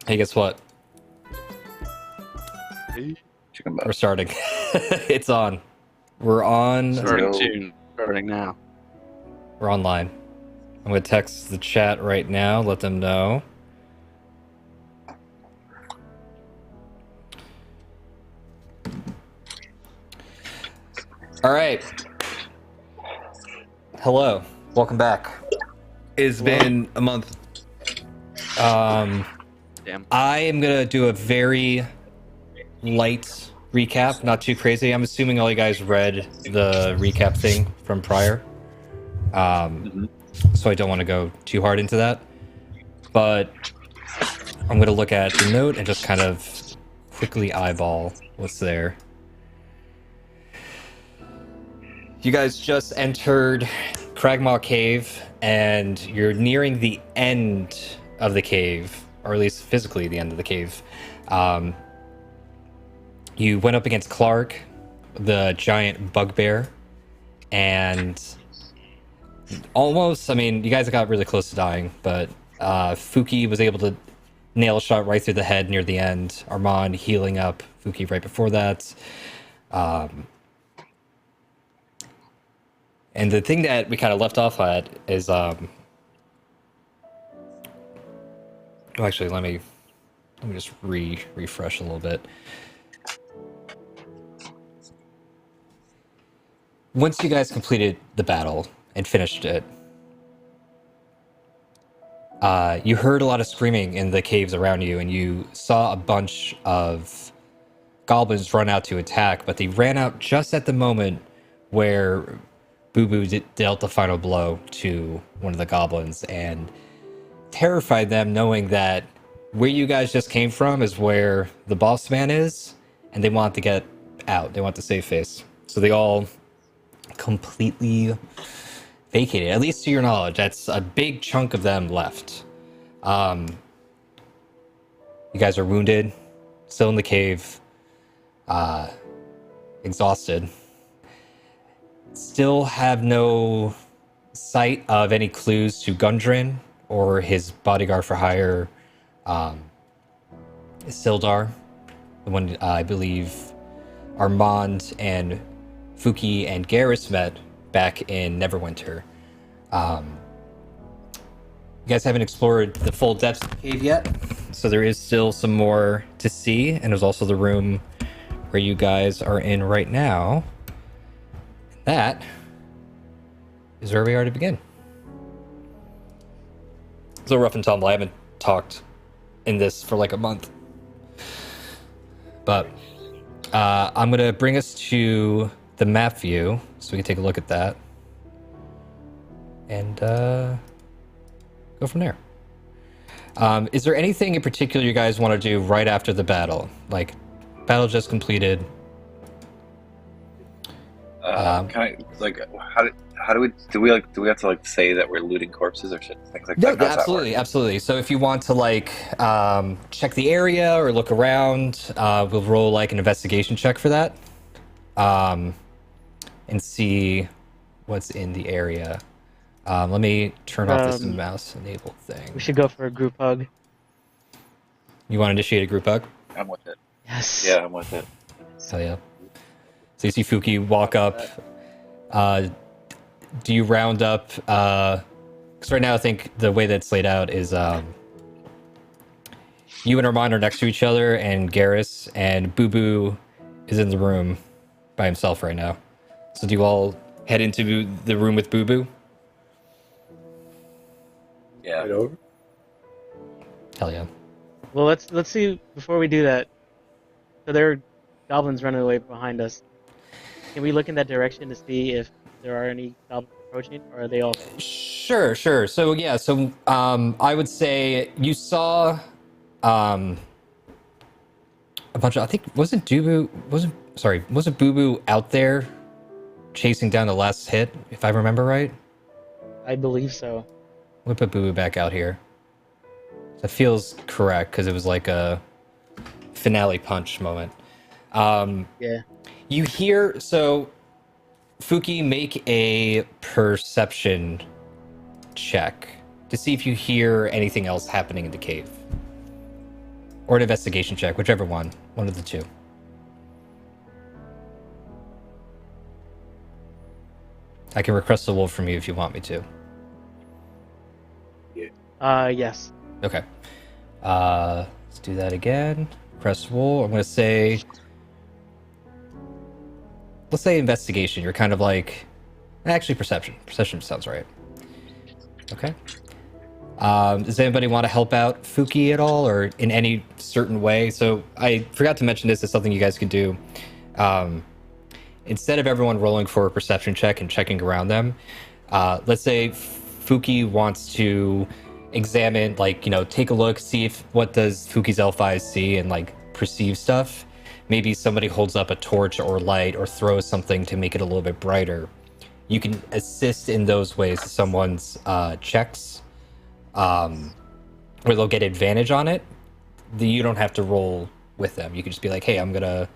Hey, guess what? Chicken We're butt. starting. It's on. We're on. Starting Yo. soon. Starting now. We're online. I'm gonna text the chat right now. Let them know. All right. Hello. Welcome back. It's been a month. Damn. I am gonna do a very light recap, not too crazy. I'm assuming all you guys read the recap thing from prior. So I don't want to go too hard into that. But I'm going to look at the note and just kind of quickly eyeball what's there. You guys just entered Cragmaw Cave, and you're nearing the end of the cave, or at least physically the end of the cave. You went up against Clark, the giant bugbear, and almost, I mean, you guys got really close to dying, but Fuki was able to nail a shot right through the head near the end. Armand healing up Fuki right before that. And the thing that we kind of left off at is, actually, let me just refresh a little bit. Once you guys completed the battle and finished it, you heard a lot of screaming in the caves around you, and you saw a bunch of goblins run out to attack, but they ran out just at the moment where Boo Boo dealt the final blow to one of the goblins and terrified them, knowing that where you guys just came from is where the boss man is, and they want to get out. They want to save face. So they all completely vacated, at least to your knowledge. That's a big chunk of them left. You guys are wounded, still in the cave, exhausted. Still have no sight of any clues to Gundren or his bodyguard for hire, Sildar, the one I believe Armand and Fuki and Garrus met back in Neverwinter. You guys haven't explored the full depths of the cave yet, so there is still some more to see, and there's also the room where you guys are in right now. That is where we are to begin. So rough and tumble. I haven't talked in this for like a month, but I'm gonna bring us to the map view so we can take a look at that and go from there. Is there anything in particular you guys want to do right after the battle? Like, battle just completed. Can I how do we have to like say that we're looting corpses or shit, things like No, that? How's that work? absolutely. So if you want to like check the area or look around, we'll roll like an investigation check for that, and see what's in the area. Let me turn off this mouse enabled thing. We should go for a group hug. You want to initiate a group hug? I'm with it. Yes. Yeah, I'm with it. Hell yeah. So you see Fuki walk up. Do you round up? Because right now I think the way that's laid out is you and Armand are next to each other, and Garrus and Boo Boo is in the room by himself right now. So do you all head into the room with Boo Boo? Yeah. Right over. Hell yeah. Well, let's see before we do that. So there are goblins running away behind us. Can we look in that direction to see if there are any goblins approaching, or are they all? Sure. So yeah, I would say you saw a bunch of, I think, wasn't Boo Boo out there chasing down the last hit, if I remember right? I believe so. We'll put Boo Boo back out here. That feels correct because it was like a finale punch moment. Yeah. You hear, so Fuki, make a perception check to see if you hear anything else happening in the cave. or an investigation check, whichever one of the two. I can request a wolf from you if you want me to. Yes. Okay. Let's do that again. Press roll. I'm gonna say, let's say investigation. You're kind of like, actually perception. Perception sounds right. Okay. Does anybody want to help out Fuki at all, or in any certain way? So I forgot to mention this as something you guys can do. Instead of everyone rolling for a perception check and checking around them, let's say Fuki wants to examine, like, take a look, see if what does Fuki's elf eyes see and like perceive stuff. Maybe somebody holds up a torch or light or throws something to make it a little bit brighter. You can assist in those ways to someone's checks, where they'll get advantage on it. You don't have to roll with them. You can just be like, hey, I'm gonna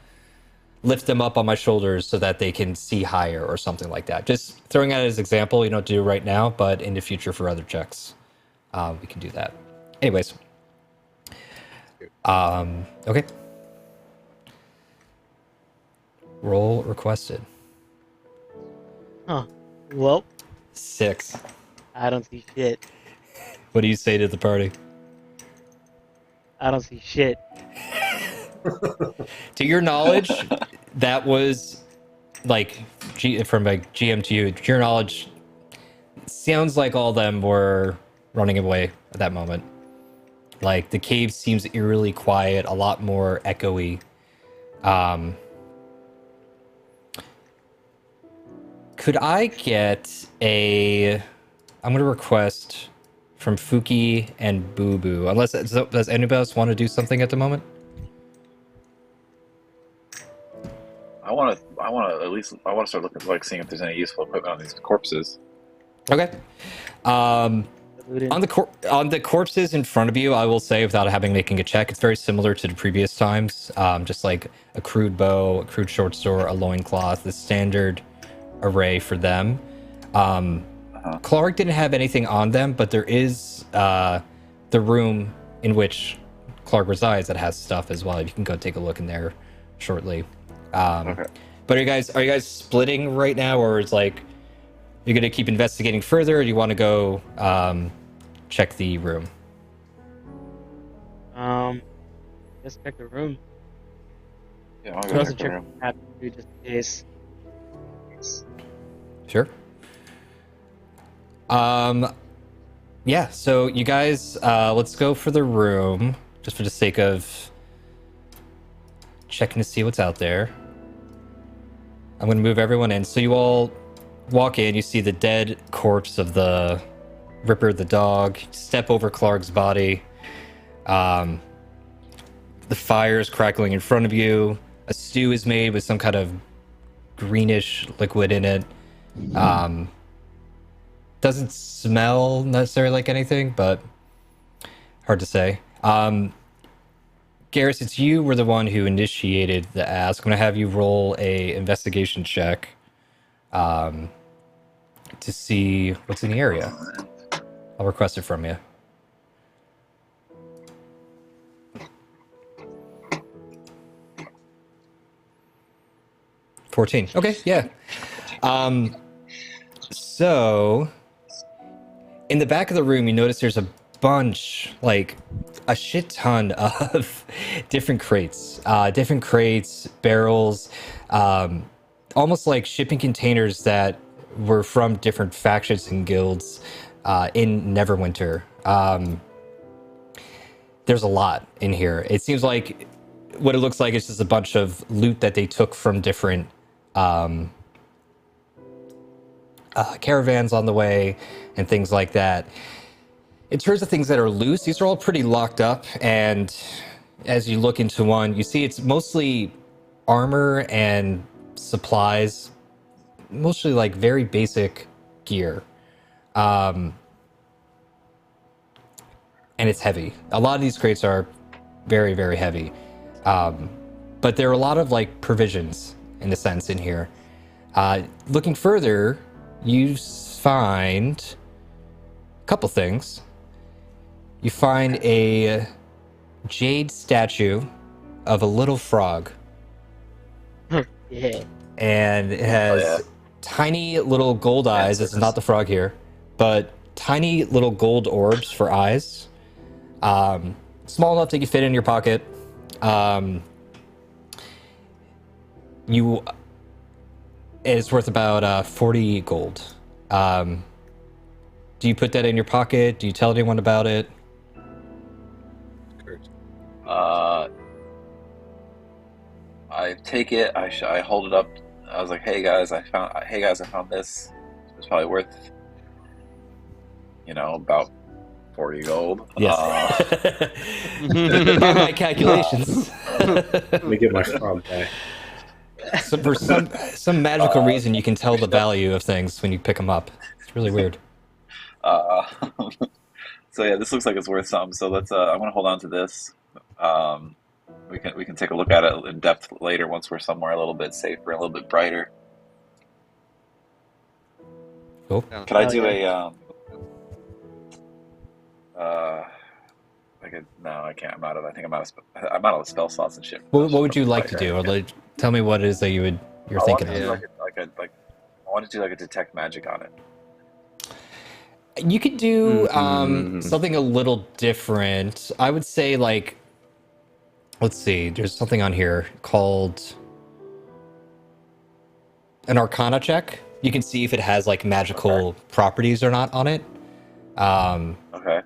lift them up on my shoulders so that they can see higher or something like that. Just throwing out as an example. You don't do it right now, but in the future for other checks, we can do that. Anyways, okay. Roll requested. Huh. Well, 6. I don't see shit. What do you say to the party? I don't see shit. To your knowledge, that was like from a GM to you. To your knowledge, sounds like all of them were running away at that moment. Like the cave seems eerily quiet, a lot more echoey. Could I get a? I'm gonna request from Fuki and Boo Boo. Unless does anybody else want to do something at the moment? I want to start looking, like, seeing if there's any useful equipment on these corpses. Okay. On the corpses in front of you, I will say, without having making a check, it's very similar to the previous times. Just like a crude bow, a crude short sword, a loincloth, the standard array for them. Clark didn't have anything on them, but there is the room in which Clark resides that has stuff as well. You can go take a look in there shortly. Okay. But are you guys splitting right now, or is like you're gonna keep investigating further, or do you want to go check the room? Let's check the room. Yeah, I'll We go also check the check room. the map too, just in case. Sure. Yeah, so you guys, let's go for the room, just for the sake of checking to see what's out there. I'm gonna move everyone in. So you all walk in, you see the dead corpse of the Ripper the dog, step over Clark's body. The fire is crackling in front of you. A stew is made with some kind of greenish liquid in it. Doesn't smell necessarily like anything, but hard to say. Garrus, it's you were the one who initiated the ask. I'm going to have you roll a investigation check to see what's in the area. I'll request it from you. $14. Okay, yeah. So, in the back of the room, you notice there's a bunch, like a shit ton of different crates, barrels, almost like shipping containers that were from different factions and guilds in Neverwinter. There's a lot in here. It seems like what it looks like is just a bunch of loot that they took from different caravans on the way and things like that. In terms of things that are loose, these are all pretty locked up, and as you look into one, you see it's mostly armor and supplies, mostly like very basic gear. And it's heavy. A lot of these crates are very, very heavy. But there are a lot of like provisions in a sense in here. Looking further, you find a couple things. You find a jade statue of a little frog, Yeah. and it has yeah. tiny little gold eyes. It's not the frog here, but tiny little gold orbs for eyes. Small enough that you fit in your pocket. It's worth about 40 gold. Do you put that in your pocket? Do you tell anyone about it? I take it. I hold it up. I was like, "Hey guys, I found this. It's probably worth, about 40 gold." Yes. By my calculations. Let me get my frog back. So for some magical reason, you can tell the value of things when you pick them up. It's really weird. So yeah, this looks like it's worth something. So let's. I'm gonna hold on to this. We can take a look at it in depth later once we're somewhere a little bit safer, a little bit brighter. Cool. Can I do a no, I can't. I think I'm out of spell slots and shit. What would you like to do? Or like, tell me what it is that you're thinking of. I want to do like a detect magic on it. You could do something a little different. I would say like, let's see. There's something on here called an Arcana check. You can see if it has like magical properties or not on it. Okay.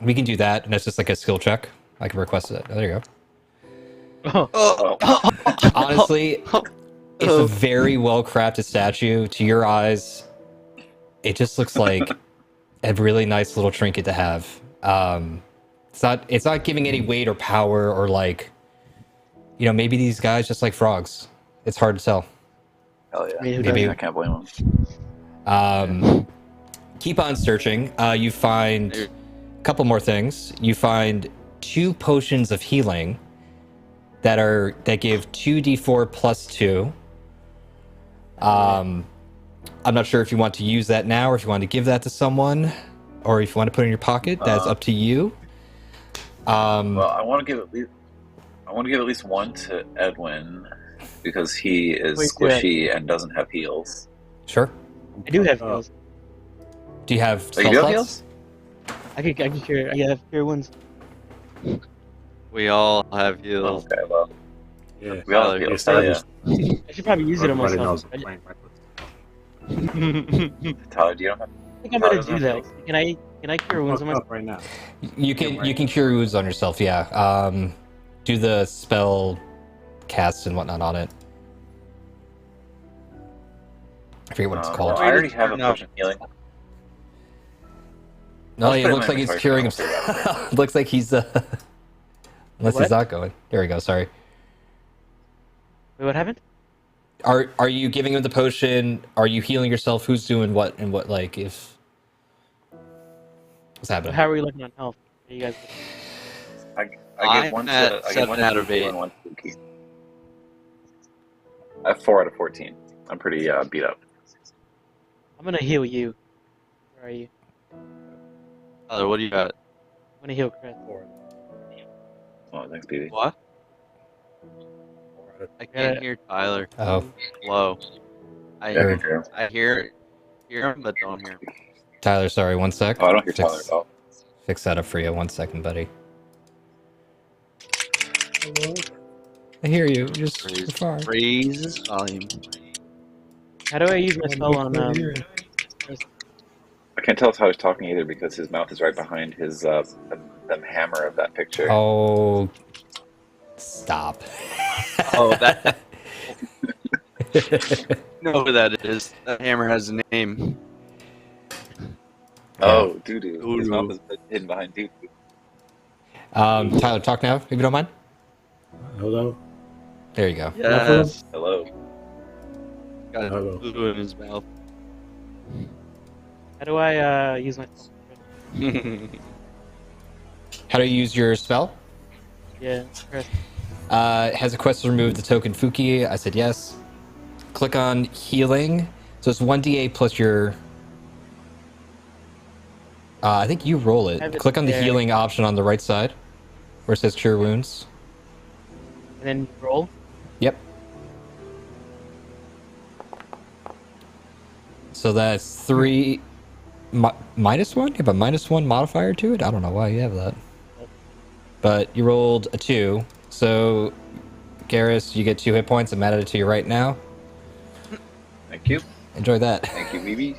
We can do that, and it's just like a skill check. I can request it. Oh, there you go. Oh. Honestly, it's a very well crafted statue. To your eyes, it just looks like a really nice little trinket to have. It's not giving any weight or power or like, maybe these guys just like frogs. It's hard to tell. Hell yeah. Maybe. I can't blame them. Keep on searching. You find a couple more things. You find 2 potions of healing that give 2d4 plus 2. I'm not sure if you want to use that now or if you want to give that to someone or if you want to put it in your pocket. That's up to you. Well, I want to give at least one to Edwin because he is squishy and doesn't have heals. Sure. I do have heals. Do you have Oh, you spell do have slots? heals? I can cure. I have cure wounds. We all have heals. Okay, well, Yeah. we all have heals. Hell yeah. I should probably use it on Everybody myself. knows I I'm playing reckless. Tyler, do you have? think I'm gonna do that. Can I cure wounds on myself? Up right now. You can cure wounds on yourself, yeah. Do the spell casts and whatnot on it. I forget what it's called. Well, I already have a potion of healing. No, Let's it put looks him like in he's the curing inventory. himself. Looks like he's unless What? he's not going. There we go. Sorry. Wait, what happened? Are you giving him the potion? Are you healing yourself? Who's doing what and what? Like if what's happening? How are we looking on health? Are you guys? I give one at to I give 7 one out to of Keith 8. and one to Keith. I have 4 out of 14. I'm pretty beat up. I'm gonna heal you. Where are you? Tyler, what do you got? I'm gonna heal Chris. Oh, thanks, BB. What? I can't hear Tyler. Oh, Low. I Yeah, I hear, can hear him. I hear him, but don't hear him. Tyler, sorry. 1 sec. Oh, I don't hear Tyler at all. Fix that up for you. 1 second, buddy. I hear you. Just Raise, far. raise his volume. How do I use my spell on I can't tell if Tyler's talking either because his mouth is right behind his the hammer of that picture. Oh, stop. Oh, that. know who that is. That hammer has a name. Oh, doo-doo. His Doo-doo. mouth is hidden behind doo-doo. Tyler, talk now if you don't mind. Hello. There you go. Yes. Hello. Got a Hello. glue in his mouth. How do I use my spell? How do you use your spell? Yeah, Chris. Has a quest to remove the token Fuki? I said yes. Click on healing. So it's 1d8 plus your. I think you roll Have it. it Click on the there. healing option on the right side. where it says Cure Wounds. And then roll. Yep. So that's 3 minus 1? You have a minus 1 modifier to it? I don't know why you have that. But you rolled a 2. So, Garrus, you get 2 hit points. I'm added it to you right now. Thank you. Enjoy that. Thank you, Mimi.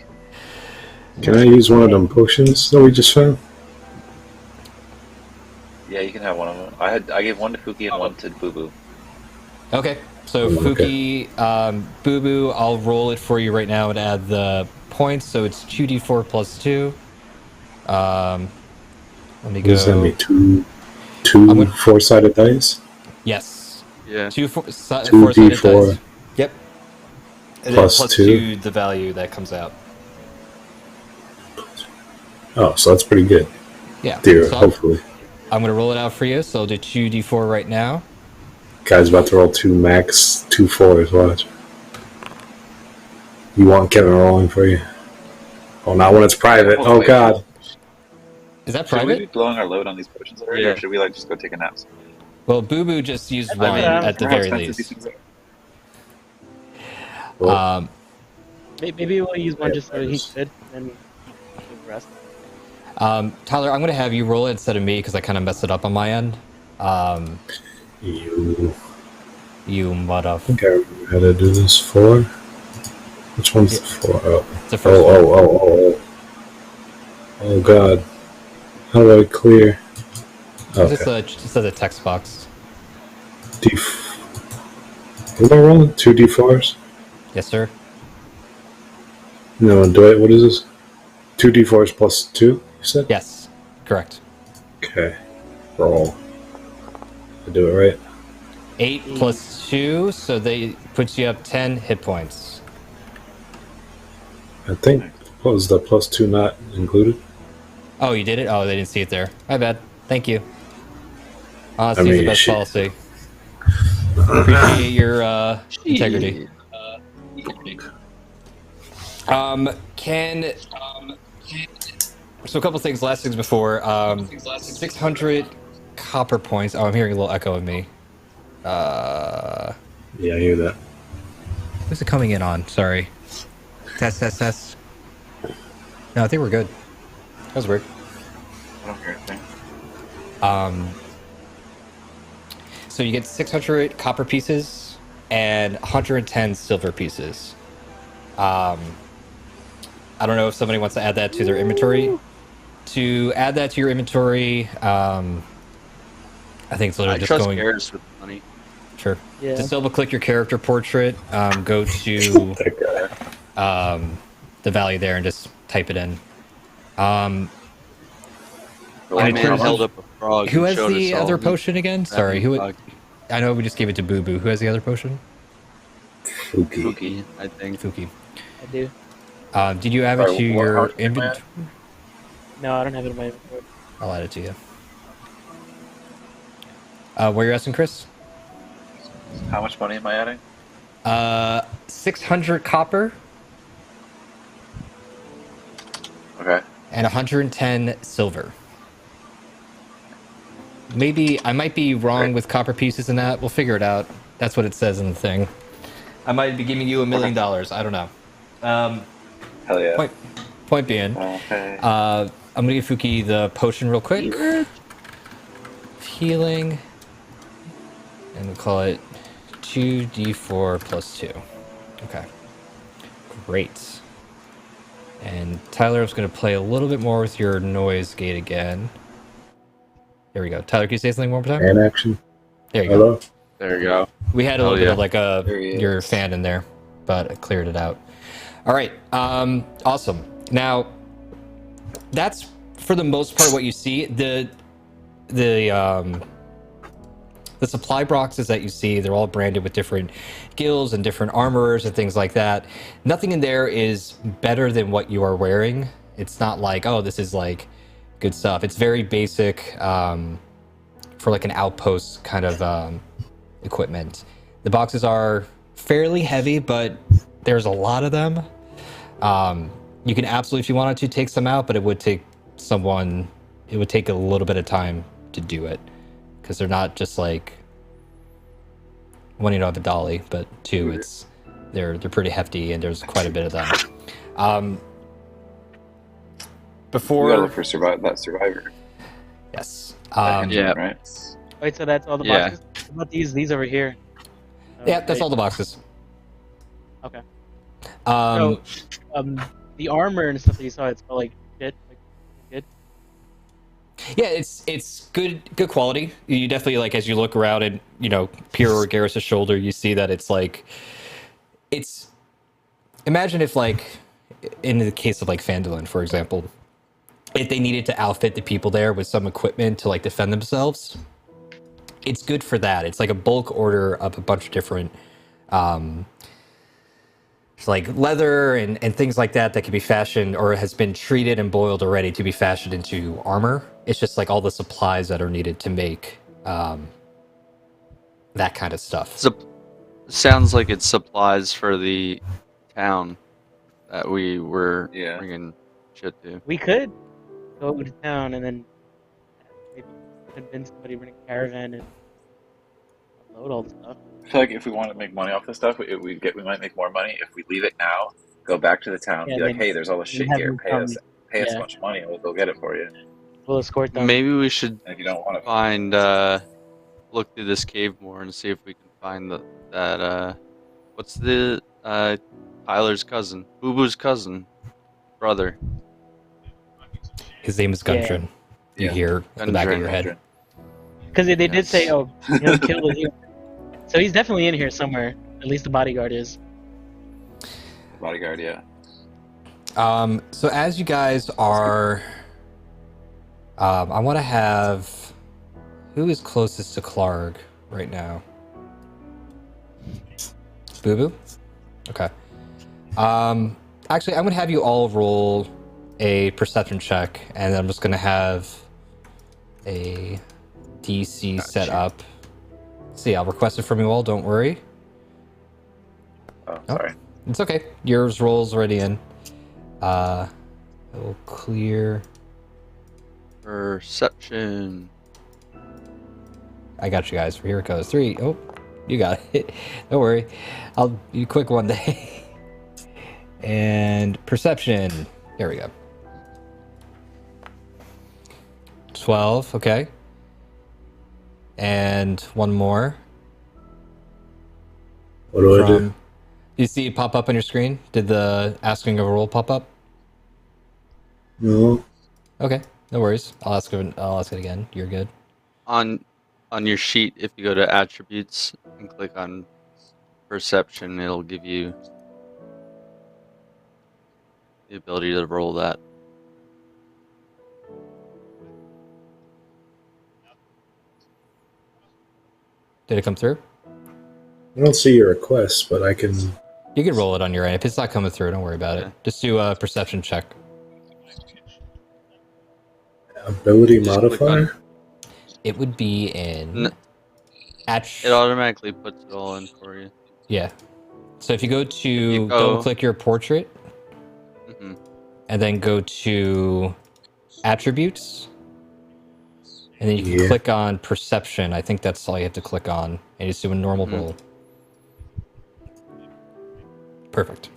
Can I use one of them potions that we just found? Yeah, you can have one of them. I gave one to Fuki and one to Boo Boo. Okay. So, Okay. Fuki, Boo Boo, I'll roll it for you right now and add the points. So it's 2d4 plus 2. Let me What does that go. mean? Two gonna- 4-sided dice? Yes. Yeah. 2 Two four-sided D4 dice. Yep. And plus then 2. the value that comes out. Oh, so that's pretty good. Yeah. Dear, So hopefully. I'm going to roll it out for you. So I'll do 2d4 right now. Guy's about to roll 2 max, 2 4s, watch. You want Kevin rolling for you? Oh, not when it's private. Oh, Wait. God. Is that Should we be private? blowing our load on these potions already, Yeah. or should we like just go take a nap? Well, Boo Boo just used I one mean, at the How very expensive these least. things are. Well, Maybe we'll use one Yeah, just so he virus. could, and then take the rest. Tyler, I'm going to have you roll it instead of me because I kind of messed it up on my end. you You mother. think I remember how to do this 4? Which one's the 4? Oh, It's the first one. Oh, God. How do I clear? Okay. Just a text box. What am I rolling? 2 D4s? Yes, sir. No, what is this? 2 D4s plus 2, you said? Yes, correct. Okay. Roll. I do it right? 8 plus 2, so they puts you up 10 hit points. I think, was the plus 2 not included? Oh, you did it? Oh, they didn't see it there. My bad. Thank you. Honesty I is mean, the best shit. policy. Appreciate your integrity. So a couple things, last things before. 600 copper points. Oh, I'm hearing a little echo of me. Yeah, I hear that. Who's it coming in on? Sorry. Test. No, I think we're good. That was weird. I don't hear anything. So you get 600 copper pieces and 110 silver pieces. I don't know if somebody wants to add that to their inventory. To add that to your inventory, I think it's literally I just trust going. Garrus with money. Sure. Yeah. Just double click your character portrait, go to That guy. the value there and just type it in. My in man terms held of- up a frog. Who and has showed the us all. other potion again? Sorry, who? Frog. I know we just gave it to Boo Boo. Who has the other potion? Fuki. Cookie, I think. Fuki. I do. Did you add it Sorry, to what your potion am I inventory? No, I don't have it in my inventory. I'll add it to you. Where you asking, Chris? How much money am I adding? 600 copper Okay. and 110 silver. Maybe I might be wrong Great. with copper pieces in that. We'll figure it out. That's what it says in the thing. I might be giving you $1 million. I don't know. Hell yeah. Point being, Okay. I'm gonna give Fuki the potion real quick. Healing, and we'll call it 2d4 plus 2. Okay, great. And Tyler's gonna play a little bit more with your noise gate again. There we go. Tyler, can you say something one more time? Hand action. There you go. Hello? There you go. We had a Oh, little bit yeah. of like There he your is. fan in there, but I cleared it out. All right, awesome. Now, that's for the most part what you see. The supply boxes that you see, they're all branded with different guilds and different armorers and things like that. Nothing in there is better than what you are wearing. It's not like, oh, this is like good stuff. It's very basic for like an outpost kind of equipment. The boxes are fairly heavy, but there's a lot of them. You can absolutely, if you wanted to, take some out, but it would take a little bit of time to do it because they're not just like one, you don't have a dolly, but two, it's they're pretty hefty, and there's quite a bit of them. We gotta Before look for that survivor. yes, That henchman, yeah. right? Wait, so that's all the Yeah. boxes? What about these over here? yeah, that's all the boxes. Okay. Um, The armor and stuff that you saw, it's all like shit. Like, good. yeah, it's good quality. You definitely like as you look around and peer over Garrus's shoulder, you see that it's like it's. Imagine if like in the case of like Phandalin, for example, if they needed to outfit the people there with some equipment to like defend themselves, it's good for that. It's like a bulk order of a bunch of different like leather and things like that can be fashioned or has been treated and boiled already to be fashioned into armor. It's just like all the supplies that are needed to make that kind of stuff. Sounds like it's supplies for the town that we were Yeah. bringing shit to. We could go to town and then maybe convince somebody to bring a caravan and load all the stuff. I feel like if we want to make money off this stuff, we might make more money if we leave it now. Go back to the town, Yeah, be like, then "Hey, there's all this you shit have here. them Pay come- us a yeah. bunch of money, and we'll go get it for you." We'll escort them. Maybe we should And if you don't want to, find look through this cave more and see if we can find that what's the Tyler's cousin, Boo Boo's cousin, brother. His name is Gundren. You Yeah. hear in the back of your head. Because they did say, Yes. oh, he'll kill the hero. So he's definitely in here somewhere. At least the bodyguard is. bodyguard, yeah. So as you guys are, I want to have who is closest to Clark right now. Boo Boo. Okay. Actually, I'm gonna have you all roll a perception check, and then I'm just gonna have a DC set up. See, I'll request it from you all. Don't worry. Oh, sorry. It's okay. Yours rolls already in. I will clear. Perception. I got you guys. Here it goes. 3. Oh, you got it. Don't worry. I'll be quick one day. And perception. There we go. 12. Okay. And one more. What do I do? You see it pop up on your screen? Did the asking of a roll pop up? No. Okay, no worries. I'll ask it again. You're good. On your sheet, if you go to attributes and click on perception, it'll give you the ability to roll that. Did it come through? I don't see your request, but I can. You can roll it on your end. If it's not coming through, don't worry about Okay. it. Just do a perception check. Ability Just click modifier? It would be in... It automatically puts it all in for you. Yeah. So if you go to you go- double-click your portrait, hmm and then go to attributes, and then you can Yeah. click on perception. I think that's all you have to click on, and just do a normal roll. Perfect.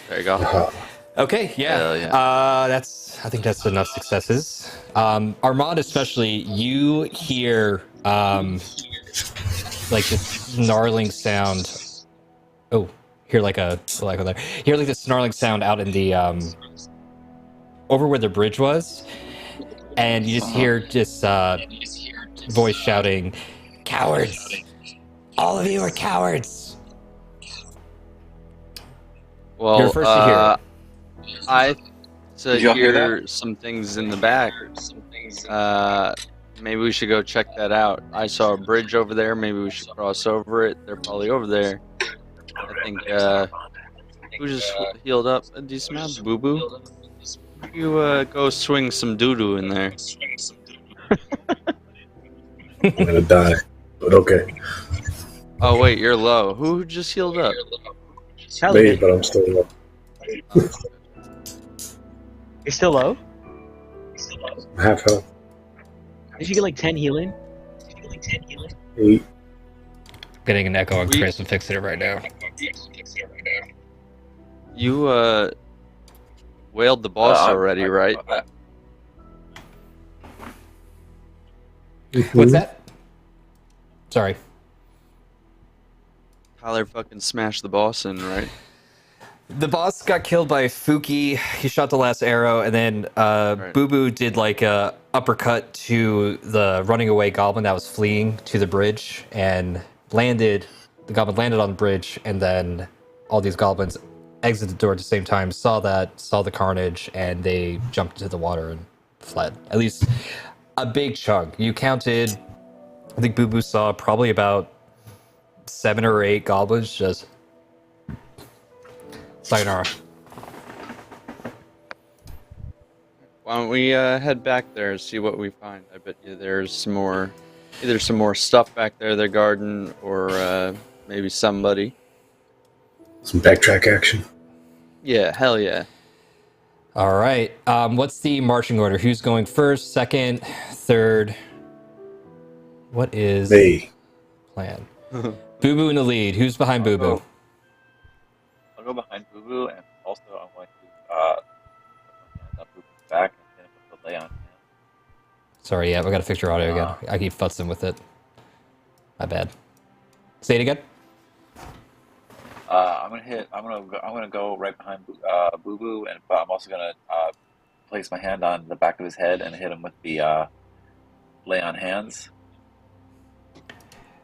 There you go. Aha. Okay, yeah. Hell yeah. I think that's enough successes. Armand, especially, you hear like this snarling sound. Oh, hear like a hear like the snarling sound out in the over where the bridge was, and you just hear this voice shouting, "Cowards! All of you are cowards!" Well, You're first to hear it. I Did y'all hear hear some things in the back. Maybe we should go check that out. I saw a bridge over there. Maybe we should cross over it. They're probably over there. I think, who just healed up a decent amount? Boo Boo? You, go swing some doo-doo in there. I'm gonna die. But okay. Oh, wait, you're low. Who just healed up? Me, but I'm still low. You're still low? Half health. Did you get like 10 healing? 8. Getting an echo on Chris and fixing it right now. You whaled the boss already, right? What's that? Sorry. Tyler fucking smashed the boss in, right? The boss got killed by Fuki. He shot the last arrow, and then Right. Boo Boo did like a uppercut to the running away goblin that was fleeing to the bridge and landed. The goblin landed on the bridge, and then all these goblins exited the door at the same time, saw the carnage, and they jumped into the water and fled. At least a big chunk. You counted, I think Boo Boo saw probably about 7 or 8 goblins just sayonara. Why don't we head back there and see what we find? I bet you there's some more, either some more stuff back there, their garden, or maybe somebody. Some backtrack action. Yeah, hell yeah. All right. What's the marching order? Who's going first, second, third? What is Hey. plan? Boo Boo in the lead. Who's behind Boo Boo? I'll go behind Boo Boo, and also I'm going to put my hand up Boo Boo's back and hit him with the lay on hand. Sorry, yeah, we gotta fix your audio again. I keep futzing with it. My bad. Say it again. I'm gonna go right behind Boo Boo, but I'm also gonna place my hand on the back of his head and hit him with the lay on hands.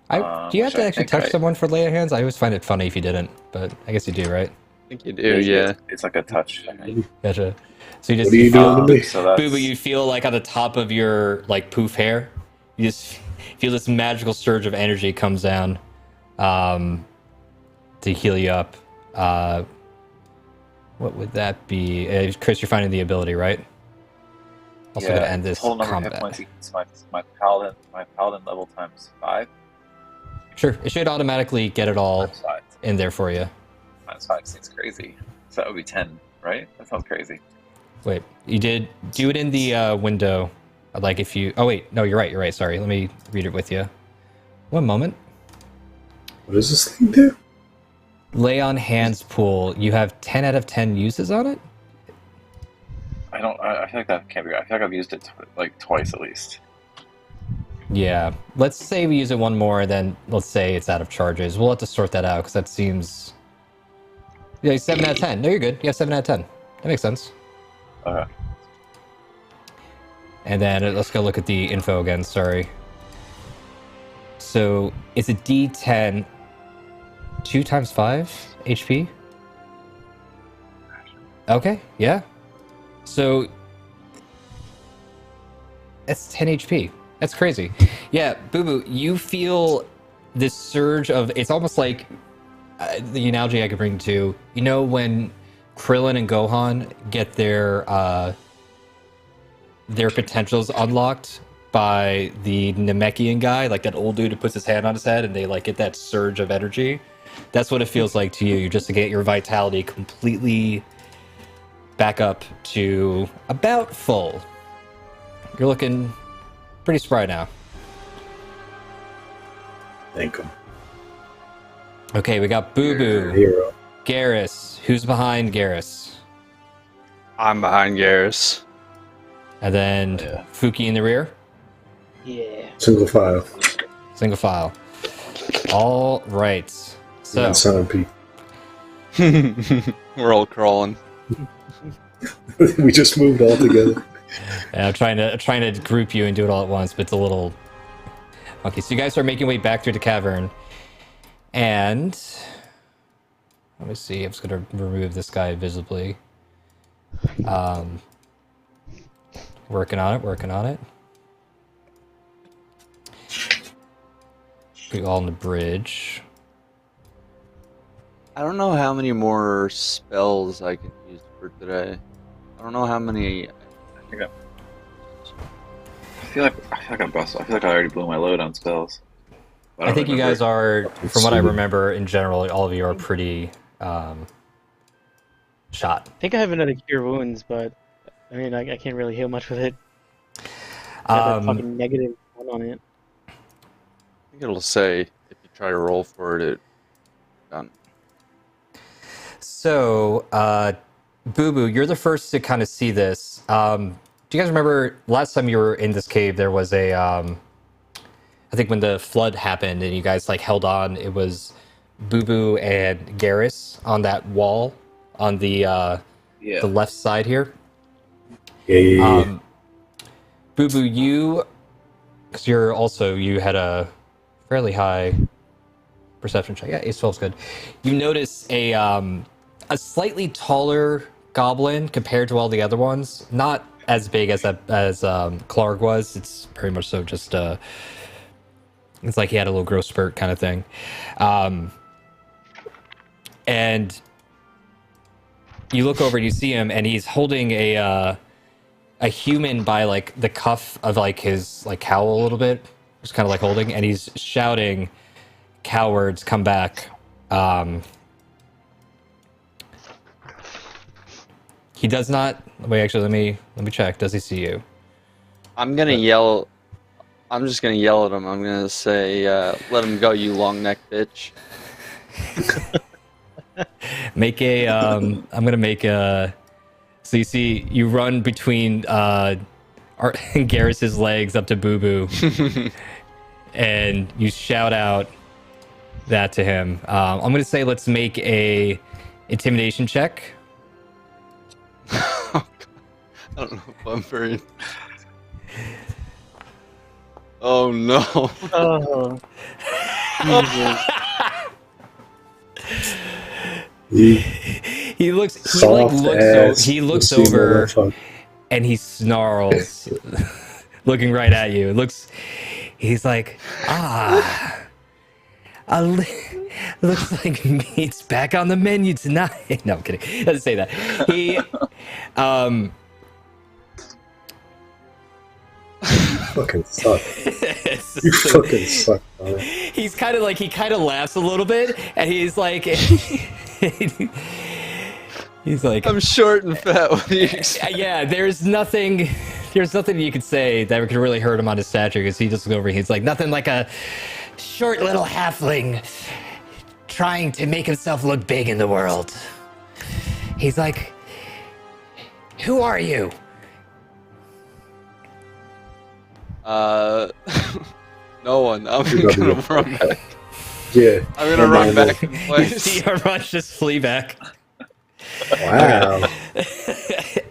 Do you have which to I actually think touch someone for lay on hands? I always find it funny if you didn't, but I guess you do, right? I think you do, yeah. It's like a touch. Gotcha. So you just What are you doing to me? So that's, Boo Boo, you feel like on the top of your like poof hair, you just feel this magical surge of energy comes down to heal you up. What would that be? Chris, you're finding the ability, right? Also gonna end this total number of hit combat. points equals my paladin level times 5. Sure, it should automatically get it all Times 5. in there for you. Times 5 seems crazy. So that would be 10, right? That sounds crazy. Wait, you did do it in the window. Like if you... Oh wait, no, you're right. Sorry, let me read it with you. One moment. What does this thing do? Lay on hands pool. You have 10 out of 10 uses on it? I feel like that can't be right. I feel like I've used it like twice at least. Yeah. Let's say we use it one more, then let's say it's out of charges. We'll have to sort that out, because that seems... Yeah, 7 out of 10. No, you're good. Yeah, 7 out of 10. That makes sense. Okay. And then let's go look at the info again, sorry. So, it's a D10... 2 times 5 HP? Okay, yeah. So, that's 10 HP. That's crazy. Yeah, Boo Boo, you feel this surge of... It's almost like the analogy I could bring to... You know when Krillin and Gohan get their potentials unlocked by the Namekian guy, like that old dude who puts his hand on his head and they like get that surge of energy? That's what it feels like to you, just to get your vitality completely back up to about full. You're looking pretty spry now. Thank him. Okay, we got Boo Boo, Hero. Garrus. Who's behind Garrus? I'm behind Garrus. And then Yeah. Fuki in the rear. Yeah. Single file. Single file. All right. So And centipede. We're all crawling. We just moved all together. yeah, I'm trying to group you and do it all at once, but it's a little... Okay, so you guys are making your way back through the cavern. And... Let me see, I'm just going to remove this guy visibly. Working on it. Put you all on the bridge. I don't know how many more spells I can use for today. I don't know how many. I feel like I'm busted. I feel like I already blew my load on spells. I think you guys are, from what I remember in general, all of you are pretty shot. I think I have another cure wounds, but I mean, I can't really heal much with it. Got that fucking -1 on it. think it'll say if you try to roll for it, done. So, Boo Boo, you're the first to kind of see this. Do you guys remember last time you were in this cave? There was a, I think when the flood happened and you guys like held on, it was Boo Boo and Garrus on that wall on the Yeah. left side here. Yeah. Boo Boo, because you had a fairly high perception check. Yeah, Ace 12's good. You notice a slightly taller goblin compared to all the other ones. Not as big as Clark was. It's very much so just it's like he had a little growth spurt kind of thing. And you look over and you see him, and he's holding a human by like the cuff of like his like cowl a little bit, just kind of like holding, and he's shouting, "Cowards, come back!" He does not. Wait, actually, let me check. Does he see you? I'm gonna yell. I'm just gonna yell at him. I'm gonna say, "Let him go, you long neck bitch." Make a. I'm gonna make a. So you see, you run between Garrus's legs up to Boo Boo, and you shout out that to him. I'm gonna say, let's make a intimidation check. I don't know if I'm very. Oh no! Oh. He looks. He looks pussy over, motherfucker. and he snarls, looking right at you. He's like, looks like meat's back on the menu tonight. No, I'm kidding. He doesn't say that. He, Fucking suck. You fucking suck, man. he's kind of like, he kind of laughs a little bit, and he's like, he's like, I'm short and fat. What do you expect? yeah, there's nothing you could say that could really hurt him on his stature, because he just looks over, he's like, nothing like a short little halfling trying to make himself look big in the world. He's like, who are you? No one. I'm You gonna gotta run back. Yeah. I'm gonna run back in You place. see Armand just flee back. Wow.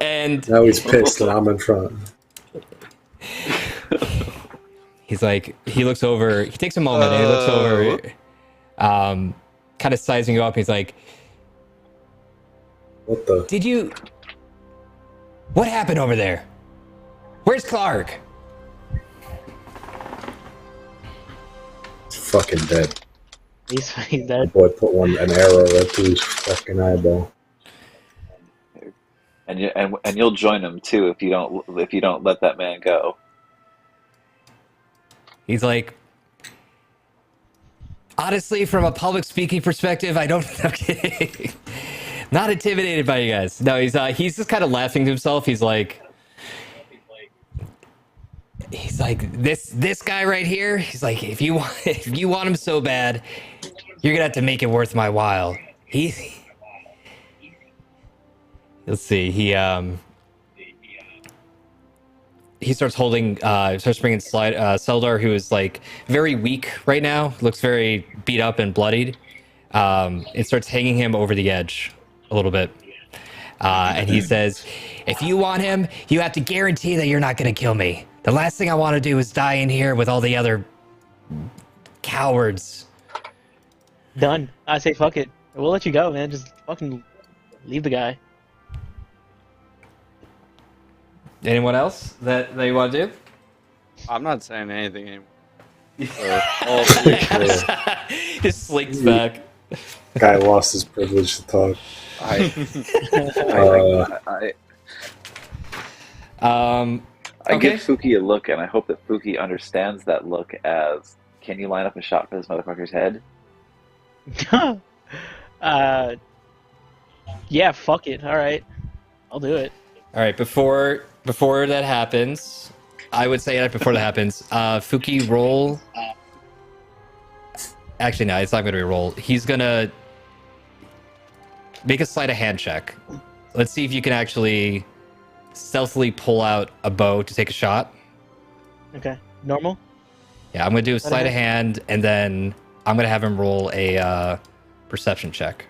And Now he's pissed and I'm in front. he's like, he looks over, he takes a moment and he looks over, kind of sizing you up. He's like, What the? what happened over there? Where's Clark? He's fucking dead. He's The dead. boy put an arrow right through his fucking eyeball. And you'll join him too if you don't let that man go. He's like, honestly, from a public speaking perspective, I don't. I'm kidding. Not intimidated by you guys. No, he's just kind of laughing to himself. He's like, this guy right here. He's like, if you want him so bad, you're gonna have to make it worth my while. Let's see. He starts holding, starts bringing Seldar, who is like very weak right now, looks very beat up and bloodied. It starts hanging him over the edge a little bit. And he says, if you want him, you have to guarantee that you're not going to kill me. The last thing I want to do is die in here with all the other cowards. Done. I say fuck it. We'll let you go, man. Just fucking leave the guy. Anyone else that you want to do? I'm not saying anything anymore. Just slinks back. Guy lost his privilege to talk. I Okay. give Fuki a look, and I hope that Fuki understands that look as, can you line up a shot for this motherfucker's head? Yeah, fuck it. All right, I'll do it. All right, before that happens, I would say that before that happens, Fuki, roll Actually, no, it's not going to be a roll. He's going to make a sleight of hand check. Let's see if you can actually stealthily pull out a bow to take a shot. Okay. Normal? Yeah, I'm going to do a sleight of hand, and then I'm going to have him roll a perception check.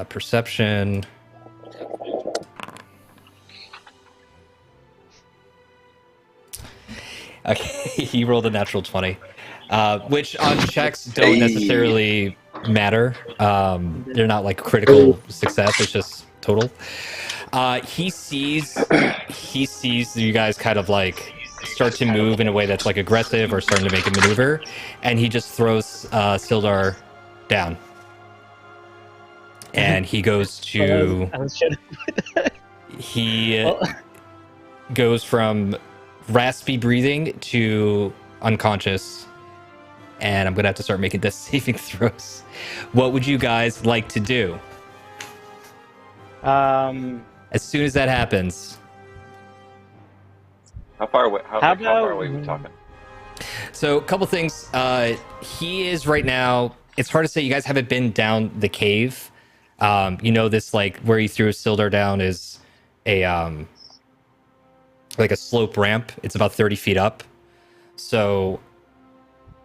Perception. Okay, he rolled a natural 20, which on checks don't necessarily matter. They're not like critical success. It's just total. He sees you guys kind of like start to move in a way that's like aggressive or starting to make a maneuver, and he just throws Sildar down. And he goes to. He goes from raspy breathing to unconscious, and I'm gonna have to start making death saving throws. What would you guys like to do? As soon as that happens. How far away? How far away are we talking? So, a couple things. He is right now. It's hard to say. You guys haven't been down the cave. You know, this like where he threw Sildar down is a like a slope ramp. It's about 30 feet up. So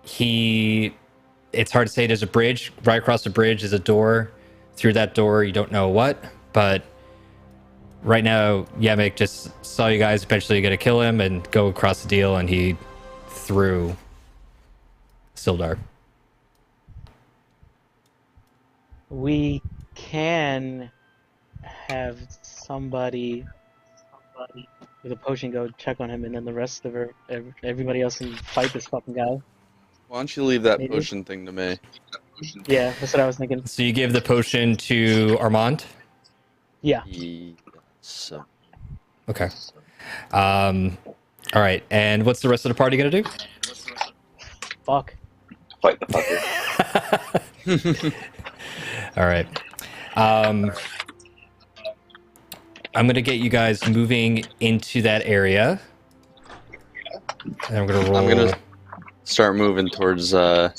it's hard to say. There's a bridge. Right across the bridge is a door. Through that door, you don't know what. But right now, Yemek just saw you guys eventually going to kill him and go across the deal, and he threw Sildar. We can have somebody with a potion go check on him, and then the rest of everybody else can fight this fucking guy. Why don't you leave that potion thing to me? Yeah, that's what I was thinking. So you give the potion to Armand? Yeah. Yes. Okay. All right. And what's the rest of the party gonna do? Fuck. Fight the fucker. All right. I'm gonna get you guys moving into that area. And I'm gonna roll. I'm gonna start moving towards my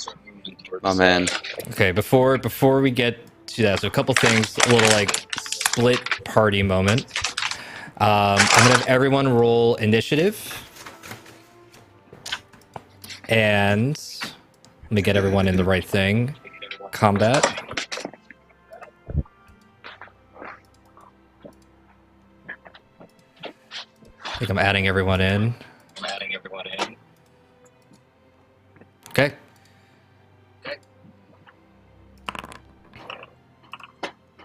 man. Okay, before we get to that, so a couple things, a little like split party moment. I'm gonna have everyone roll initiative, and let me get everyone in the right thing. Combat. I think I'm adding everyone in. Okay.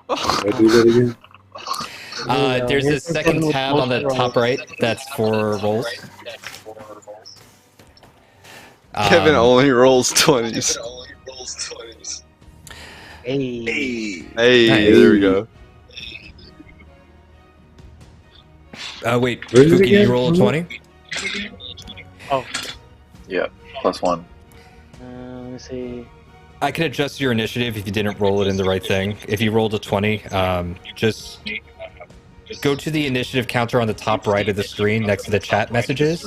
I do that again? There's a second tab on the top right that's for rolls. Kevin only rolls 20s. Hey. Hey, there we go. Wait, Where is it Pookie, did you again? roll a 20? Oh. Yeah, +1. Let me see. I can adjust your initiative if you didn't roll it in the right thing. If you rolled a 20, just go to the initiative counter on the top right of the screen next to the chat messages.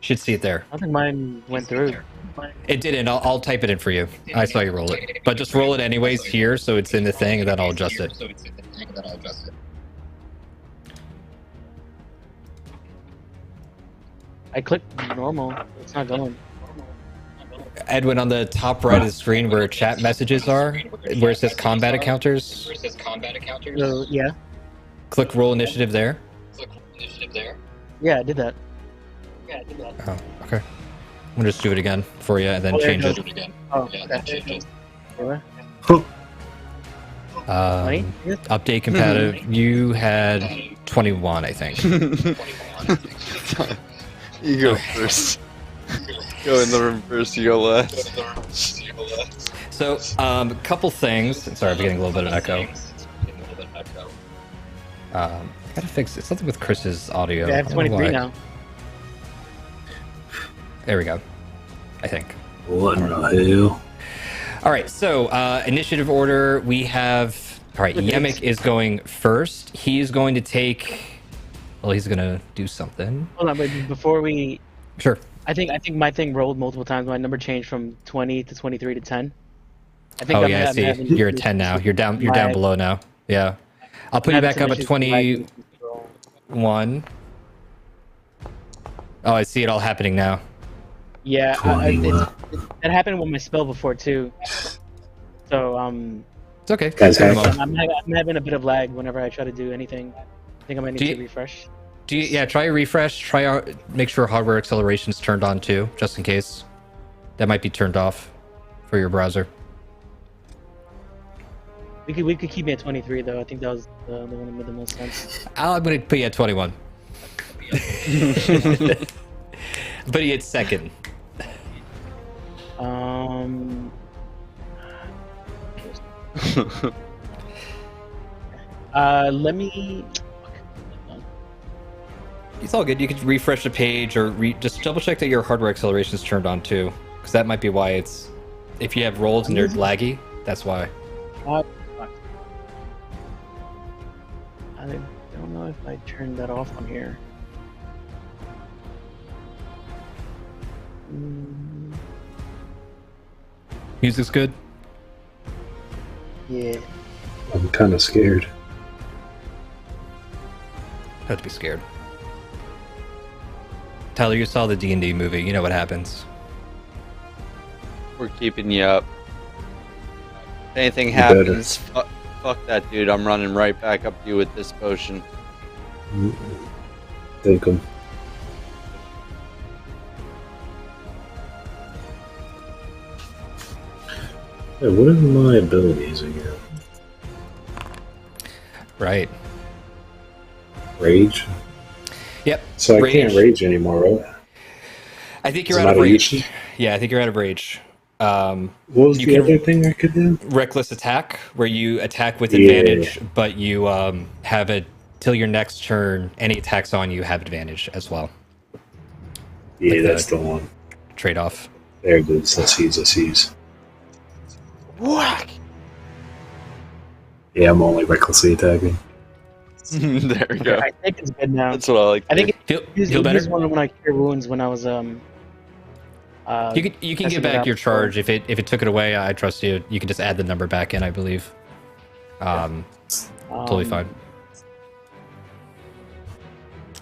Should see it there. I don't think mine went through. It didn't. I'll type it in for you. I saw you roll it. But just roll it anyways here so it's in the thing, and then I'll adjust it. I clicked normal. It's not going. Edwin, on the top right of the screen where chat messages are, where it says combat encounters, Yeah. click roll initiative there. Yeah, I did that. Oh, okay. I'm gonna just do it again for you and then change it. Oh, okay. Really? Update competitive. You had 21, I think. You go first. Go in the reverse, you go last. So, a couple things. Sorry, I'm getting a little bit of echo. Gotta fix it. Something with Chris's audio. Yeah, I have 23 now. There we go. I think. What in the hell? All right, so initiative order, we have... All right, Yemek is going first. He's going to take Well, he's gonna do something. Hold on, but before we, Sure. I think my thing rolled multiple times. My number changed from 20 to 23 to 10. I think Oh I'm, yeah, I I'm see. having You're at issues 10 now. with You're down. You're my- down below now. Yeah. I'll put I'm you having back some up at issues with my 21. Oh, I see it all happening now. Yeah, 21. that happened with my spell before too. So It's okay. Guys, Give it a hack. moment. I'm having a bit of lag whenever I try to do anything. I think I might need Do to you- refresh. Yeah, try a refresh. Make sure hardware acceleration is turned on too, just in case. That might be turned off for your browser. We could keep me at 23 though. I think that was the one that made the most sense. I'm gonna put you at 21. But he hit second. Let me. It's all good. You could refresh the page or just double check that your hardware acceleration is turned on too, because that might be why it's. If you have rolls and they're laggy, that's why. Fuck. I don't know if I turned that off on here. Music's good. Yeah. I'm kind of scared. Have to be scared. Tyler, you saw the D&D movie. You know what happens. We're keeping you up. If anything You better. happens, fuck that dude. I'm running right back up to you with this potion. Take him. Hey, what are my abilities again? Right. Rage? Yep. So I Rage. can't rage anymore, right? I think you're Is out it of not a rage. use? Yeah, I think you're out of rage. What was You the can- other thing I could do? Reckless attack, where you attack with Yeah. advantage, but you have it till your next turn. Any attacks on you have advantage as well. Yeah, Like that's the- the one. Trade off. There it is. I sees. Whack! Yeah, I'm only recklessly attacking. There we go. I think it's good now. That's what I like. I think Feel it better. was one when I cure wounds when I was You can testing get it back out your before. charge if it took it away. I trust you. You can just add the number back in, I believe. Totally fine.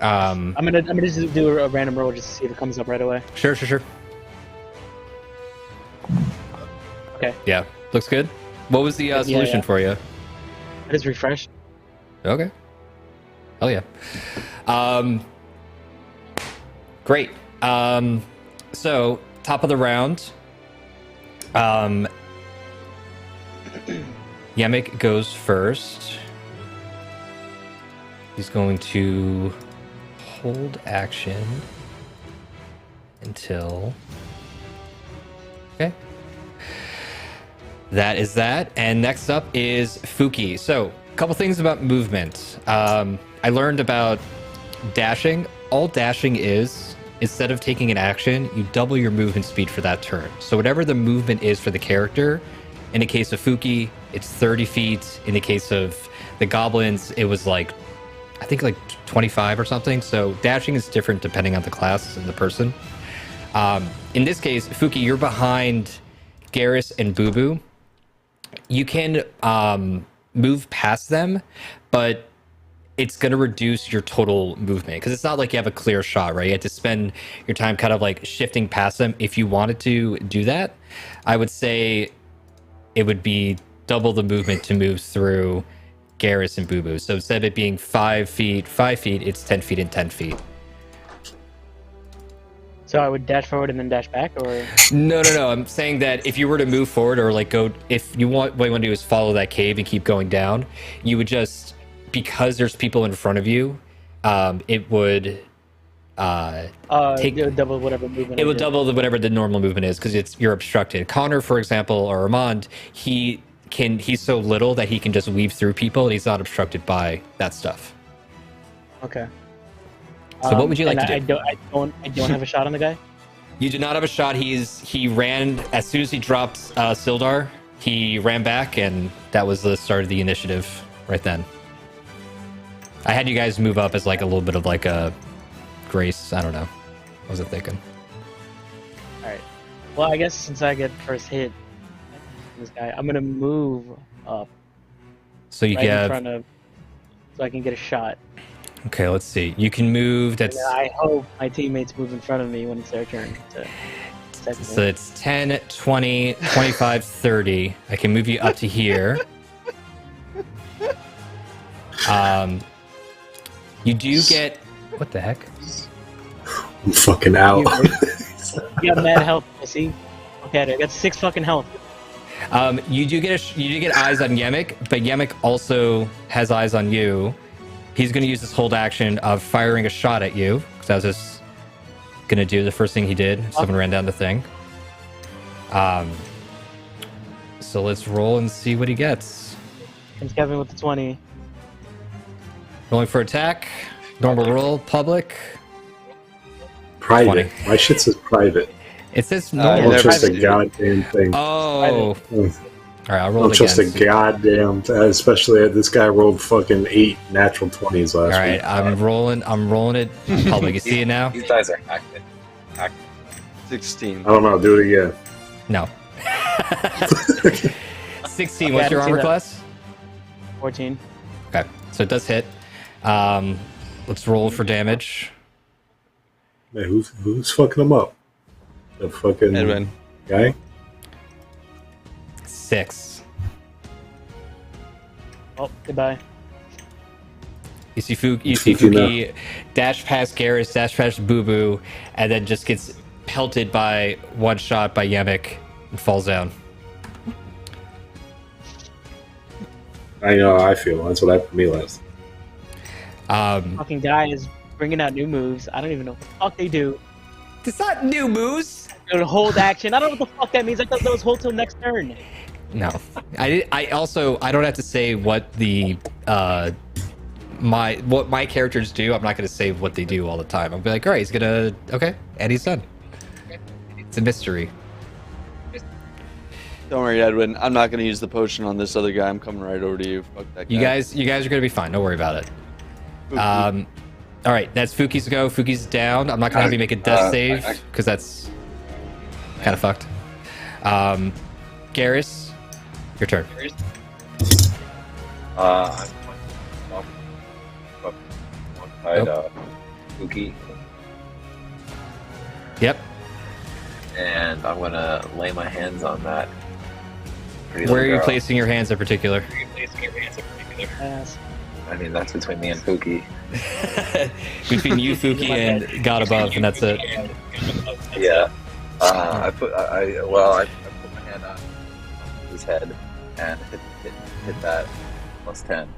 I'm gonna just do a random roll just to see if it comes up right away. Sure. Okay. Yeah, looks good. What was the solution yeah. for you? I just refresh. Okay. Hell yeah. Great. So top of the round. Yemek goes first. He's going to hold action until. Okay. That is that. And next up is Fuki. So, a couple things about movement. I learned about dashing. All dashing is, instead of taking an action, you double your movement speed for that turn. So, whatever the movement is for the character, in the case of Fuki, it's 30 feet. In the case of the goblins, it was like, I think like 25 or something. So, dashing is different depending on the class and the person. In this case, Fuki, you're behind Garrus and Boo Boo. You can move past them, but it's going to reduce your total movement because it's not like you have a clear shot, right? You have to spend your time kind of like shifting past them. If you wanted to do that, I would say it would be double the movement to move through Garrus and Boo Boo. So instead of it being 5 feet, it's 10 feet and 10 feet. So I would dash forward and then dash back, or No. I'm saying that if you were to move forward or like go, if you want, what you want to do is follow that cave and keep going down, you would just, because there's people in front of you, it would take. it would double whatever movement. It I will did. double whatever the normal movement is because you're obstructed. Connor, for example, or Armand, he's so little that he can just weave through people and he's not obstructed by that stuff. Okay. So what would you like and to do? I don't have a shot on the guy. You do not have a shot. He ran as soon as he dropped Sildar. He ran back, and that was the start of the initiative right then. I had you guys move up as like a little bit of like a grace. I don't know. What was I thinking? Alright. Well, I guess since I get first hit, this guy, I'm gonna move up So you right in get. front of, so I can get a shot. Okay, let's see. You can move. That's And I hope my teammates move in front of me when it's their turn. so it's 10, 20, 25, 30. I can move you up to here. You do get. What the heck? I'm fucking out. You got mad health, I see. Okay, I got 6 fucking health. You do get eyes on Yemek, but Yemek also has eyes on you. He's going to use this hold action of firing a shot at you, because that was just going to do the first thing he did. Someone ran down the thing. So let's roll and see what he gets. Comes Kevin with the 20. Rolling for attack. Normal roll. Public. Private. 20. My shit says private. It says Yeah, normal. Don't trust a private. goddamn thing. Oh. All right, I'll roll Don't it trust a again. goddamn. Especially this guy rolled fucking 8 natural 20s All last right, week. I'm rolling it. Public. You see it now? These dice are active. 16. I don't know. Do it again. No. 16. Okay, What's I your don't see armor that. class? 14. Okay, so it does hit. Let's roll for damage. Man, who's fucking him up? The fucking Edwin. guy? 6. Oh, goodbye. You see Fuki dash past Garrus, dash past Boo Boo, and then just gets pelted by one shot by Yemek and falls down. I know how I feel. That's what happened to me last. Fucking guy is bringing out new moves. I don't even know what the fuck they do. It's not new moves. Dude, hold action. I don't know what the fuck that means. I thought that was hold till next turn. No, I don't have to say what the what my characters do. I'm not going to say what they do all the time. I'll be like, all right, he's gonna and he's done. It's a mystery. Don't worry, Edwin. I'm not gonna use the potion on this other guy. I'm coming right over to you. Fuck that guy. You guys are gonna be fine. Don't worry about it. Fuki. All right, that's Fuki's go. Fuki's down. I'm not gonna have you make a death save because that's kind of fucked. Garrus, your turn. I'm alongside Fuki, Yep. and I'm gonna lay my hands on that. pretty Where are little you girl. placing your hands in particular? Ass. I mean, that's between me and Fuki. Between you, Fuki, and God above, and that's it. Yeah. I put my hand on his head and hit that +10.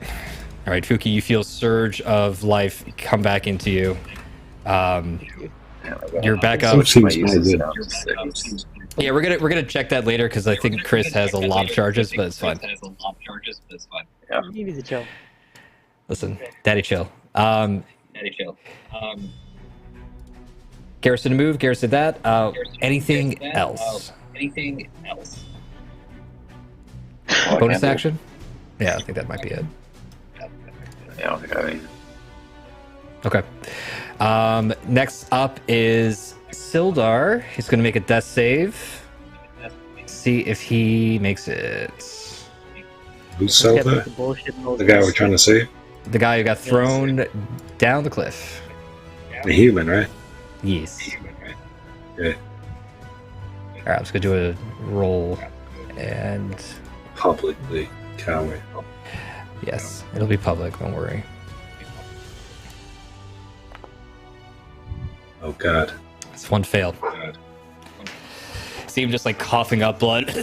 All right, Fuki, you feel surge of life come back into you. You're back up. Seems good. Yeah, we're gonna check that later because I think Chris has a lot of charges, but it's fine. You need to chill. Listen, daddy chill. Garrus did a move. Garrus did that. Anything else? Bonus action? Yeah, I think that might be it. Yeah, I don't think I have any. Okay. Next up is Sildar. He's going to make a death save. See if he makes it. Who's Kept Zelda? with the bullshit and all The guy this. we're trying to save? The guy who got thrown down the cliff. The human, right? Yes. Yeah. All right, I'm just going to do a roll. And Publicly. Coward. yes, it'll be public. Don't worry. Oh, God. It's one fail. See him just like coughing up blood.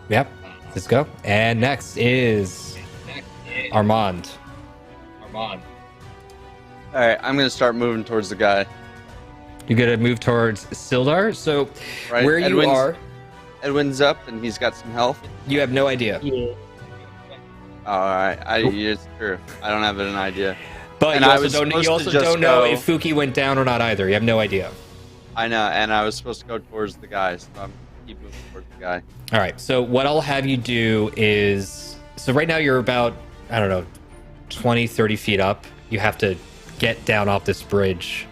Yep. Let's go. And next is Armand. All right, I'm gonna start moving towards the guy. You're gonna move towards Sildar. So Right, where you are, Edwin's up, and he's got some health. you have no idea. Yeah. All right, it's true. I don't have an idea. But And you I also was don't. supposed You to also just don't know go- if Fuki went down or not either. You have no idea. I know, and I was supposed to go towards the guy, so I'm keep moving towards the guy. All right. So what I'll have you do is, so right now you're about, I don't know, 20, 30 feet up. You have to get down off this bridge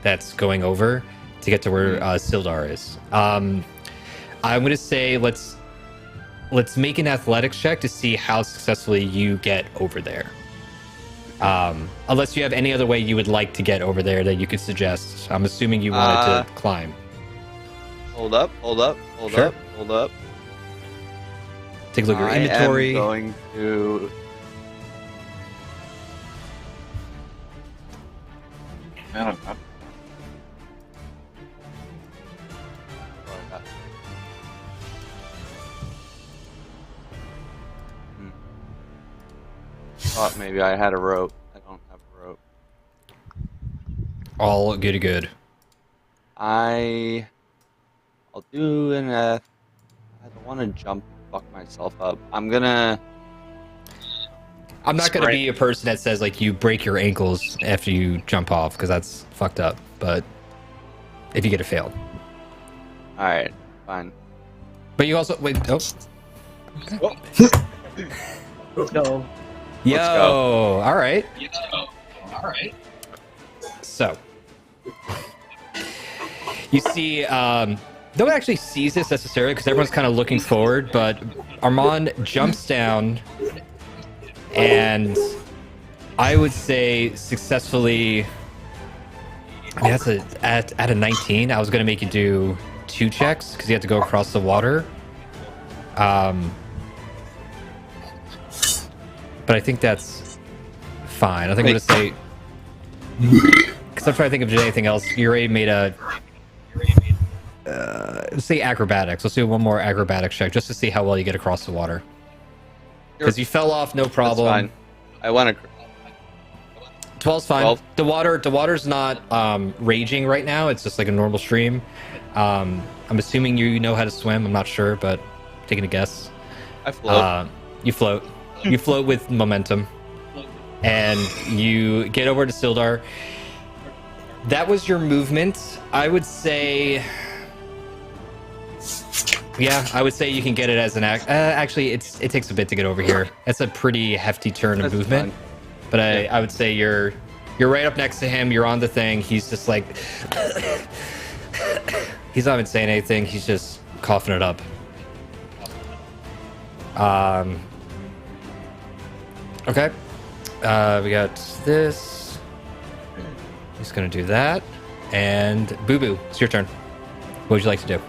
that's going over to get to where Sildar is. I'm going to say let's make an athletics check to see how successfully you get over there. Unless you have any other way you would like to get over there that you could suggest. I'm assuming you wanted to climb. Hold up. Sure. Take a look at your inventory. I am going to... Man, I'm Thought maybe I had a rope. I don't have a rope. All good. I'll do an I don't want to jump and fuck myself up. I'm not going to be a person that says like you break your ankles after you jump off, because that's fucked up. But if you get a fail. All right, fine. But you also wait. Oh. Let's go. Yo. Let's go. All right. So you see, no one actually sees this necessarily because everyone's kind of looking forward, but Armand jumps down and I would say successfully. I mean, that's at a 19. I was going to make you do 2 checks because you have to go across the water. But I think that's fine. I think I'm going to say, because I'm trying to think of anything else. You already made a, let's say acrobatics. Let's do one more acrobatics check just to see how well you get across the water. Because you fell off, no problem. That's fine. I want to. 12's fine. 12. The water's not raging right now. It's just like a normal stream. I'm assuming you know how to swim. I'm not sure, but taking a guess. I float. You float. You float with momentum, and you get over to Sildar. That was your movement. I would say, yeah, I would say you can get it as an act. Actually, it takes a bit to get over here. That's a pretty hefty turn of movement. Fine. But I would say you're right up next to him. You're on the thing. He's just like, he's not even saying anything. He's just coughing it up. Okay. We got this. He's gonna do that. And Boo Boo, it's your turn. What would you like to do?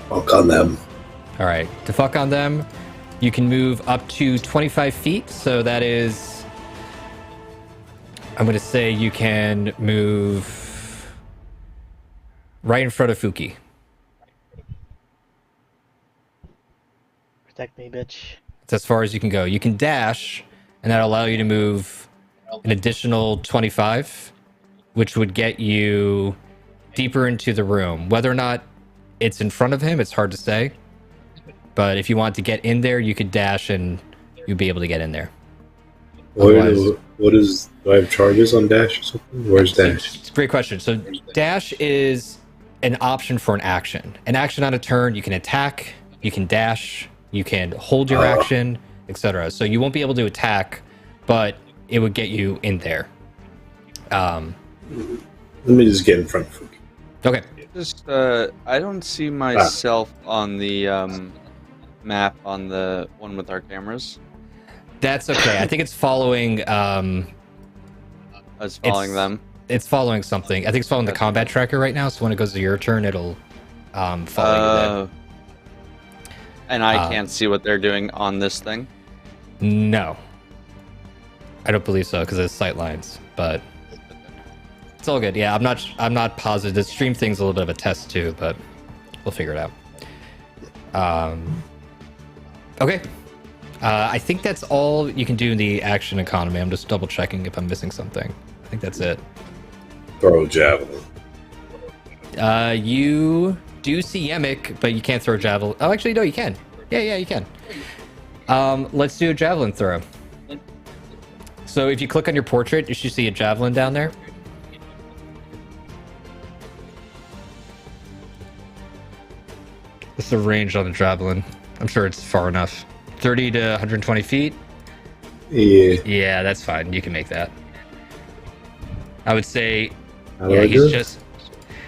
Fuck on them. All right. To fuck on them, you can move up to 25 feet. So that is, I'm gonna say you can move right in front of Fuki. Protect me, bitch. It's as far as you can go. You can dash, and that'll allow you to move an additional 25, which would get you deeper into the room. Whether or not it's in front of him, it's hard to say. But if you want to get in there, you could dash, and you'd be able to get in there. What is, do I have charges on dash or something? Where's dash? It's a great question. So dash is an option for an action. An action on a turn, you can attack, you can dash, you can hold your action, etc. So you won't be able to attack, but it would get you in there. Let me just get in front of Fuki. Okay. Just I don't see myself on the map on the one with our cameras. That's okay. I think it's following. I was following them. It's following something. I think it's following the combat tracker right now. So when it goes to your turn, it'll follow you there. And I can't see what they're doing on this thing. No, I don't believe so because it's sight lines. But it's all good. Yeah, I'm not positive. The stream thing's a little bit of a test too, but we'll figure it out. Okay. I think that's all you can do in the action economy. I'm just double checking if I'm missing something. I think that's it. Throw a javelin. You do see Yemek, but you can't throw a javelin. Oh, actually, no, you can. Yeah, you can. Let's do a javelin throw. So if you click on your portrait, you should see a javelin down there. What's the range on the javelin? I'm sure it's far enough. 30 to 120 feet? Yeah. Yeah, that's fine. You can make that. I would say, How do yeah, I he's do it? just...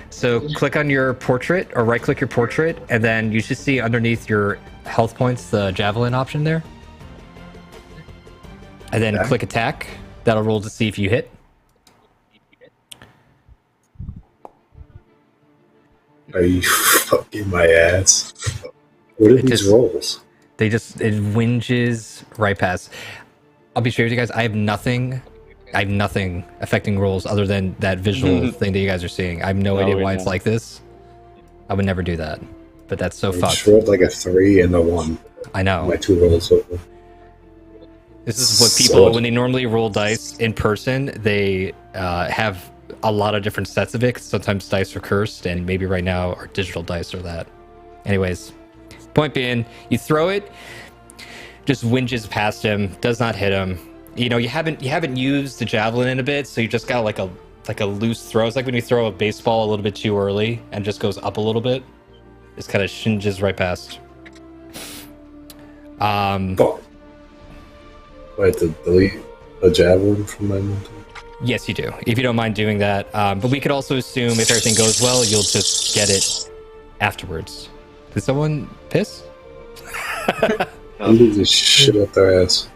So click on your portrait, or right-click your portrait, and then you should see underneath your health points the javelin option there. And then Okay. click attack. That'll roll to see if you hit. Are you fucking my ass? What are It these just- rolls? It whinges right past. I'll be straight with you guys. I have nothing affecting rolls other than that visual thing that you guys are seeing. I have no idea we why it's know. like this. I would never do that. But that's so I fucked. just rolled like a 3 and a 1. I know. My 2 rolls over. This is what people, when they normally roll dice in person, they have a lot of different sets of it. Sometimes dice are cursed, and maybe right now our digital dice are that. Anyways, point being, you throw it, just whinges past him, does not hit him. You know, you haven't used the javelin in a bit, so you just got like a loose throw. It's like when you throw a baseball a little bit too early and just goes up a little bit. Just kind of shinges right past. Fuck. Do I have to delete a javelin from my inventory? Yes, you do, if you don't mind doing that. But we could also assume if everything goes well, you'll just get it afterwards. Did someone piss? I'm gonna just shit up their ass.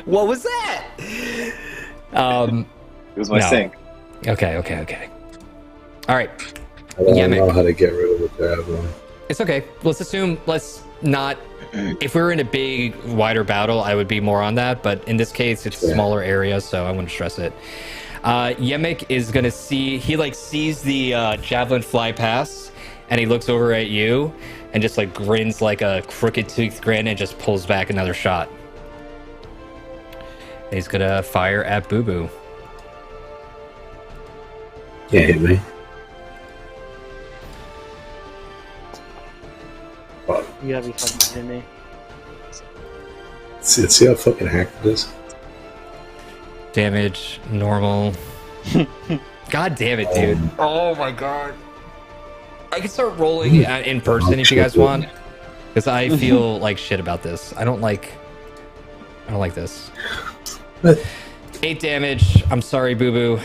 What was that? It was my No. sink. Okay. All right, I don't Yemek. know how to get rid of the javelin. it's okay. Let's not. If we were in a big, wider battle, I would be more on that. But in this case, it's a Yeah. smaller area, so I wouldn't stress it. Yemek is gonna see. He like sees the javelin fly past, and he looks over at you, and just like grins like a crooked tooth grin, and just pulls back another shot. And he's gonna fire at Boo Boo. Can't hit me. Fuck. You gotta be fucking kidding me. See how fucking hacked it is? Damage normal. God damn it, dude. Oh my god. I can start rolling in person if you guys want, because I feel like shit about this. I don't like this. What? 8 damage. I'm sorry, Boo Boo.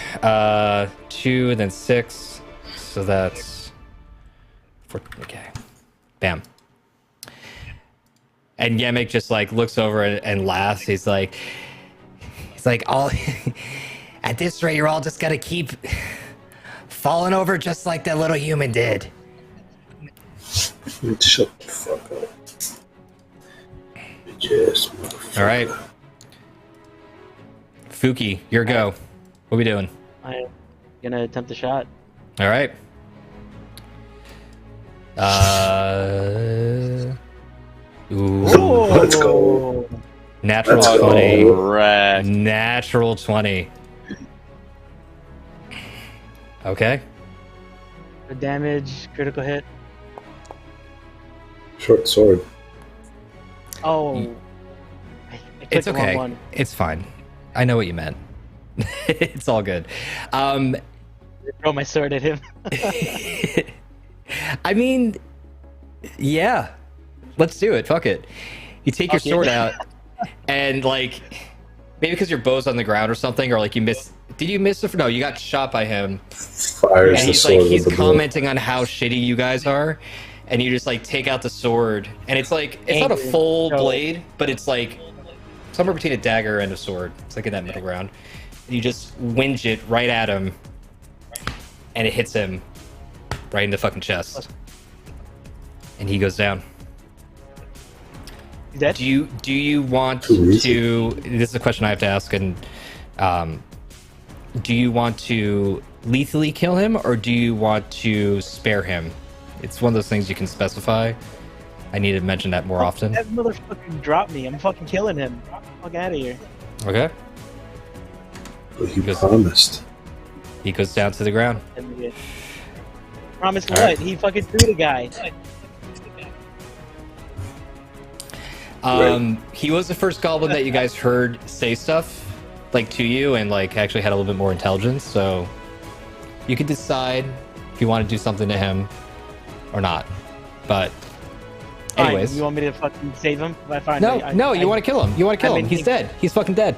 2 and then 6. So that's 4. Okay. Bam. And Yemek just like looks over and laughs. He's like, all at this rate, you're all just gonna keep falling over just like that little human did. Shut the fuck up. Bitch ass motherfucker. All right, Fuki, your go. What are we doing? I'm gonna attempt the shot. All right. Ooh. Let's go. Natural Let's go. 20. Correct. Natural 20. Okay. The damage, critical hit. Short sword. Oh. I clicked It's the wrong okay. one. It's fine. I know what you meant. It's all good. Throw my sword at him. I mean, yeah. Let's do it. Fuck it. You take your Fuck it. sword out, and like, maybe because your bow's on the ground or something, or like you missed. Did you miss? No, you got shot by him. Fires And the he's sword like, he's with the bow. commenting on how shitty you guys are, and you just like take out the sword, and it's like it's not a Angry. full No. blade, but it's like somewhere between a dagger and a sword. It's like in that middle ground. And you just whinge it right at him, and it hits him right in the fucking chest, and he goes down. He's dead? Do you want Too easy. to? This is a question I have to ask, and do you want to lethally kill him, or do you want to spare him? It's one of those things you can specify. I need to mention that more often. That motherfucker dropped me. I'm fucking killing him. Fuck out of here. Okay. But he Because- promised. He goes down to the ground. Promise All what? right. He fucking threw the guy. He was the first goblin that you guys heard say stuff like to you, and like actually had a little bit more intelligence. So you could decide if you want to do something to him or not. But Fine, anyways, you want me to fucking save him? Fine, no, you want to kill him. You want to kill him. He's dead. He's fucking dead.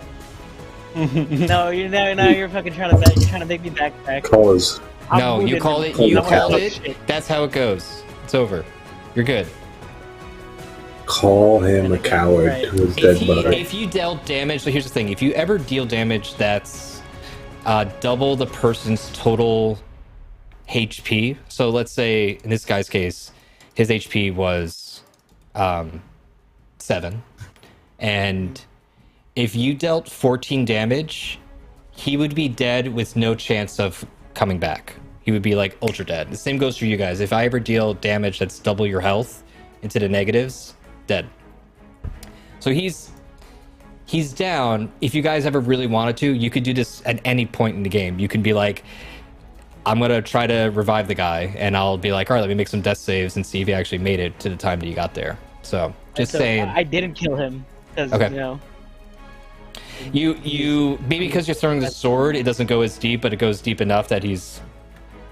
No, you're fucking trying to you're trying to make me backtrack. Call his. No, you wounded called him. it. Call You the called cow. it. That's how it goes. It's over. You're good. Call him a coward Right. to his dead body. If you dealt damage, so here's the thing: if you ever deal damage that's double the person's total HP. So let's say in this guy's case, his HP was 7, and if you dealt 14 damage, he would be dead with no chance of coming back. He would be like ultra dead. The same goes for you guys. If I ever deal damage that's double your health into the negatives, dead. So he's down. If you guys ever really wanted to, you could do this at any point in the game. You can be like, I'm gonna try to revive the guy, and I'll be like, all right, let me make some death saves and see if he actually made it to the time that you got there. So just So saying. I didn't kill him because Okay. you know. You maybe because you're throwing the sword, it doesn't go as deep, but it goes deep enough that he's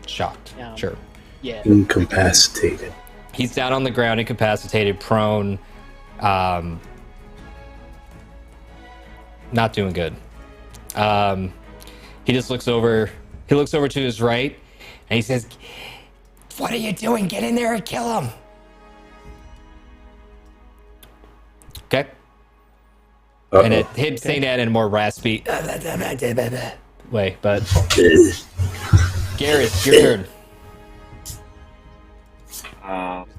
shocked. Yeah. Sure. Yeah. Incapacitated. He's down on the ground, incapacitated, prone, not doing good. He just looks over. He looks over to his right, and he says, "What are you doing? Get in there and kill him." Okay. And him saying that in a more raspy way, but Garrett, your turn.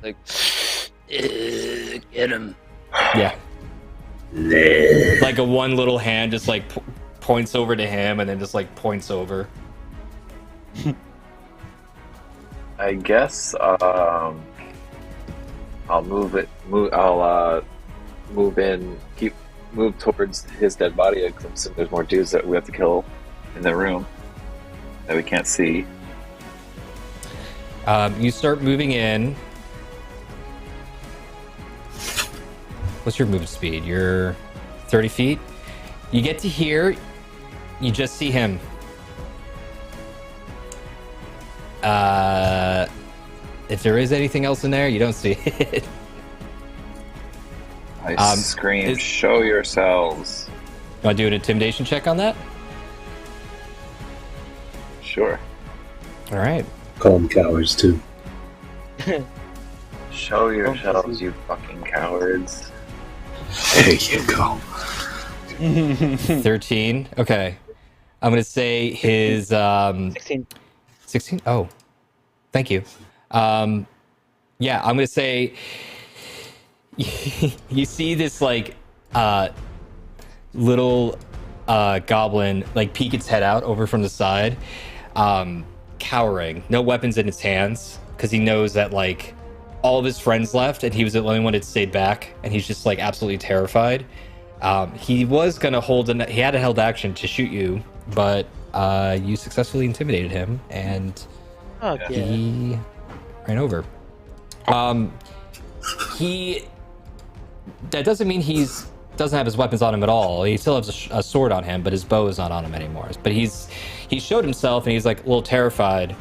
Like, get him. Yeah. Like a one little hand just like points over to him and then just like points over. I guess I'll move in, move towards his dead body. Because I'm assuming there's more dudes that we have to kill in the room that we can't see. You start moving in. What's your move speed? You're 30 feet. You get to here. You just see him. If there is anything else in there, you don't see it. I scream, "Show yourselves!" You want to do an intimidation check on that? Sure. All right. Call them cowards too. Show yourselves, you fucking cowards. There you go. 13. Okay. I'm going to say his 16. 16? Oh, thank you. Yeah, I'm going to say you see this like little goblin like peek its head out over from the side, cowering, no weapons in his hands, because he knows that like all of his friends left and he was the only one that stayed back, and he's just like absolutely terrified. He was gonna he had a held action to shoot you, but you successfully intimidated him and Fuck yeah. he ran over. That doesn't mean doesn't have his weapons on him at all. He still has a sword on him, but his bow is not on him anymore. But he showed himself, and he's like a little terrified.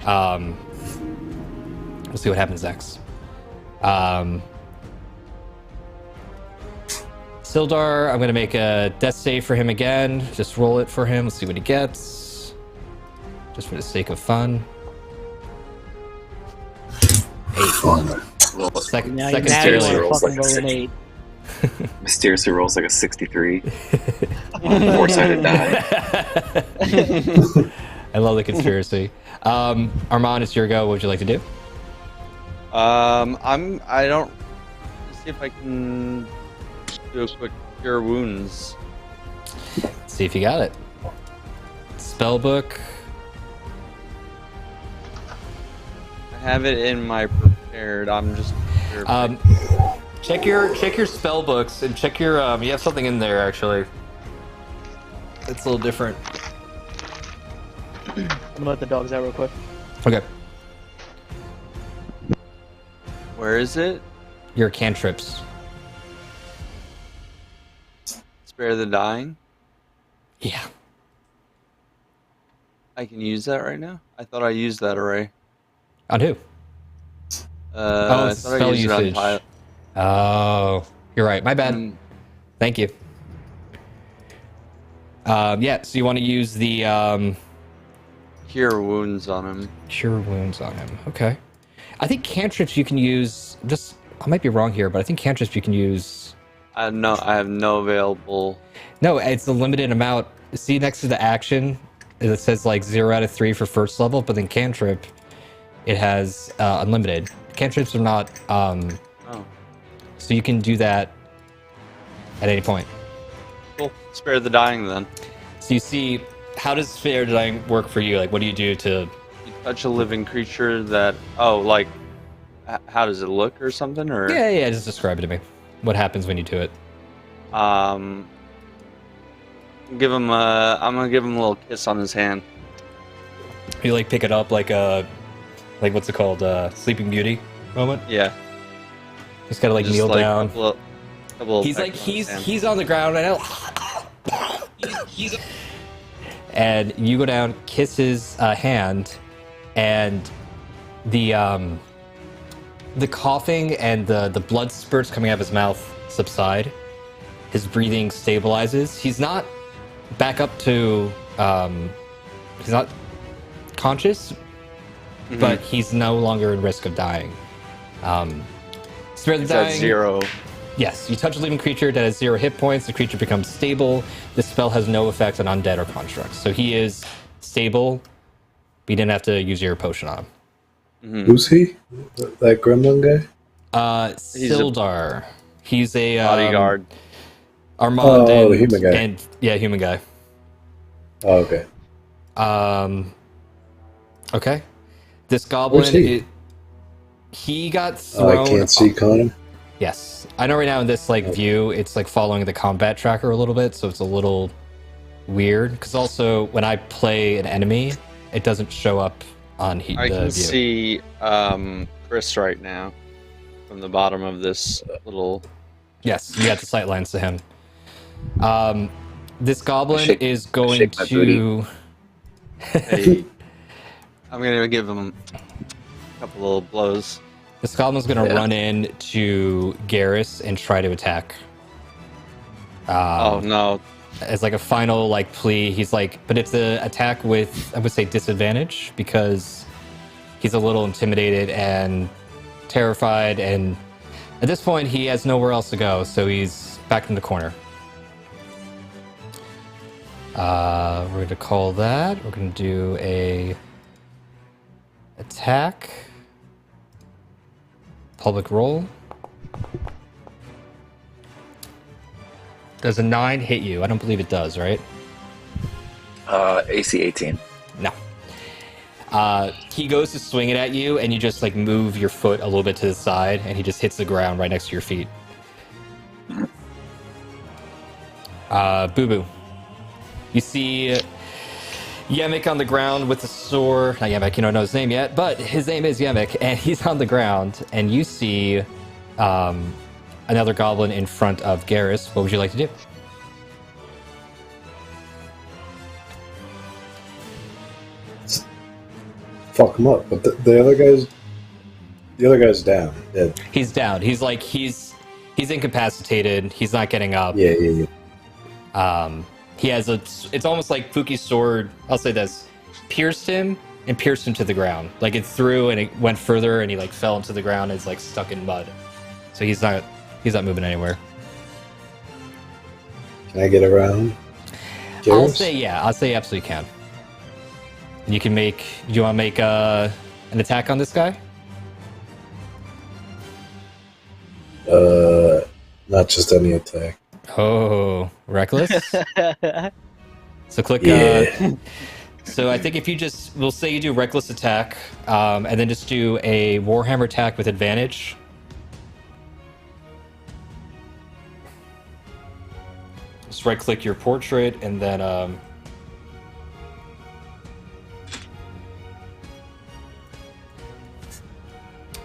We'll see what happens next. Sildar, I'm gonna make a death save for him again. Just roll it for him. Let's see what he gets. Just for the sake of fun. 8. Fun. Second Now, second now you seriously failure. want to rolls fucking like roll an 8. Mysteriously rolls like a 63. Four-sided die. I love the conspiracy. Armand, it's your go. What would you like to do? I don't. Let's see if I can do a quick cure wounds. Let's see if you got it. Spellbook. I have it in my prepared. I'm just. Check your spell books and check your you have something in there actually. It's a little different. I'm gonna let the dogs out real quick. Okay. Where is it? Your cantrips. Spare the dying. Yeah. I can use that right now. I thought I used that already. On who? I It's thought I spell used it on usage. Tyler. Oh, you're right. My bad. Mm, Thank you. Yeah, so you want to use the Cure wounds on him. cure wounds on him. Okay. I think cantrips you can use. I might be wrong here, but I think cantrips you can use. I have no available. No, it's a limited amount. See next to the action, it says like 0 out of 3 for first level, but then cantrip, it has unlimited. Cantrips are not. Oh, So you can do that at any point. cool. Spare the dying then. So you see, how does spare dying work for you? Like, what do you do to? You touch a living creature that. Oh, like, how does it look or something? Or Yeah. Just describe it to me. What happens when you do it? give him. I'm gonna give him a little kiss on his hand. You like pick it up like what's it called? Sleeping Beauty moment. Yeah. Just gotta like Just kneel like down. couple He's like pecks on his hand. he's on the ground right now. And you go down, kiss his hand, and the coughing and the blood spurts coming out of his mouth subside. His breathing stabilizes. He's not back up to he's not conscious, but he's no longer in risk of dying. Spare the He's at dying. 0. Yes, you touch a living creature that has 0 hit points. The creature becomes stable. This spell has no effect on undead or constructs. So he is stable. But you didn't have to use your potion on him. Who's he? That gremlin guy? He's a Sildar. He's a bodyguard. Armand Oh, and, the human guy. and yeah, human guy. Oh, okay. Okay. This goblin. Where's he? He got Oh, thrown. I can't see Connor. Yes, I know. Right now in this view, it's like following the combat tracker a little bit, so it's a little weird. Because also, when I play an enemy, it doesn't show up on the I can view. see Chris right now from the bottom of this little. Yes, you got the sight lines to him. This goblin is going shake my to. Hey, I'm gonna give him a couple little blows. This goblin's going to run in to Garrus and try to attack. Oh no! As like a final like plea, he's like, but it's an attack with, I would say, disadvantage because he's a little intimidated and terrified, and at this point he has nowhere else to go, so he's back in the corner. We're going to call that. We're going to do a attack. Public roll. Does a 9 hit you? I don't believe it does, right? AC 18. No. He goes to swing it at you, and you just like move your foot a little bit to the side, and he just hits the ground right next to your feet. Boo Boo. You see Yemek on the ground with a sword. Not Yemek, you don't know his name yet, but his name is Yemek, and he's on the ground, and you see another goblin in front of Garrus. What would you like to do? Fuck him up. But the other guy's down. Dead. He's down. He's like he's incapacitated. He's not getting up. Yeah. He has it's almost like Pookie's sword, I'll say this, pierced him to the ground. Like it threw and it went further and he like fell into the ground and is like stuck in mud. So he's not moving anywhere. Can I get around? I'll Garrus? say you absolutely can. You can do you want to make an attack on this guy? Not just any attack. Oh, reckless. So click. Yeah. So I think if you we'll say you do reckless attack, and then just do a Warhammer attack with advantage. Just right click your portrait and then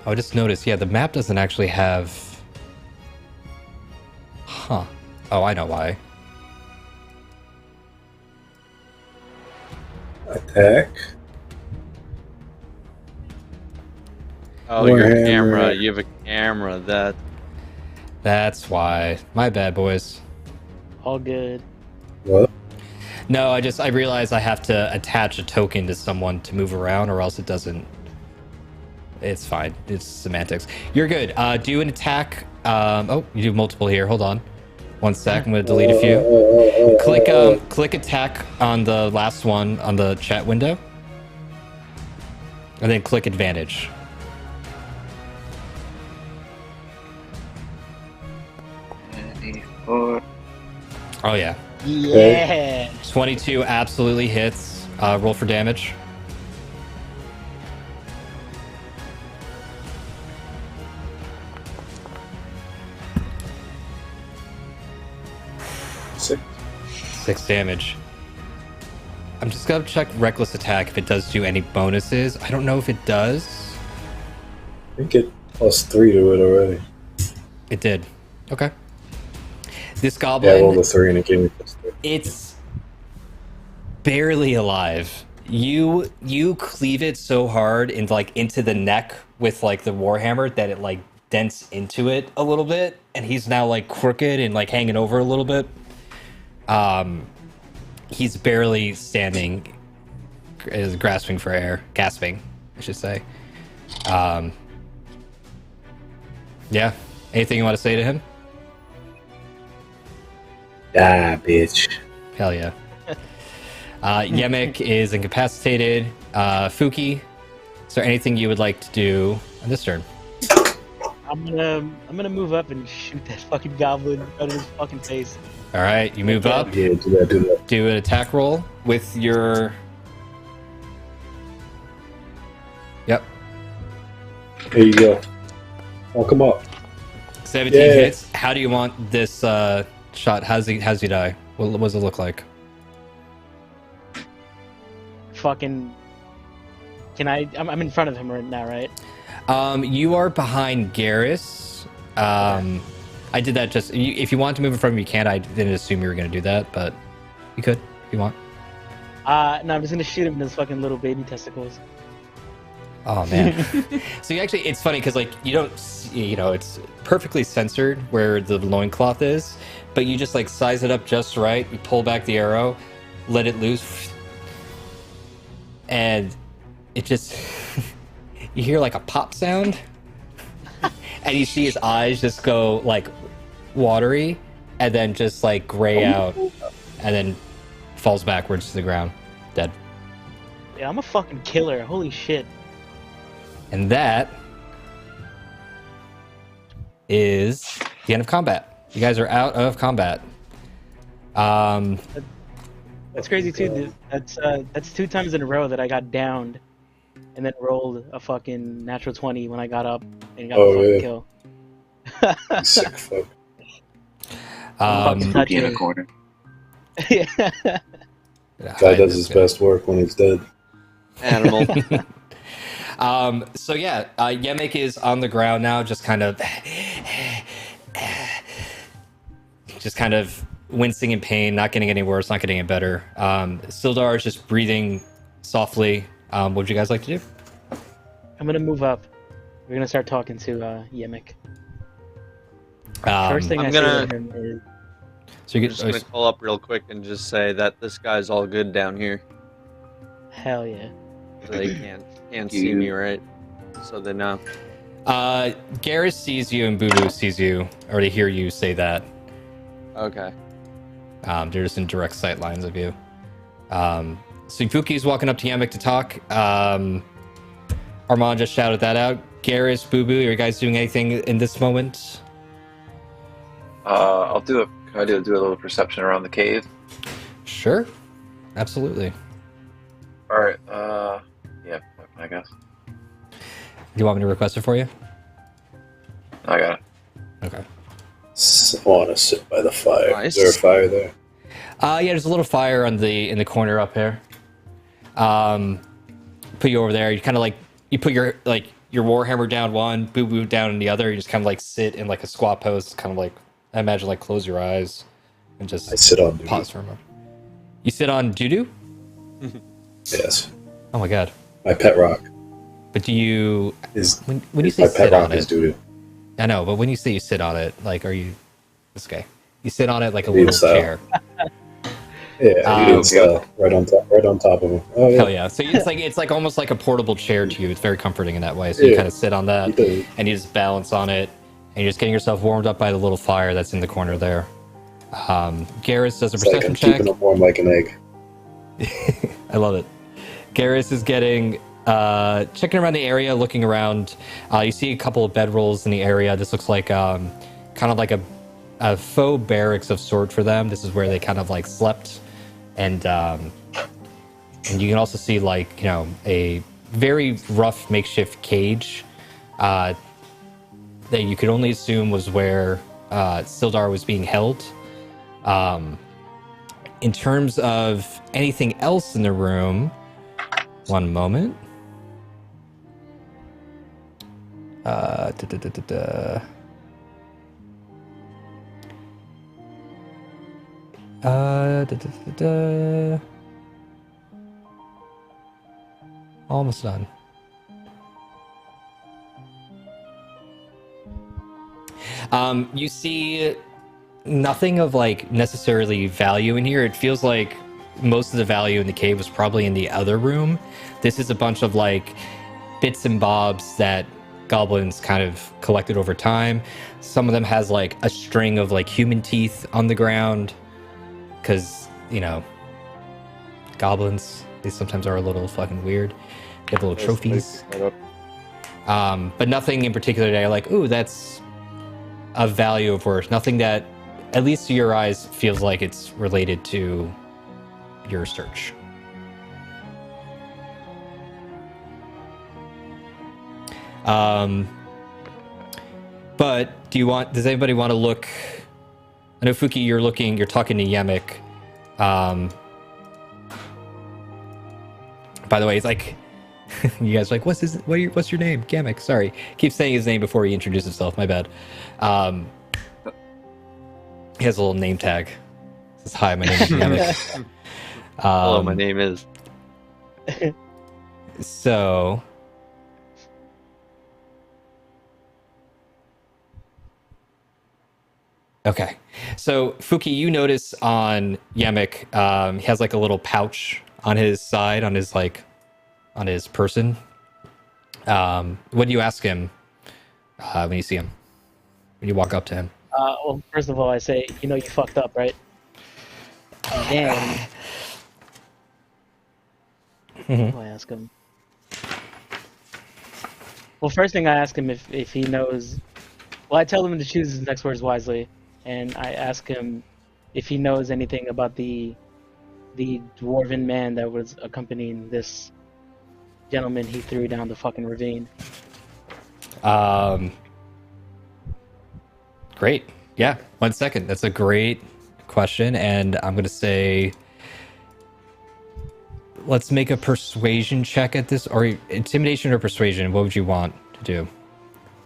I just noticed, yeah, the map doesn't actually have. Huh. Oh, I know why. Attack. Oh, your Warhammer. camera. You have a camera. That's why. My bad, boys. All good. What? No, I realize I have to attach a token to someone to move around, or else it doesn't. It's fine. It's semantics. You're good. Do an attack. Oh, you do multiple here. Hold on. One sec. I'm gonna delete a few. Click attack on the last one on the chat window, and then click advantage. Oh yeah. Yeah. 22 absolutely hits. Roll for damage. Six. 6 damage. I'm just gonna check reckless attack if it does do any bonuses. I don't know if it does. I think it +3 to it already. It did. Okay. This Yeah, I goblin, rolled a 3 and it gave me +3. it's barely alive. You cleave it so hard into the neck with like the warhammer that it like dents into it a little bit, and he's now like crooked and like hanging over a little bit. He's barely standing, is grasping for air, gasping, I should say. Yeah. Anything you want to say to him? Ah, bitch. Hell yeah. Yemek is incapacitated. Fuki, is there anything you would like to do on this turn? I'm gonna move up and shoot that fucking goblin right in his fucking face. All right, you move up, Yeah, do that. do an attack roll with your. Yep, Here you go. Oh, come up. 17 Yeah. hits. How do you want this shot? How's he die? What does it look like? Fucking. Can I? I'm in front of him right now, right? You are behind Garrus. I did that just if you want to move in front of me, you can. I didn't assume you were going to do that, but you could if you want. No, I'm just gonna shoot him in his fucking little baby testicles. Oh man. So you actually, it's funny because like you don't, it's perfectly censored where the loincloth is, but you just like size it up just right. You pull back the arrow, let it loose, and it just you hear like a pop sound, and you see his eyes just go like watery, and then just like gray out, and then falls backwards to the ground, dead. Yeah, I'm a fucking killer. Holy shit. And that is the end of combat. You guys are out of combat. That's crazy too. That's 2 times in a row that I got downed, and then rolled a fucking natural 20 when I got up and got the fucking kill. You sick fuck. Spooky in a corner. Yeah. Guy does his best work when he's dead. Animal. So yeah, Yemek is on the ground now, just kind of wincing in pain, not getting any worse, not getting any better. Sildar is just breathing softly. What would you guys like to do? I'm gonna move up. We're gonna start talking to Yemek. First thing I'm I gonna- say to him is, So you I'm just gonna call up real quick and just say that this guy's all good down here. hell yeah. So they can't see me, right? So they know. Garrus sees you and Boo Boo sees you, or they hear you say that. Okay. They're just in direct sight lines of you. So Fuki's walking up to Yemek to talk. Armand just shouted that out. Garrus, Boo Boo, are you guys doing anything in this moment? I'll do a little perception around the cave. Sure. Absolutely. All right. Yeah, I guess. Do you want me to request it for you? I got it. Okay. I want to sit by the fire. Nice. Is there a fire there? Yeah, there's a little fire in the corner up here. Put you over there. You kind of like you put your warhammer down one, Boo Boo down in the other. You just kind of like sit in like a squat pose, kind of like I imagine like close your eyes and just I sit on duty. pause for a moment. You sit on doo-doo? Yes. Oh my god. My pet rock. But do you Is when you say my pet sit on rock is it? doo-doo. I know, but when you say you sit on it, like, are you this guy? You sit on it like a Indian little style. chair. Yeah, you Um, didn't style. Right on top of him. Oh yeah. Hell yeah! So it's like almost like a portable chair to you. It's very comforting in that way. So you Yeah. kind of sit on that, He does. and you just balance on it, and you're just getting yourself warmed up by the little fire that's in the corner there. Garrus does a It's like perception I'm check. keeping him warm like an egg. I love it. Garrus is getting checking around the area, looking around. You see a couple of bedrolls in the area. This looks like kind of like a faux barracks of sort for them. This is where they kind of like slept, and you can also see like a very rough makeshift cage that you could only assume was where Sildar was being held. In terms of anything else in the room, one moment. Da, da, da, da, da. Da, da, da, da. Almost done. You see nothing of like necessarily value in here. It feels like most of the value in the cave was probably in the other room. This is a bunch of like bits and bobs that goblins kind of collected over time. Some of them has like a string of like human teeth on the ground because goblins, they sometimes are a little fucking weird. They have little trophies. But nothing in particular that I like, ooh, that's of value of worth. Nothing that, at least to your eyes, feels like it's related to your search. But does anybody want to look? I know Fuki, you're talking to Yemek. By the way, it's like you guys are like, what's your name? Yemek. Sorry, keep saying his name before he introduced himself. My bad. He has a little name tag. It says, hi, my name is Yemek. Hello, my name is. So. Okay, so Fuki, you notice on Yemek, he has like a little pouch on his side, on his person. What do you ask him when you see him? When you walk up to him? Well, first of all, I say, you fucked up, right? And then what do I ask him? Well, first thing I ask him if he knows. Well, I tell him to choose his next words wisely, and I ask him if he knows anything about the dwarven man that was accompanying this gentleman he threw down the fucking ravine. Great. Yeah, 1 second. That's a great question, and I'm gonna say, let's make a persuasion check at this, or intimidation or persuasion. What would you want to do?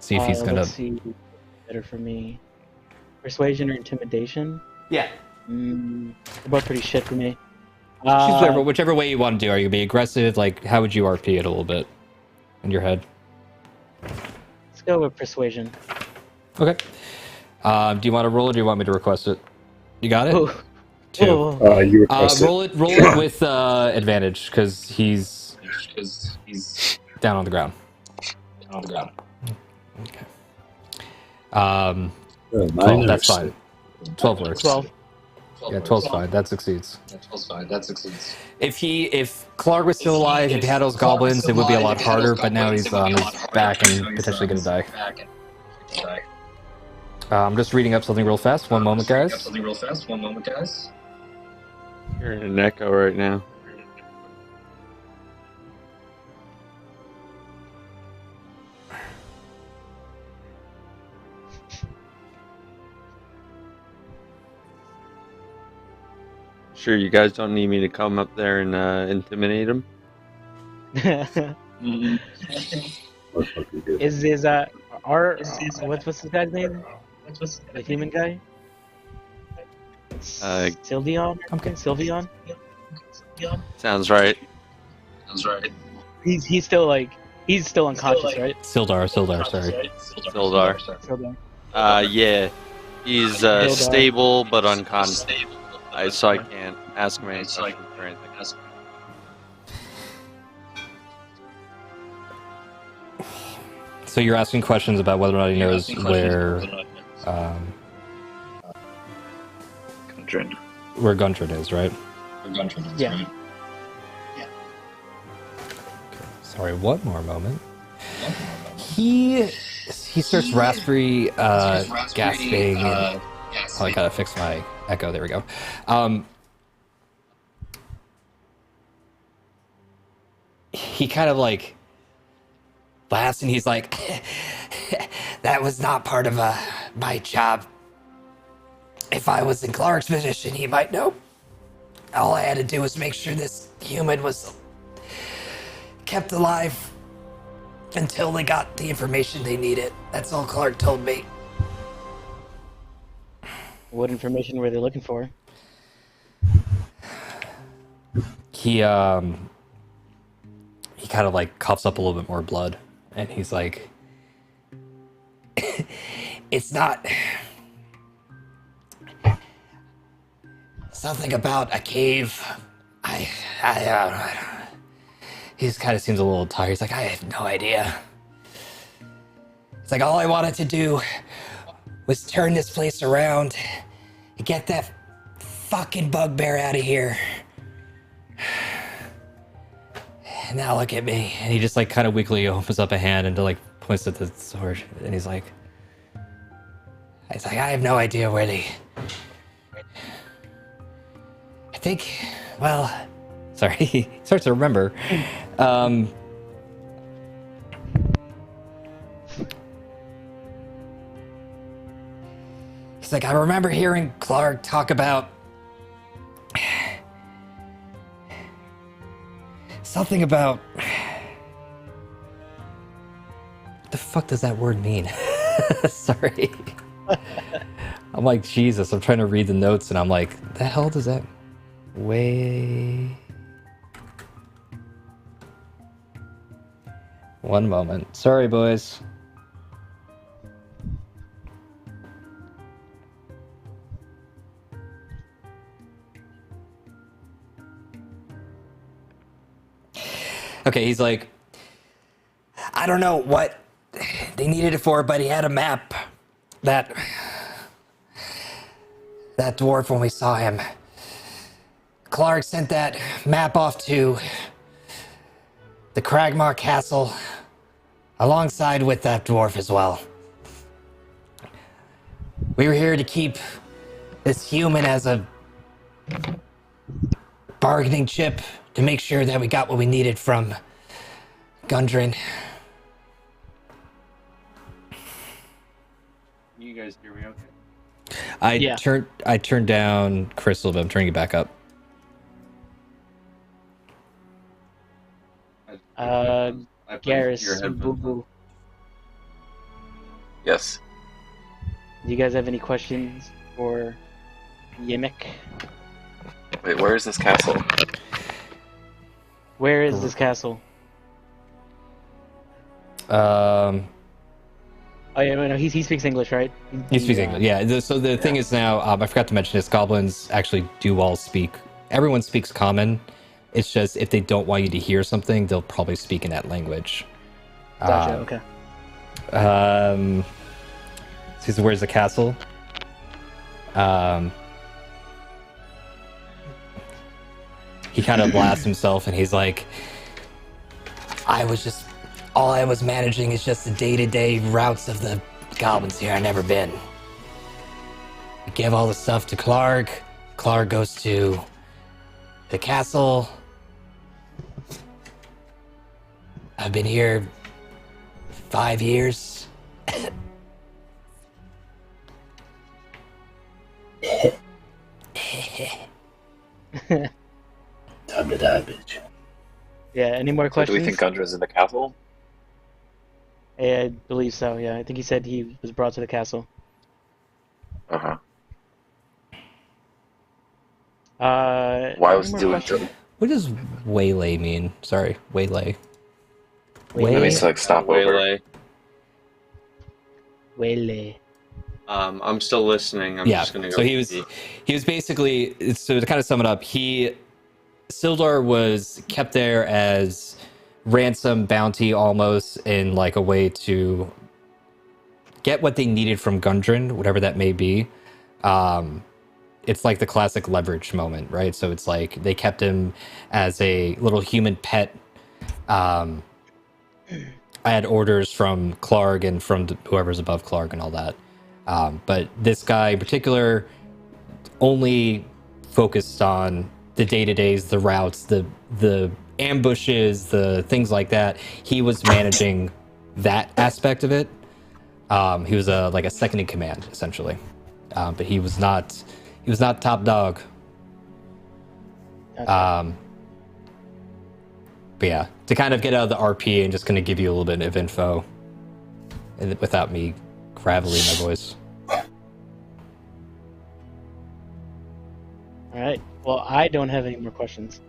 See if he's gonna. Let's see. Better for me. Persuasion or intimidation? Yeah. They're both pretty shit for me. Choose whichever way you want to do. Are you gonna be aggressive? Like, how would you RP it a little bit in your head? Let's go with persuasion. Okay. Do you want to roll it, or do you want me to request it? You got it. Ooh. 2. Ooh. You request Roll it with advantage because he's down on the ground. Okay. 9 12, that's or fine. 12 works. 12. Yeah, 12's fine. That succeeds. If Clark was still alive, if he had those goblins, it would be a lot harder. But now he's on his back and potentially gonna die. I'm just reading up something real fast. One moment, guys. You're in an echo right now. Sure, you guys don't need me to come up there and intimidate him? Is what's this guy's name? The human guy? Sylveon? Okay. Sylveon? Sounds right. He's still like He's still unconscious, right? Sildar, sorry. Sildar. Sildar. Yeah. He's stable but unconscious. So I can't ask him any questions or anything. So you're asking questions about whether or not he knows where Gundren. where Gundren is, right? Yeah. Sorry, one more moment. He starts raspberry, gasping. And, oh, I gotta fix my echo. There we go. He kind of like laughs and he's like, "That was not part of my job. If I was in Clark's position, he might know. All I had to do was make sure this human was kept alive until they got the information they needed. That's all Clark told me." What information were they looking for? He kind of like coughs up a little bit more blood and he's like, "It's not something about a cave. I he just kind of seems a little tired. He's like, "I have no idea." It's like, all I wanted to do was turn this place around and get that fucking bugbear out of here. And now look at me. And he just like kind of weakly opens up a hand and like points at the sword. And he's like, I have no idea where they... I think, well, sorry, he starts to remember. He's like, I remember hearing Clark talk about something about... What the fuck does that word mean? Sorry. I'm like, Jesus, I'm trying to read the notes and I'm like, the hell does that... Way... One moment. Sorry, boys. Okay, he's like, I don't know what they needed it for, but he had a map. That dwarf, when we saw him, Clark sent that map off to the Cragmaw castle alongside with that dwarf as well. We were here to keep this human as a bargaining chip to make sure that we got what we needed from Gundren. You guys hear me okay? I turned down Crystal, but I'm turning it back up. Garrus, Boo Boo. Yes. Do you guys have any questions for Yimmick? Wait, where is this castle? Where is this castle? Um, Oh yeah, no, he speaks English, right? he speaks English. Yeah. So the thing is now, I forgot to mention this. Goblins actually do all speak. Everyone speaks Common. It's just if they don't want you to hear something, they'll probably speak in that language. Gotcha. Okay. So where's the castle? He kind of blasts himself and he's like, all I was managing is just the day-to-day routes of the goblins here. I've never been. We give all the stuff to Clark. Clark goes to the castle. I've been here 5 years. Time to die, bitch. Yeah. Any more So do questions? we think Gundren's in the castle? Yeah, I believe so. Yeah, I think he said he was brought to the castle. Uh-huh. Why Why was he doing What does waylay mean? Sorry, waylay. That means to like stop over. Waylay. Waylay. I'm still listening. I'm just gonna go. So he was basically, so to kind of sum it up, Sildar was kept there as ransom bounty almost, in like a way to get what they needed from Gundren, whatever that may be. It's like the classic leverage moment, right? So it's like they kept him as a little human pet. I had orders from Clark and from whoever's above Clark and all that. But this guy in particular only focused on the day-to-days, the routes, the ambushes, the things like that. He was managing that aspect of it. He was like a second in command, essentially. But he was not top dog. Gotcha. But yeah, to kind of get out of the RP and just kind of give you a little bit of info without me gravelly my voice. All right. Well, I don't have any more questions.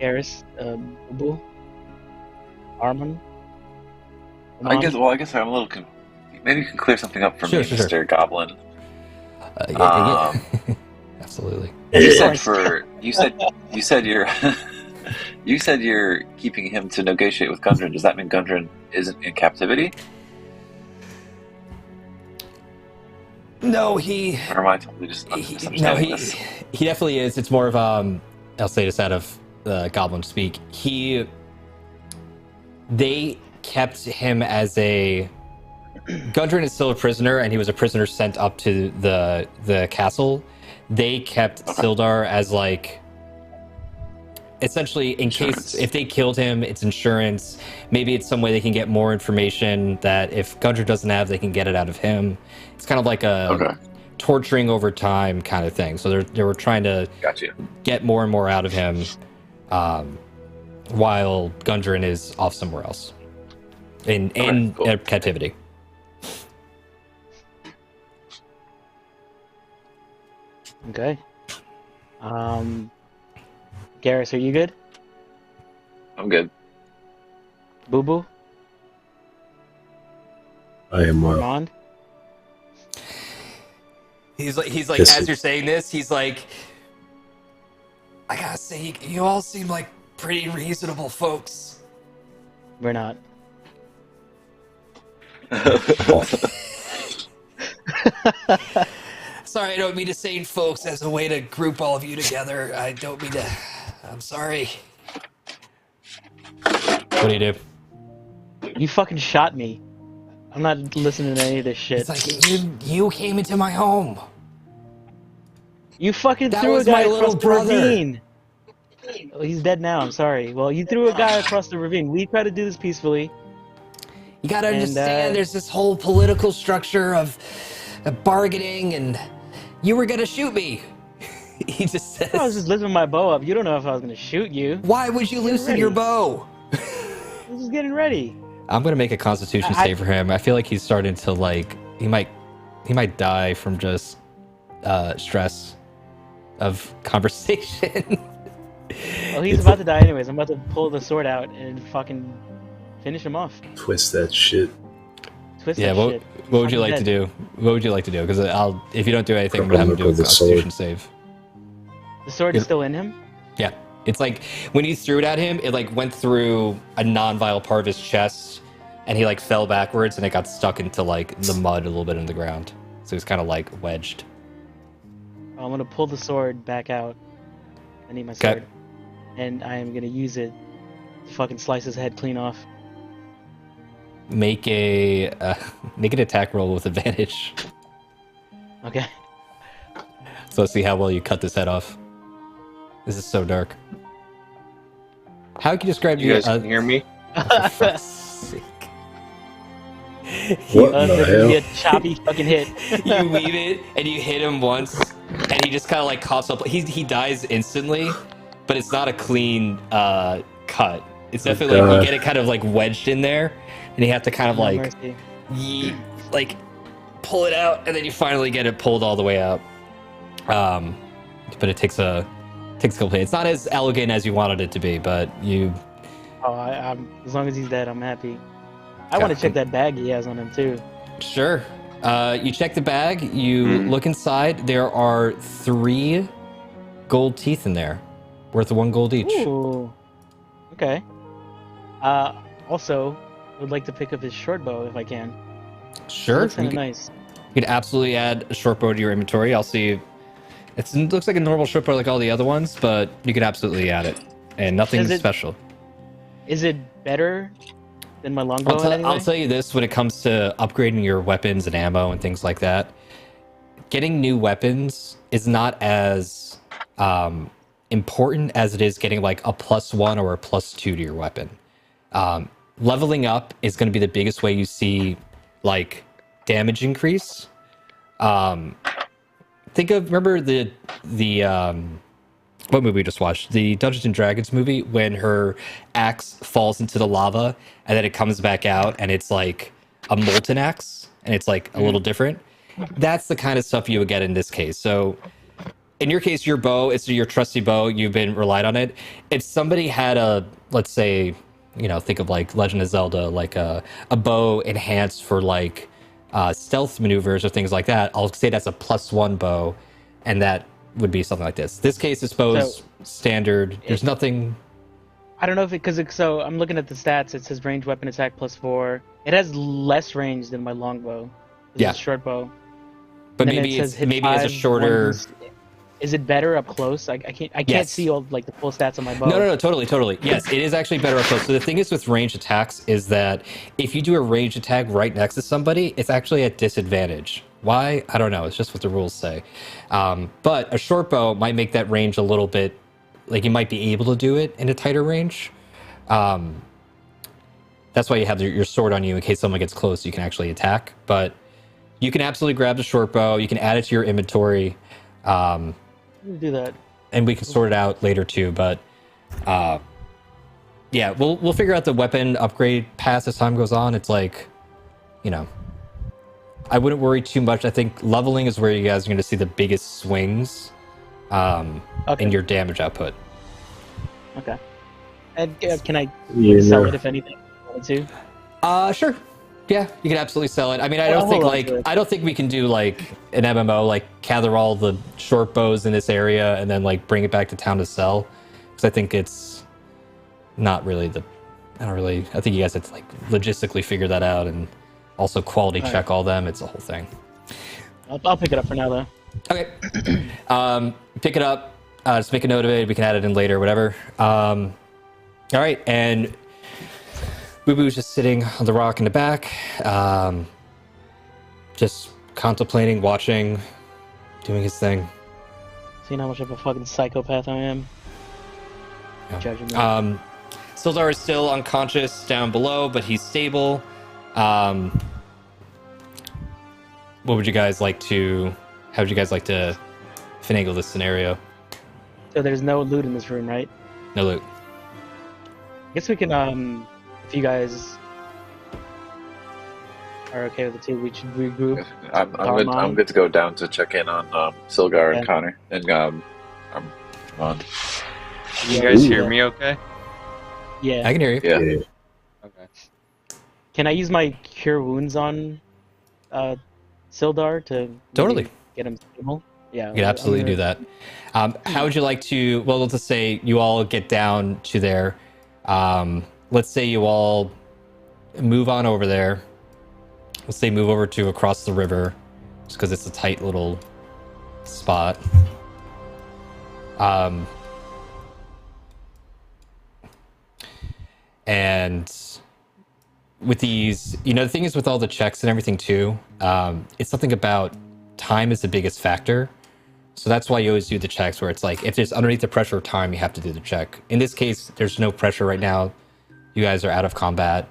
Garrus, Bubu, Armand. I guess I'm a little. Maybe you can clear something up for Sure, me, sure. Mr. Goblin. Yeah. Absolutely. You said you're you said you're keeping him to negotiate with Gundren. Does that mean Gundren isn't in captivity? No, Or am I totally just misunderstanding this? He definitely is. It's more of I'll say this out of Goblin speak. They kept him as a Gundren is still a prisoner, and he was a prisoner sent up to the castle. They kept Sildar as like essentially in case if they killed him, it's insurance. Maybe it's some way they can get more information that if Gundren doesn't have, they can get it out of him. It's kind of like a torturing over time kind of thing. So they were trying to get more and more out of him, while Gundren is off somewhere else in captivity. Okay. Garrus, are you good? I'm good. Boo Boo? I am well. Armand? He's like Yes, as you're saying this, he's like, I gotta say, you all seem like pretty reasonable folks. We're not. Sorry, I don't mean to say folks as a way to group all of you together. I don't mean to. I'm sorry. What do you do? You fucking shot me. I'm not listening to any of this shit. It's like you came into my home. You fucking That threw a was my guy little across the brother. ravine. Oh, he's dead now, I'm sorry. Well, you threw a guy across the ravine. We tried to do this peacefully. You gotta understand, there's this whole political structure of bargaining, and you were gonna shoot me. He just says. I was just lifting my bow up. You don't know if I was gonna shoot you. Why would you loosen your bow? I was just getting ready. I'm gonna make a Constitution save for him. I feel like he's starting to like he might die from just stress of conversation. Well, he's about to die anyways. I'm about to pull the sword out and fucking finish him off. Twist that shit. Twist Yeah, that shit. what would you like to do? What would you like to do? Because if you don't do anything, I'm gonna have him do a Constitution save. The sword is still in him? Yeah. It's like when you threw it at him, it like went through a non-vital part of his chest, and he like fell backwards, and it got stuck into like the mud a little bit in the ground. So he's kind of like wedged. I'm gonna pull the sword back out. I need my sword. And I am gonna use it to fucking slice his head clean off. Make an attack roll with advantage. Okay. So let's see how well you cut this head off. This is so dark. How can you describe You guys can hear me? For fuck's sake. What the This hell? be a choppy fucking hit. You weave it and you hit him once, and he just kind of like coughs up. He dies instantly, but it's not a clean cut. It's definitely like you get it kind of like wedged in there, and you have to kind of No like mercy. like pull it out, and then you finally get it pulled all the way out. But it takes a couple. It's not as elegant as you wanted it to be, but you I'm as long as he's dead, I'm happy. I Okay. want to check that bag he has on him too. Sure. You check the bag. You Mhm. look inside. There are 3 gold teeth in there, worth 1 gold each. Ooh. Okay. Also, I would like to pick up his short bow if I can. It Sure. looks kind You of can, nice. you can absolutely add a short bow to your inventory. I'll see. It looks like a normal short bow like all the other ones, but you can absolutely add it, and nothing Is it- special. Is it better than my longbow in any I'll way? tell you this: when it comes to upgrading your weapons and ammo and things like that, getting new weapons is not as important as it is getting like a +1 or a +2 to your weapon. Leveling up is going to be the biggest way you see like damage increase. Remember the what movie we just watched? The Dungeons and Dragons movie, when her axe falls into the lava and then it comes back out and it's like a molten axe and it's like a little different. That's the kind of stuff you would get in this case. So in your case, your bow, it's your trusty bow, you've been relied on it. If somebody had a, let's say, think of like Legend of Zelda, like a bow enhanced for like stealth maneuvers or things like that, I'll say that's a +1 bow, and that would be something like this. This case, I suppose, standard. There's nothing. I don't know if so I'm looking at the stats. It says range weapon attack +4. It has less range than my longbow. This Yeah. is a short bow. But And then maybe it says it's hit maybe it's a 5, shorter. 1 boost. Is it better up close? I can't Yes. see all like the full stats on my bow. No, totally. Yes, it is actually better up close. So the thing is with range attacks is that if you do a range attack right next to somebody, it's actually at disadvantage. Why? I don't know. It's just what the rules say. But a short bow might make that range a little bit, like you might be able to do it in a tighter range. That's why you have your sword on you in case someone gets close, you can actually attack. But you can absolutely grab the short bow. You can add it to your inventory. Do that. And we can sort it out later too. But yeah, we'll figure out the weapon upgrade path as time goes on. It's like, I wouldn't worry too much. I think leveling is where you guys are going to see the biggest swings in your damage output. Okay. And can I You sell know. it if anything? I wanted to? Sure. Yeah, you can absolutely sell it. I mean, I I'll don't think hold on to it. I don't think we can do like an MMO, like gather all the short bows in this area and then like bring it back to town to sell, because I think it's not really I think you guys have to like logistically figure that out and also quality check all them. It's a whole thing. I'll pick it up for now though. Okay. Pick it up. Just make a note of it. We can add it in later, whatever. All right, and Boo Boo's just sitting on the rock in the back, just contemplating, watching, doing his thing. Seeing how much of a fucking psychopath I am. Yeah. Judging me. Sildar is still unconscious down below, but he's stable. What would you guys like to? How would you guys like to finagle this scenario? So there's no loot in this room, right? No loot. I guess we can, if you guys are okay with it too, we should regroup. I'm good to go down to check in on Silgar Yeah. and Connor. And I'm on. You guys Ooh. hear me okay? Yeah. I can hear you. Yeah. Yeah. Okay. Can I use my cure wounds on Sildar to maybe Totally. get him stable? Yeah. You can absolutely do that. How would you like to? Well, let's just say you all get down to there. Let's say you all move on over there. Let's say move over to across the river, just because it's a tight little spot. And with these, the thing is with all the checks and everything too, it's something about time is the biggest factor. So that's why you always do the checks where it's like, if there's underneath the pressure of time, you have to do the check. In this case, there's no pressure right now. You guys are out of combat.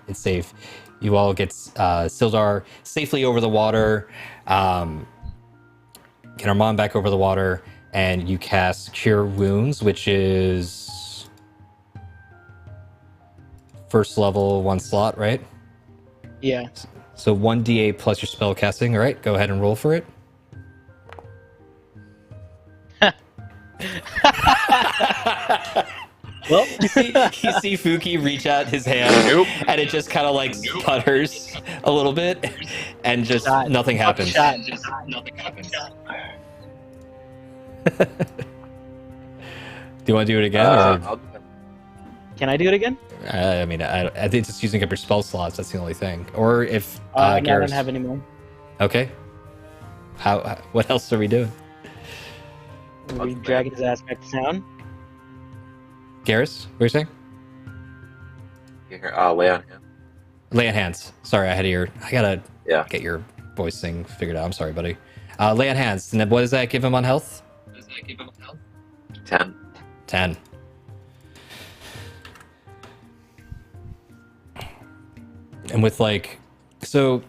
It's safe. You all get Sildar safely over the water. Get Armand back over the water. And you cast Cure Wounds, which is first level, 1 slot, right? Yeah. So 1d8 plus your spell casting. All right, go ahead and roll for it. Well, you see Fuki reach out his hand, Nope. and it just kind of like sputters a little bit, and just Shot. nothing happens. Shot. Do you want to do it again? I'll do that. Can I do it again? I mean, I think it's using up your spell slots. That's the only thing. Or if No, I Garrus. don't have any more. Okay. What else are we doing? We dragging his ass back to town. Garrus, what are you saying? Here, lay on him. Lay on hands. Sorry, I gotta Yeah. get your voice thing figured out. I'm sorry, buddy. Lay on hands. And then what does that give him on health? 10. 10. And with like, so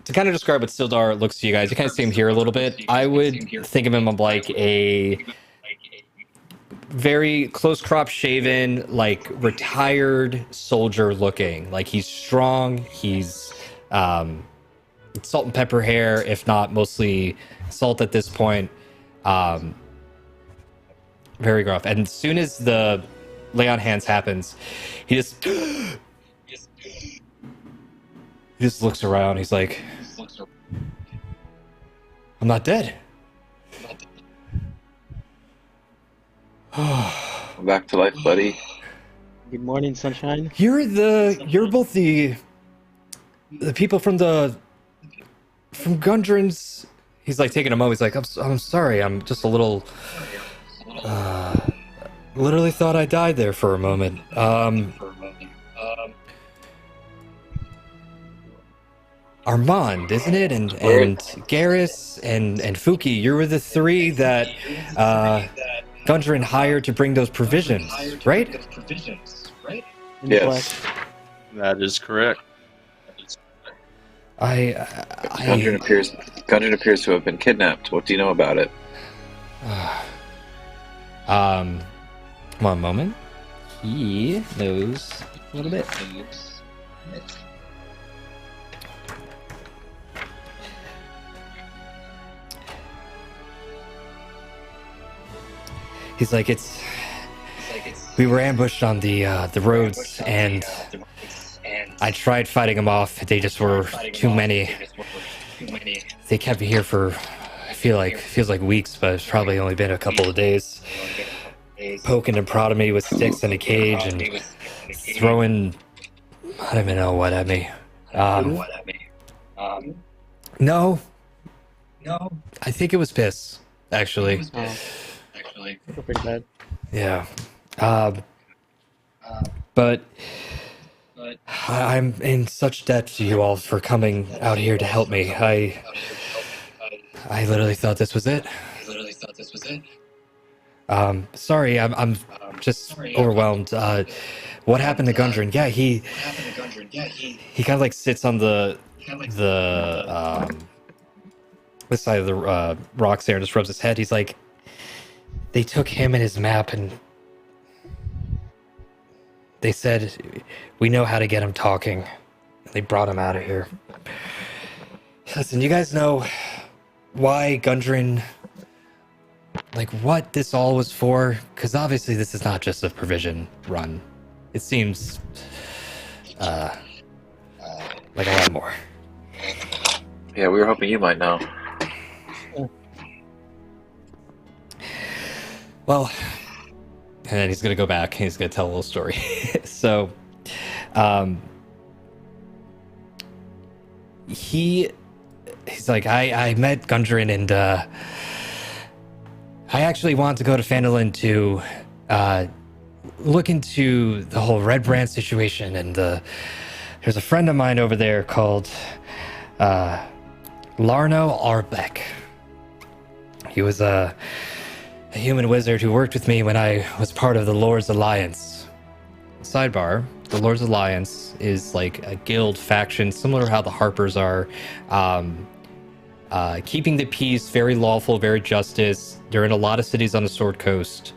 to kind of describe what Sildar looks to you guys, you kind of see him here a little bit. I would think of him of like a very close crop shaven, like retired soldier looking. Like he's strong. He's salt and pepper hair, if not mostly salt at this point. Very gruff. And as soon as the lay on hands happens, he just he just looks around. He's like, I'm not dead. Come back to life, buddy. Good morning, sunshine. You're both the people from Gundren's. He's like taking a moment. He's like, I'm sorry. I'm just a little. Literally thought I died there for a moment. Armand, isn't it? And Garrus and Fuki, you were the three that Gundren hired to bring those provisions, right? In the Yes. flesh. That is correct. Gundren appears to have been kidnapped. What do you know about it? One moment. He knows a little bit. He's like, we were ambushed on the roads, and I tried fighting them off. They just were too many. They kept me here for, feels like weeks, but it's probably only been a couple of days. Poking and prodding me with sticks in a cage and throwing, I don't even know what at me. No, I think it was piss, actually. Oh. Feel pretty bad. Yeah. But I'm in such debt to you all for coming out here to help me. I literally thought this was it. Sorry, I'm just overwhelmed. What happened to Gundren? Yeah, he kind of like sits on the this side of the rocks there and just rubs his head. He's like, they took him and his map and they said, we know how to get him talking. They brought him out of here. Listen, you guys know why Gundren, like what this all was for? Because obviously this is not just a provision run. It seems like a lot more. Yeah, we were hoping you might know. Well, and then he's gonna go back and he's gonna tell a little story. So, he's like, I met Gundren and I actually wanted to go to Phandalin to look into the whole Red Brand situation, and there's a friend of mine over there called Larno Arbeck. He was a human wizard who worked with me when I was part of the Lord's Alliance. Sidebar, the Lord's Alliance is like a guild faction, similar to how the Harpers are. Keeping the peace, very lawful, very justice. They're in a lot of cities on the Sword Coast.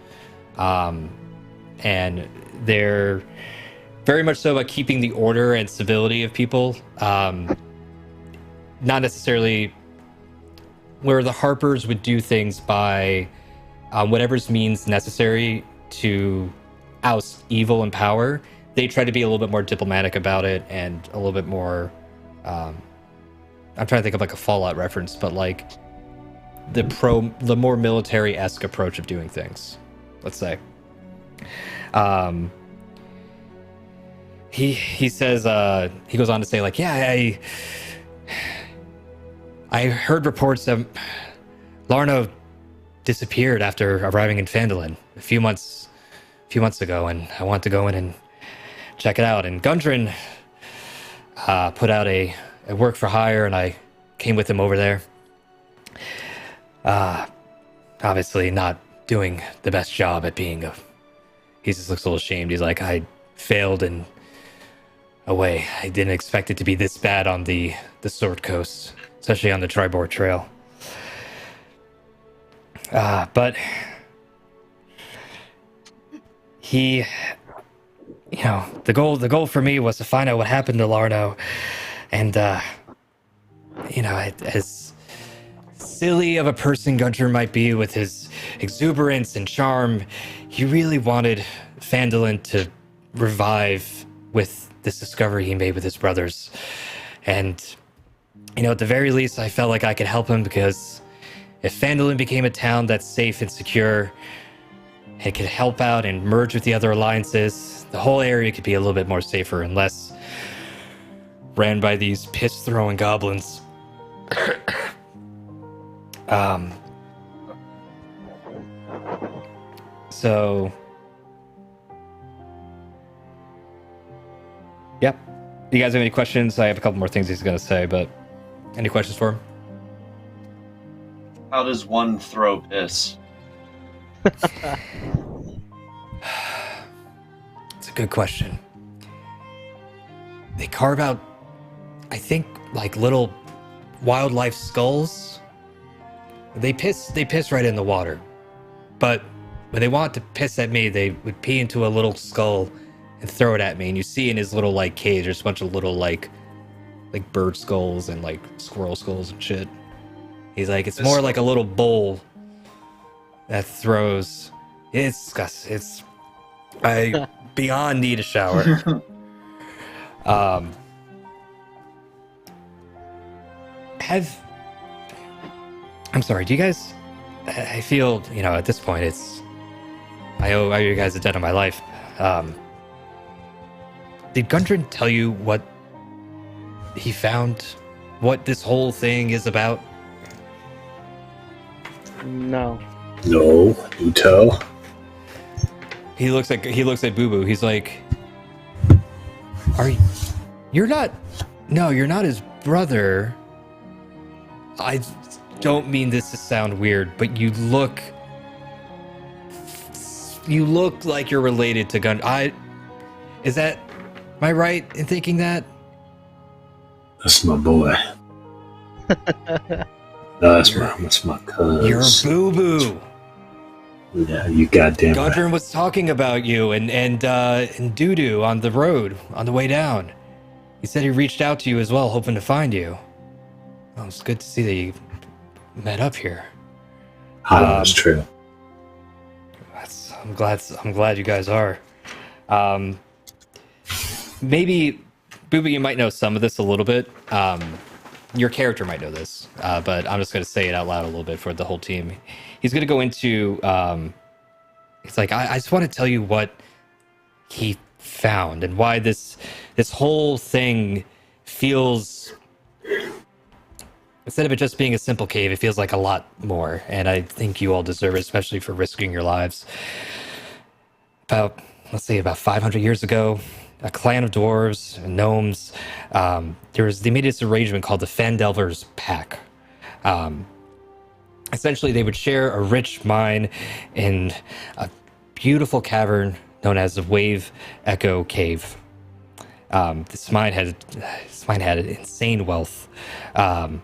And they're very much so about keeping the order and civility of people. Not necessarily where the Harpers would do things by whatever's means necessary to oust evil and power, they try to be a little bit more diplomatic about it and a little bit more. I'm trying to think of like a Fallout reference, but like the more military-esque approach of doing things, let's say. He says he goes on to say like, yeah, I heard reports that Larno disappeared after arriving in Phandalin a few months ago, and I want to go in and check it out. And Gundren put out a work for hire, and I came with him over there. Obviously not doing the best job at being he just looks a little ashamed. He's like, I failed in a way. I didn't expect it to be this bad on the Sword Coast, especially on the Tribord Trail. But he, you know, the goal for me was to find out what happened to Larno, and you know, as silly of a person Gunter might be with his exuberance and charm, he really wanted Phandalin to revive with this discovery he made with his brothers. And, you know, at the very least, I felt like I could help him, because if Phandalin became a town that's safe and secure, it could help out and merge with the other alliances, the whole area could be a little bit more safer and less ran by these piss-throwing goblins. So, yep. You guys have any questions? I have a couple more things he's going to say, but any questions for him? How does one throw piss? It's a good question. They carve out, I think, like little wildlife skulls. They piss right in the water. But when they want to piss at me, they would pee into a little skull and throw it at me. And you see in his little like cage, there's a bunch of little like bird skulls and like squirrel skulls and shit. He's like, it's more like a little bowl that throws. I beyond need a shower. I'm sorry, do you guys, I feel, you know, at this point I owe you guys a debt of my life. Did Gundren tell you what he found? What this whole thing is about? No. No, you tell. He looks at Boo Boo. He's like, you're not his brother. I don't mean this to sound weird, but you look like you're related to Am I right in thinking that? That's my boy. That's my cousin. You're Boo Boo. Yeah, you goddamn right. Gundren was talking about you and Doo-Doo on the road on the way down. He said he reached out to you as well, hoping to find you. Well, it's good to see that you met up here. Hot on this trail. I'm glad you guys are. Maybe, Boo Boo, you might know some of this a little bit. Your character might know this, but I'm just going to say it out loud a little bit for the whole team. He's going to go into, it's like, I just want to tell you what he found and why this whole thing feels, instead of it just being a simple cave, it feels like a lot more. And I think you all deserve it, especially for risking your lives. About 500 years ago, a clan of dwarves and gnomes, they made this arrangement called the Fandelver's Pack. Essentially, they would share a rich mine in a beautiful cavern known as the Wave Echo Cave. This mine had insane wealth and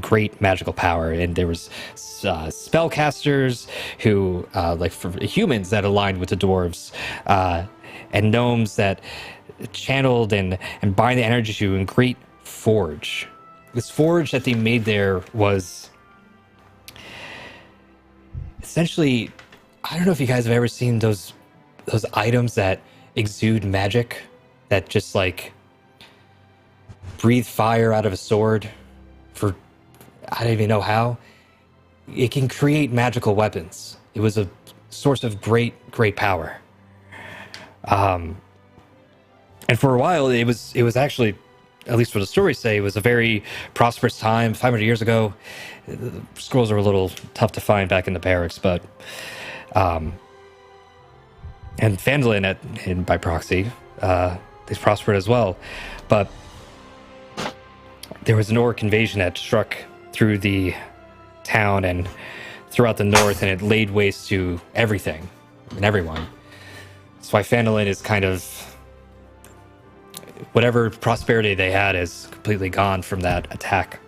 great magical power, and there was spellcasters who, like for humans that aligned with the dwarves, and gnomes that channeled and bind the energy to a great forge. This forge that they made there was essentially, I don't know if you guys have ever seen those those items that exude magic, that just like breathe fire out of a sword for I don't even know how. It can create magical weapons. It was a source of great power. And for a while, it was actually, at least what the stories say, it was a very prosperous time. 500 years ago, scrolls are a little tough to find back in the barracks, but and Phandalin by proxy, they prospered as well. But there was an orc invasion that struck through the town and throughout the north, and it laid waste to everything and everyone. That's why Phandalin is kind of, whatever prosperity they had is completely gone from that attack.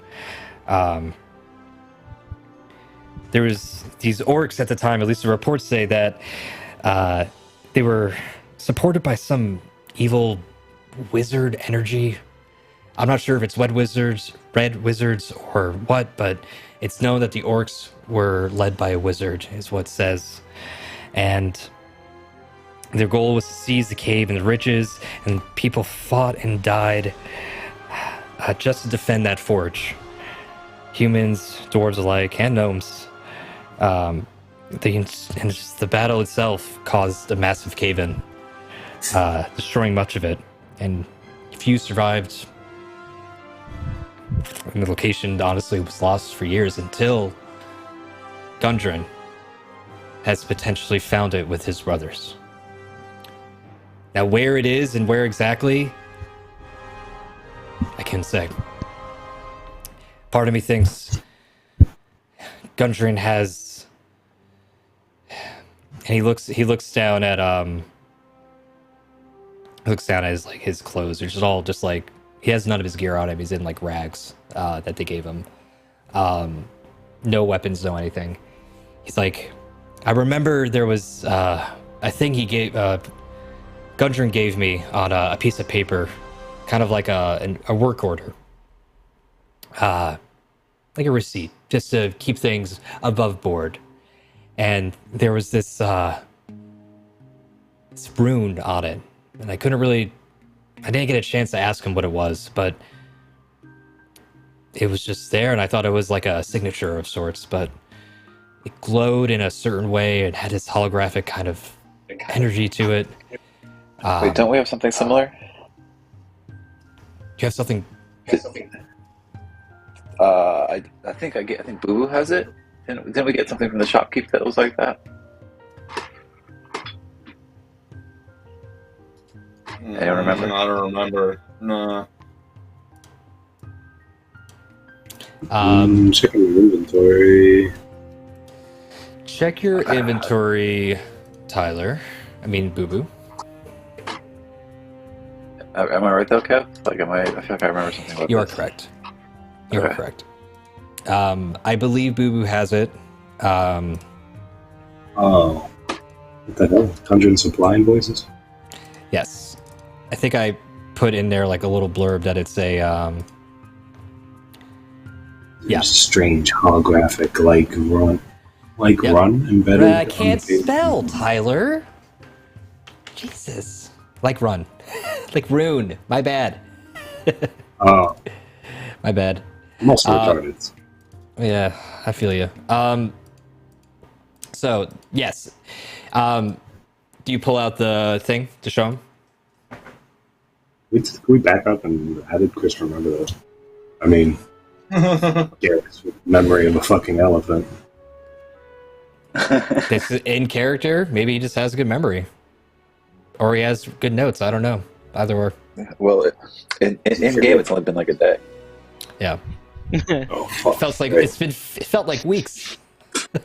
There was these orcs at the time, at least the reports say that they were supported by some evil wizard energy. I'm not sure if it's red wizards or what, but it's known that the orcs were led by a wizard, is what it says. And their goal was to seize the cave and the riches, and people fought and died just to defend that forge. Humans, dwarves alike, and gnomes. And just the battle itself caused a massive cave-in, destroying much of it. And few survived. And the location honestly was lost for years until Gundren has potentially found it with his brothers. Now, where it is and where exactly, I can't say. Part of me thinks Gundren has, and he looks down at his clothes. They're just all just like, he has none of his gear on him. He's in like rags that they gave him. No weapons, no anything. He's like, I remember there was a thing he gave, Gundren gave me on a piece of paper, kind of like a work order. Like a receipt, just to keep things above board. And there was this rune on it. And I didn't get a chance to ask him what it was, but it was just there, and I thought it was like a signature of sorts, but it glowed in a certain way and had this holographic kind of energy to it. Wait, don't we have something similar? Do you have something? I think Boo Boo has it. Didn't we get something from the shopkeep that was like that? Anyone remember? I don't remember. No. Checking your inventory. Check your inventory, Tyler. I mean, Boo Boo. Am I right though, Kev? Like, I feel like I remember something about You are this. correct. You are correct. I believe Boo Boo has it. Oh. What the hell? 100 supply invoices? Yes. I think I put in there like a little blurb that it's a yeah. Strange holographic run embedded. I can't spell, Tyler. Jesus. Like run. Like rune. My bad. Oh. My bad. I'm also retarded. Yeah, I feel you. So, yes. Do you pull out the thing to show him? Can we back up and how did Chris remember that? I mean, Garrett's memory of a fucking elephant. This is in character. Maybe he just has a good memory. Or he has good notes. I don't know. Either or. Well, in game, it's only been like a day. Yeah. Oh, fuck. It felt like weeks. What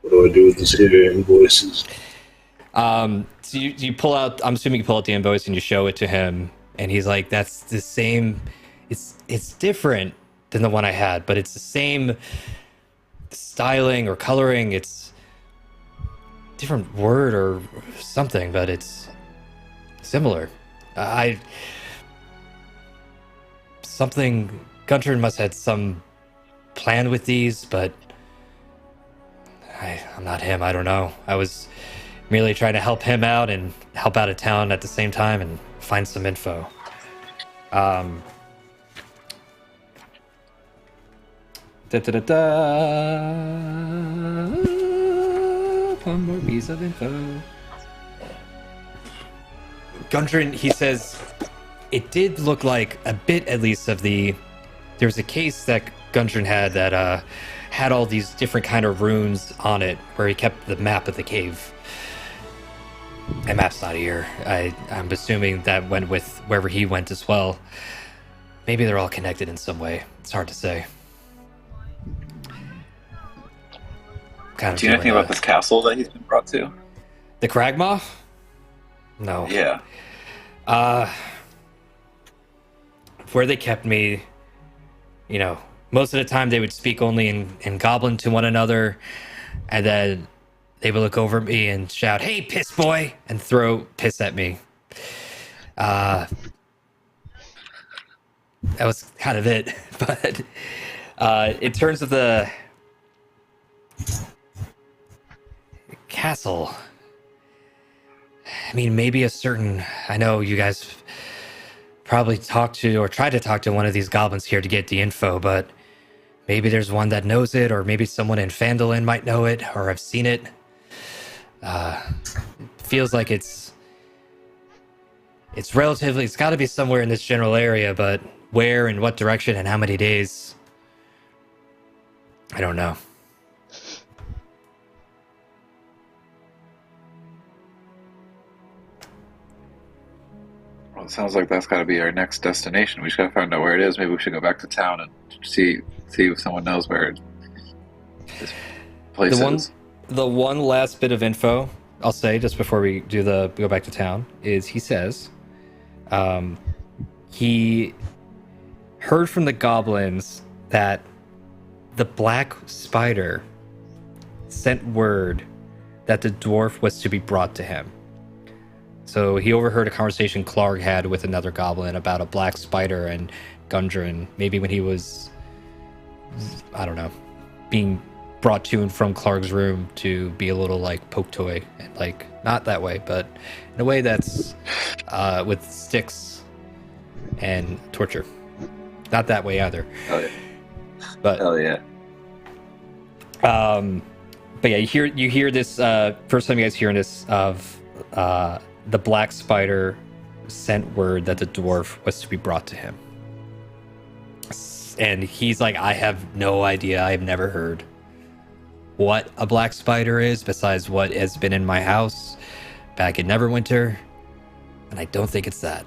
do I do with the Syria invoices? So you pull out, I'm assuming you pull out the invoice and you show it to him, and he's like, that's the same, it's different than the one I had, but it's the same styling or coloring, it's different word or something, but it's similar. Gundren must have had some plan with these, but I'm not him. I don't know. I was merely trying to help him out and help out a town at the same time and find some info. One more piece of info. Gundren, he says, it did look like a bit, at least, of the... There was a case that Gundren had that had all these different kind of runes on it, where he kept the map of the cave. And map's not here. I'm assuming that went with wherever he went as well. Maybe they're all connected in some way. It's hard to say. Do you know anything about this castle that he's been brought to? The Cragmaw? No. Yeah. Where they kept me, you know, most of the time they would speak only in Goblin to one another, and then they would look over at me and shout, "Hey, piss boy!" and throw piss at me. That was kind of it. But in terms of the castle, I mean, maybe a certain... I know you guys probably talked to or tried to talk to one of these goblins here to get the info, but maybe there's one that knows it, or maybe someone in Phandalin might know it, or have seen it. Feels like it's relatively... It's got to be somewhere in this general area, but where and what direction and how many days, I don't know. Well, it sounds like that's got to be our next destination. We just got to find out where it is. Maybe we should go back to town and see if someone knows where this place is. The one last bit of info I'll say just before we go back to town is he says he heard from the goblins that the black spider sent word that the dwarf was to be brought to him. So he overheard a conversation Clark had with another goblin about a black spider and Gundren, maybe when he was, I don't know, being brought to and from Clark's room to be a little like poke toy, and like not that way, but in a way that's with sticks and torture. Not that way either. Oh yeah. But hell yeah. But yeah, you hear this first time you guys hearing this of the black spider sent word that the dwarf was to be brought to him. And he's like, I have no idea. I have never heard what a black spider is besides what has been in my house back in Neverwinter. And I don't think it's that.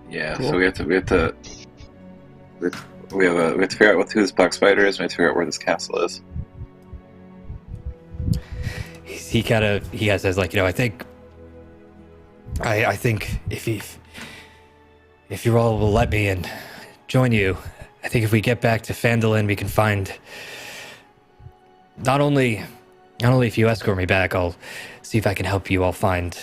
Yeah, Cool. so we have to figure out who this black spider is. We have to figure out where this castle is. He says like, you know, I think if you all will let me and join you, I think if we get back to Phandalin, we can find not only if you escort me back, I'll see if I can help you all find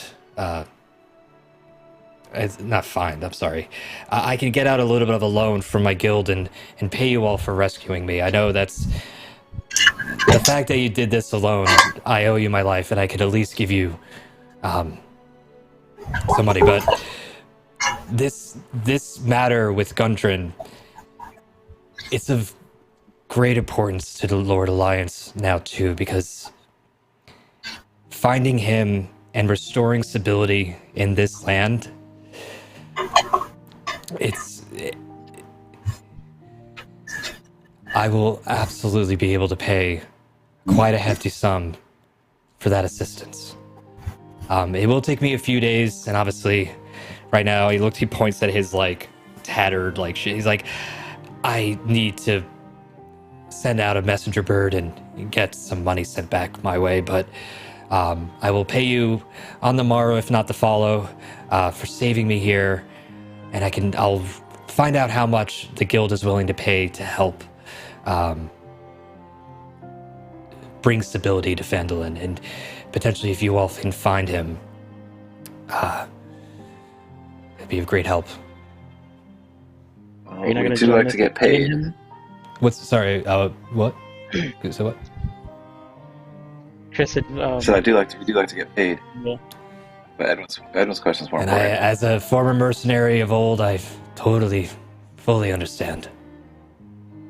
not find, I'm sorry. I can get out a little bit of a loan from my guild and pay you all for rescuing me. I know that's... The fact that you did this alone, I owe you my life, and I could at least give you some money. But this matter with Gundren, it's of great importance to the Lord Alliance now, too, because finding him and restoring stability in this land... I will absolutely be able to pay quite a hefty sum for that assistance. It will take me a few days, and obviously, right now he points at his like tattered like shit. He's like, I need to send out a messenger bird and get some money sent back my way, but I will pay you on the morrow, if not the follow, for saving me here. And I'll find out how much the guild is willing to pay to help bring stability to Phandalin. And potentially, if you all can find him, it'd be of great help. Well, Are you not we gonna do join like us to get in fighting paid. him? What? So what? Chris said, So we do like to get paid. yeah. But Edwin's question is more And I, important. as a former mercenary of old, I totally, fully understand.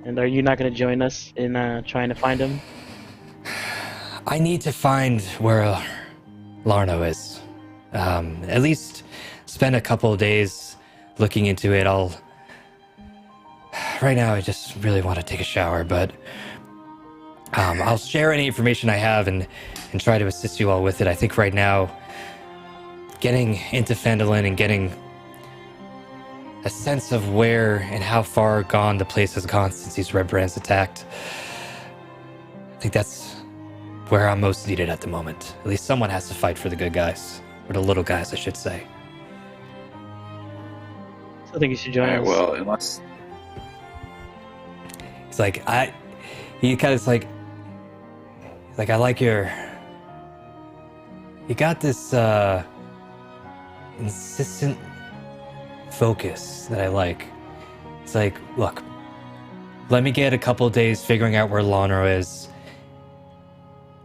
And are you not gonna join us in trying to find him? I need to find where Larno is. At least spend a couple of days looking into it. Right now, I just really want to take a shower, but I'll share any information I have and try to assist you all with it. I think right now, getting into Phandalin and getting a sense of where and how far gone the place has gone since these Red Brands attacked, I think that's where I'm most needed at the moment. At least someone has to fight for the good guys. Or the little guys, I should say. So I think you should join Alright, us. well, unless He's like, he kind of like I like you got this, insistent focus that I like. It's like, look, let me get a couple of days figuring out where Lonro is.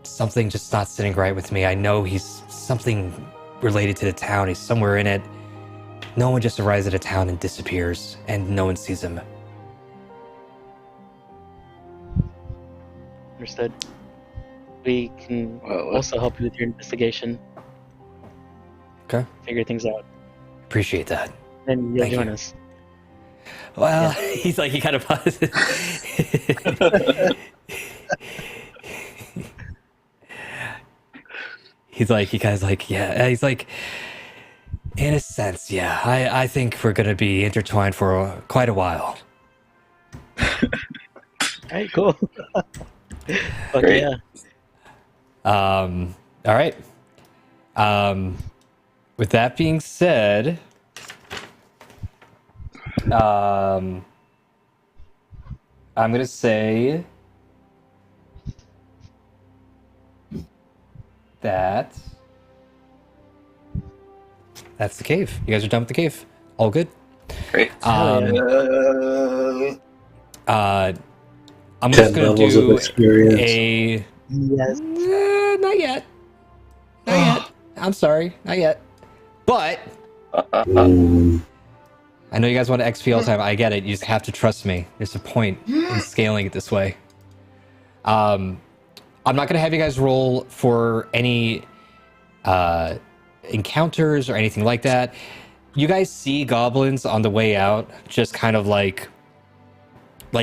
Something just not sitting right with me. I know he's something related to the town. He's somewhere in it. No one just arrives at a town and disappears, and no one sees him. Understood. We can well, also help you with your investigation. Okay. Figure things out. Appreciate that. Then you'll Thank join you. us. Well, he's like, he kind of pauses. He kind of like, yeah. He's like, in a sense, yeah. I think we're gonna be intertwined for quite a while. Alright, cool. Fuck Great. yeah. All right. With that being said, I'm gonna say that's the cave. You guys are done with the cave. All good. great. I'm 10 just gonna levels of do experience. a Yes. not yet. Not yet. I'm sorry, not yet. But I know you guys want to XP all the time. I get it. You just have to trust me. There's a point in scaling it this way. I'm not gonna have you guys roll for any encounters or anything like that. You guys see goblins on the way out, just kind of like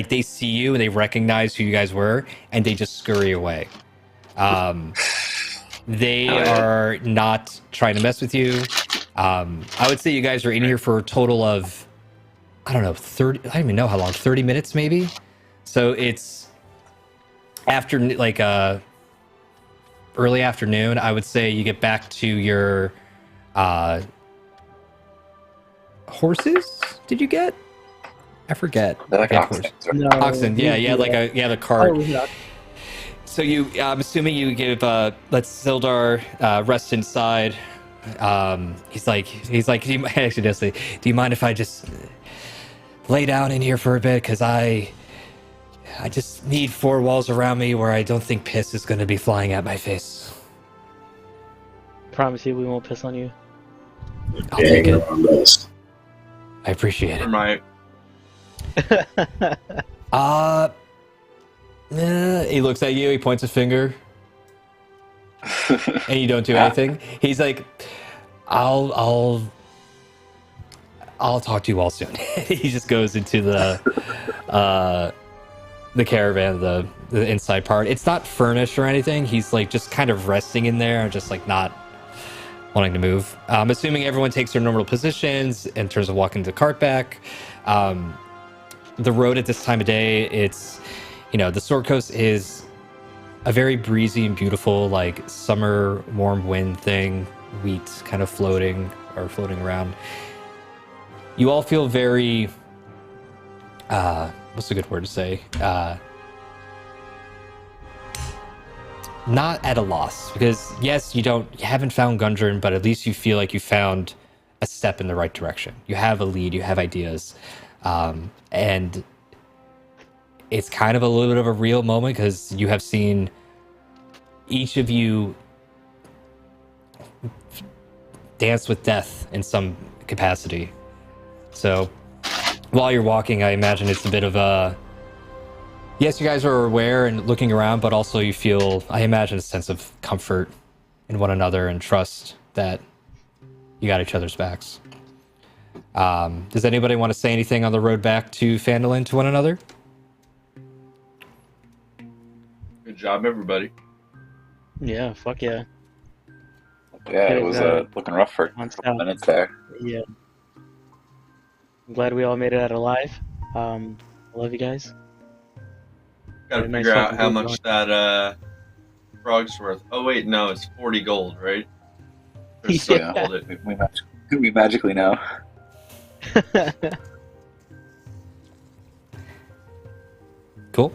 they see you and they recognize who you guys were, and they just scurry away. They are not trying to mess with you. I would say you guys are in here for a total of, I don't know, 30, I don't even know how long, 30 minutes maybe? So it's after, like, early afternoon. I would say you get back to your horses. Did you get? I forget. They're like Yeah, oxen. No, Oxen. Yeah, the cart. Oh, So I'm assuming you give let Sildar rest inside. He's like, do you mind if I just lay down in here for a bit? Because I just need 4 walls around me where I don't think piss is going to be flying at my face. promise you we won't piss on you. I'll take it. On this. I appreciate it. Right. He looks at you. He points a finger, and you don't do anything. He's like, I'll talk to you all soon. He just goes into the caravan, the inside part. It's not furnished or anything. He's like just kind of resting in there, just like not wanting to move. I'm assuming everyone takes their normal positions in terms of walking the cart back. The road at this time of day, it's, the Sword Coast is a very breezy and beautiful, like summer warm wind thing, wheat kind of floating around. You all feel very, what's a good word to say? not at a loss, because yes, you haven't found Gundren, but at least you feel like you found a step in the right direction. You have a lead, you have ideas, and it's kind of a little bit of a real moment because you have seen each of you dance with death in some capacity. So while you're walking, I imagine it's a bit of a, yes, you guys are aware and looking around, but also you feel, I imagine, a sense of comfort in one another and trust that you got each other's backs. Does anybody want to say anything on the road back to Phandalin to one another? Good job, everybody. Yeah, fuck yeah. Yeah, it was looking rough for a On couple south. minutes there. Yeah. I'm glad we all made it out alive. I love you guys. Gotta Nice figure out fucking how group much that frog's worth. Oh wait, no, it's 40 gold, right? Or so Yeah. called it. We magically know. Cool.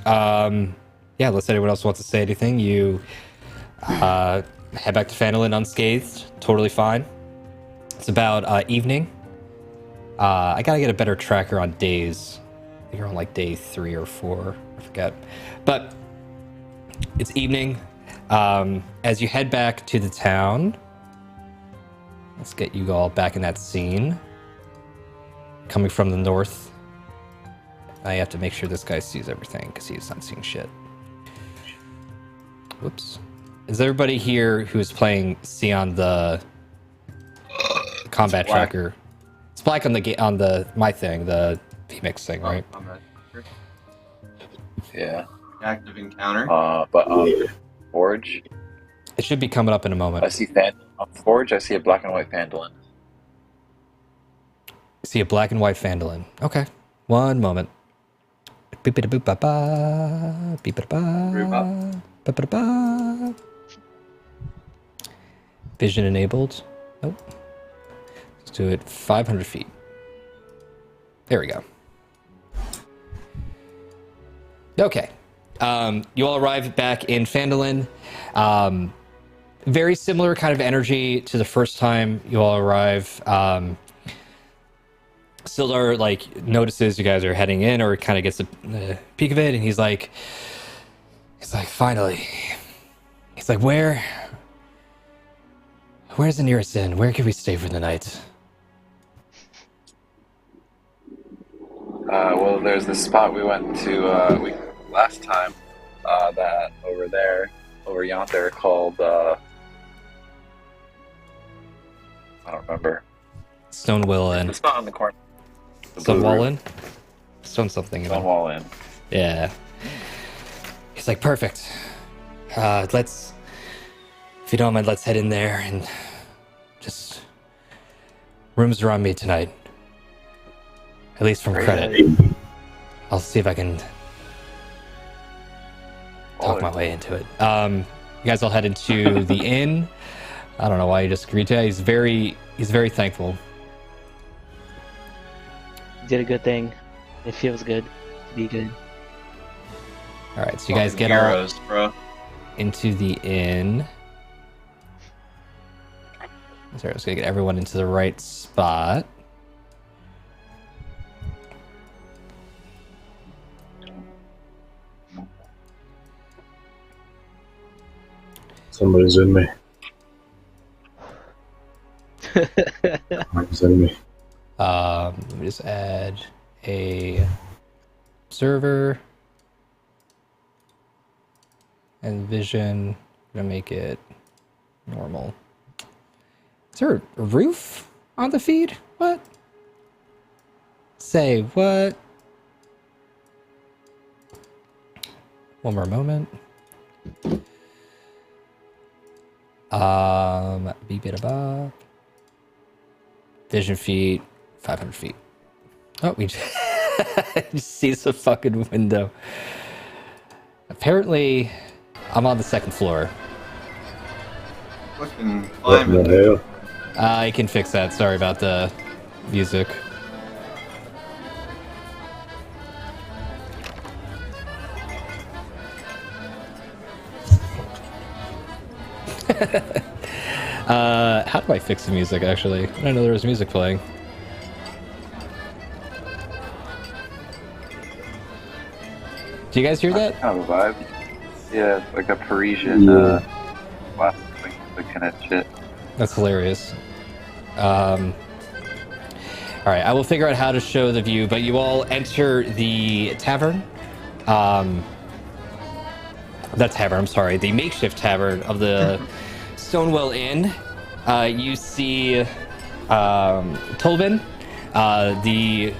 Yeah, unless anyone else wants to say anything, you head back to Phandalin unscathed, totally fine. It's about evening. I gotta get a better tracker on days. I think you're on like day 3 or 4, I forget. But it's evening. As you head back to the town, let's get you all back in that scene. Coming from the north. I have to make sure this guy sees everything because he's not seeing shit. Whoops. Is everybody here who is playing see on the combat It's black. tracker? It's black on the my thing, the PMix thing, right? Yeah. Active encounter. But Forge, It should be coming up in a moment. I see on Forge, I see a black and white Phandalin. See a black and white Phandalin. Okay. One moment. Beep-a-da-boop-ba-ba. Beep-a-da-ba. Ba-ba-da-ba. Vision enabled. Nope. Let's do it 500 feet. There we go. Okay. You all arrive back in Phandalin. Very similar kind of energy to the first time you all arrive. Sildar notices you guys are heading in, or kind of gets a peek of it, and he's like, finally. He's like, where's the nearest inn? Where can we stay for the night? Well, there's this spot we went to last time. That over yonder, called I don't remember. Stonewall Inn. The spot on the corner. Stonewall Inn? Stone something. Stonewall Inn. Yeah. He's like, perfect. If you don't mind, let's head in there and just rooms are on me tonight. At least from credit. I'll see if I can talk my way into it. You guys all head into the inn. I don't know why he just agreed to it. He's very thankful. Did a good thing. It feels good to be good. All right, so you guys get heroes, all bro. into the inn. Sorry, I was gonna get everyone into the right spot. Somebody's in me. Somebody's in me. Let me just add a server and vision. I'm gonna make it normal. Is there a roof on the feed? What? Say what? One more moment. Beep it above. Vision feet, 500 feet. Oh, we just see the fucking window. Apparently, I'm on the second floor. Fucking What in climbing. the hell? I can fix that. Sorry about the music. How do I fix the music, actually? I didn't know there was music playing. Do you guys hear that? Kind of a vibe. Yeah, it's like a Parisian, last like kind of shit. That's hilarious. All right, I will figure out how to show the view, but you all enter the tavern. The tavern, I'm sorry, the makeshift tavern of the Stonewell Inn. You see Tolvin, the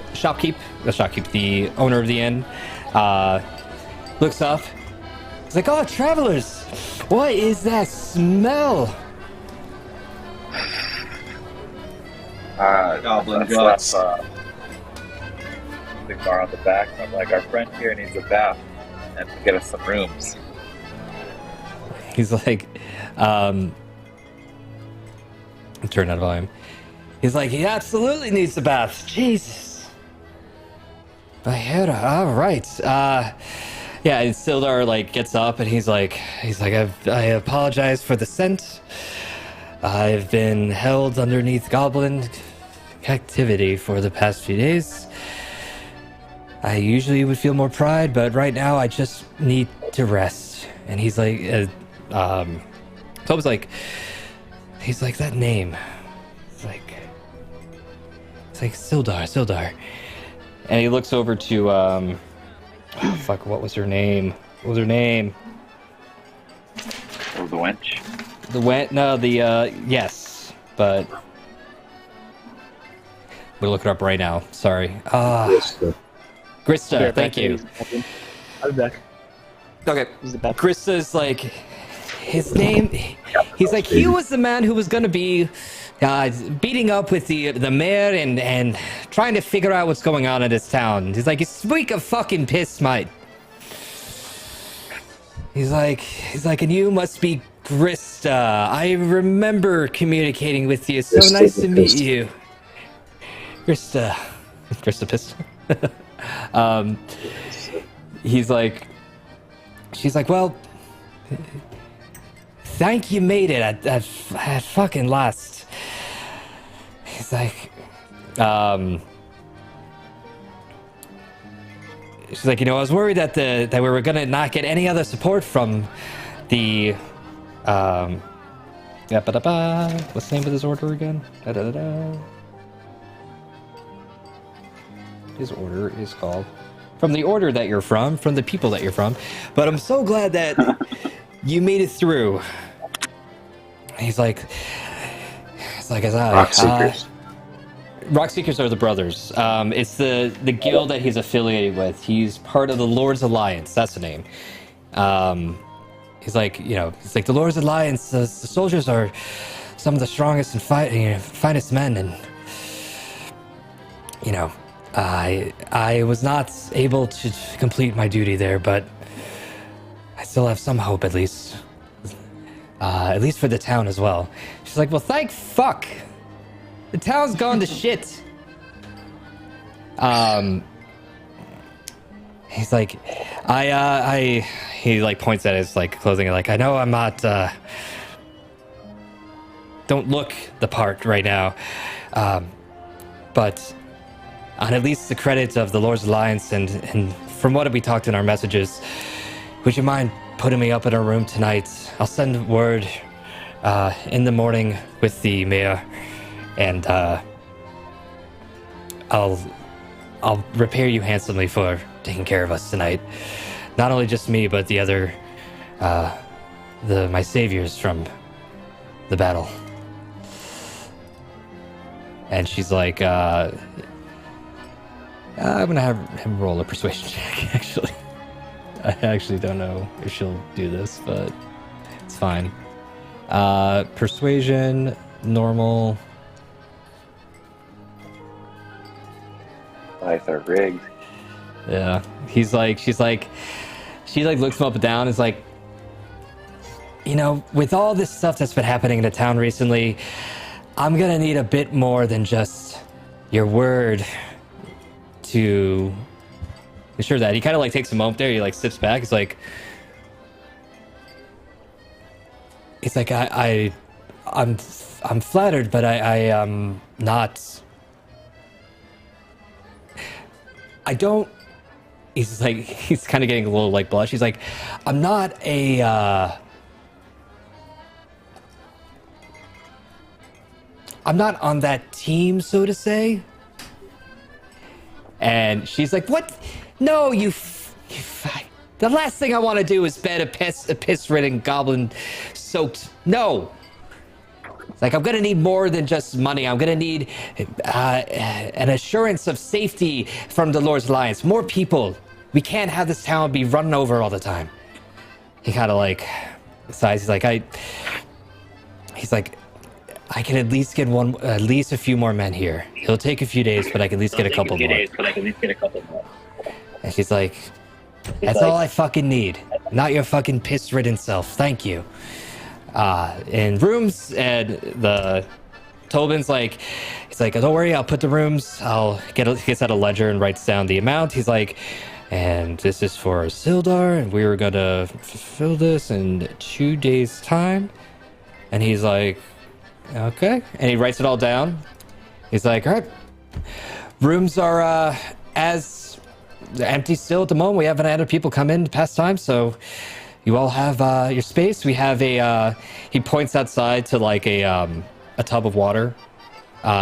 the owner of the inn, looks up. He's like, "Oh, travelers, what is that smell?" Goblin that's guts. the bar on the back. I'm like, our friend here needs a bath and get us some rooms. He's like, turn out volume. He's like, he absolutely needs a bath. Jesus. Bahera, all right. Yeah, and Sildar like gets up and he's like, I apologize for the scent. I've been held underneath goblin captivity for the past few days. I usually would feel more pride, but right now I just need to rest. And he's like, Tob's like, he's like, that name. It's like Sildar. And he looks over to, oh, fuck, what was her name? Oh, the wench. Yes, but we'll look it up right now. Sorry. Grista, thank you. I'll be back. Okay. He's the best. Grista's like, his name, he's like, he was the man who was gonna be beating up with the mayor and trying to figure out what's going on in this town. He's like, you speak of fucking piss, mate. He's like, and you must be Grista. I remember communicating with you. So Grista nice the to meet Pistol. you. Grista Pistol. He's like, she's like, well, thank you made it at fucking last. He's like, she's like, I was worried that we were gonna not get any other support from the what's the name of this order again? His order is called from the order that you're from the people that you're from. But I'm so glad that you made it through. He's like, Rock Seekers. Rock Seekers are the brothers. It's the guild that he's affiliated with. He's part of the Lord's Alliance. That's the name. He's like, it's like the Lord's Alliance. The soldiers are some of the strongest and finest men, and I was not able to complete my duty there, but I still have some hope, at least for the town as well. She's like, well, thank fuck. The town's gone to shit. He's like, he like points at his like clothing, like, I know I'm not, don't look the part right now, but on at least the credit of the Lord's Alliance and from what we talked in our messages, would you mind putting me up in a room tonight? I'll send word in the morning with the mayor, and I'll repay you handsomely for taking care of us tonight. Not only just me, but the other my saviors from the battle. And she's like, I'm gonna have him roll a persuasion check, actually. I actually don't know if she'll do this, but it's fine. Persuasion, normal. Lights are rigged. Yeah. She looks him up and down and is like, with all this stuff that's been happening in the town recently, I'm gonna need a bit more than just your word to ensure that. He kind of like takes a moment there. He like steps back. He's like, He's like, I'm flattered, but I am not. I don't. He's like, he's kind of getting a little like blush. He's like, I'm not a. I'm not on that team, so to say. And she's like, what? No, the last thing I want to do is bed a piss-ridden goblin soaked. No. It's like, I'm going to need more than just money. I'm going to need an assurance of safety from the Lord's Alliance. More people. We can't have this town be run over all the time. He kind of like sighs. He's like, I can at least get at least a few more men here. It'll take a few days, but I can at least get a couple more. And she's like, that's all I fucking need. Not your fucking piss-ridden self. Thank you. In rooms, and the Tobin's like, he's like, don't worry, I'll put the rooms. Gets out a ledger and writes down the amount. He's like, and this is for Sildar, and we were gonna fulfill this in 2 days' time. And he's like, okay. And he writes it all down. He's like, all right. Rooms are as empty still at the moment. We haven't had people come in to pass time, so you all have your space. We have he points outside to like a tub of water.